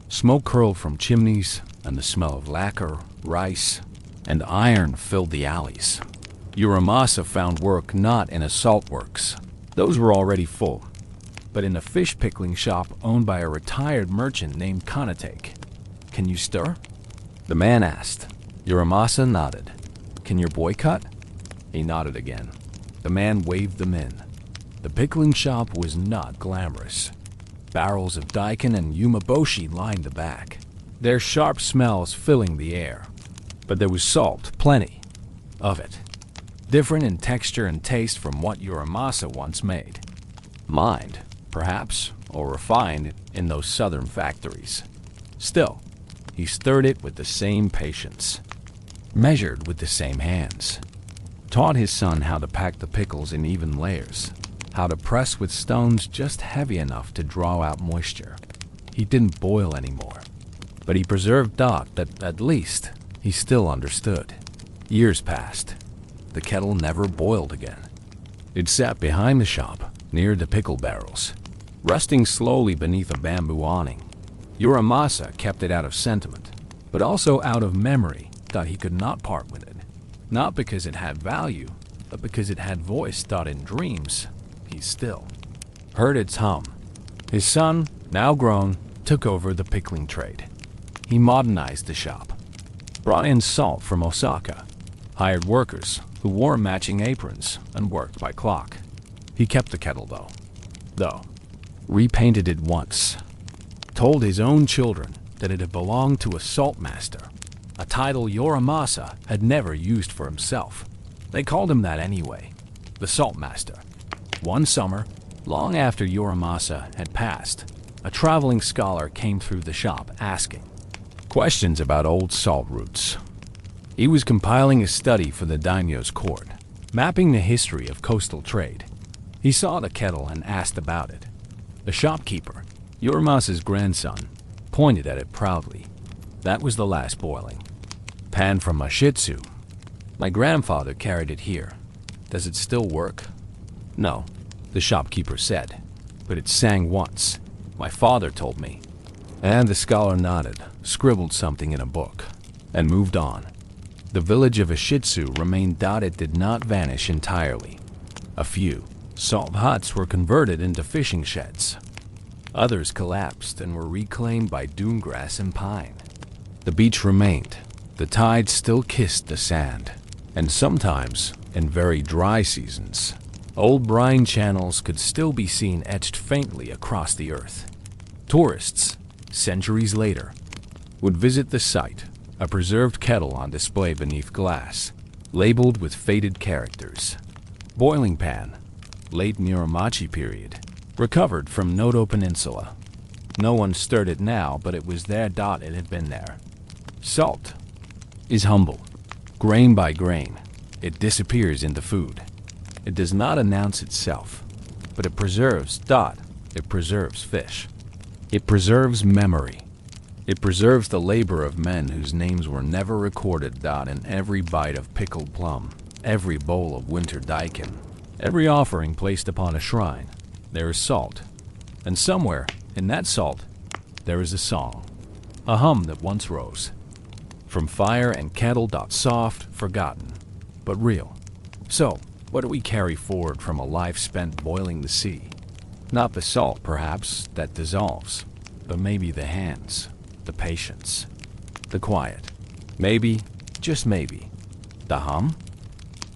Smoke curled from chimneys, and the smell of lacquer, rice, and iron filled the alleys. Uramasa found work not in a salt works. Those were already full, but in a fish pickling shop owned by a retired merchant named Kanatake. "Can you stir?" the man asked. Uramasa nodded. "Can your boy cut?" He nodded again. The man waved them in. The pickling shop was not glamorous. Barrels of daikon and yumaboshi lined the back, their sharp smells filling the air. But there was salt, plenty of it, different in texture and taste from what Uramasa once made. Mined, perhaps, or refined in those southern factories. Still, he stirred it with the same patience, measured with the same hands, taught his son how to pack the pickles in even layers, how to press with stones just heavy enough to draw out moisture. He didn't boil anymore, but he preserved thought that at least he still understood. Years passed. The kettle never boiled again. It sat behind the shop, near the pickle barrels, rusting slowly beneath a bamboo awning. Uramasa kept it out of sentiment, but also out of memory that he could not part with it. Not because it had value, but because it had voice thought in dreams. He still heard its hum. His son, now grown, took over the pickling trade. He modernized the shop, brought in salt from Osaka, hired workers who wore matching aprons and worked by clock. He kept the kettle though, repainted it once, told his own children that it had belonged to a salt master, a title Uramasa had never used for himself. They called him that anyway, the salt master. One summer, long after Uramasa had passed, a traveling scholar came through the shop asking questions about old salt routes. He was compiling a study for the daimyo's court, mapping the history of coastal trade. He saw the kettle and asked about it. The shopkeeper, Uramasa's grandson, pointed at it proudly. That was the last boiling. Pan from Mashitsu. My grandfather carried it here. Does it still work? No, the shopkeeper said, but it sang once. My father told me. And the scholar nodded, scribbled something in a book, and moved on. The village of Ashitsu remained dotted, did not vanish entirely. A few salt huts were converted into fishing sheds. Others collapsed and were reclaimed by dune grass and pine. The beach remained. The tide still kissed the sand. And sometimes, in very dry seasons, old brine channels could still be seen etched faintly across the earth. Tourists, centuries later, would visit the site, a preserved kettle on display beneath glass, labeled with faded characters. Boiling pan, late Muromachi period, recovered from Noto Peninsula. No one stirred it now, but it was there. It had been there. Salt is humble. Grain by grain, it disappears into food. It does not announce itself, but it preserves it preserves fish. It preserves memory. It preserves the labor of men whose names were never recorded. In every bite of pickled plum, every bowl of winter daikon, every offering placed upon a shrine, there is salt. And somewhere in that salt, there is a song, a hum that once rose. From fire and kettle. Soft, forgotten, but real. So, what do we carry forward from a life spent boiling the sea? Not the salt, perhaps, that dissolves, but maybe the hands, the patience, the quiet. Maybe, just maybe, the hum?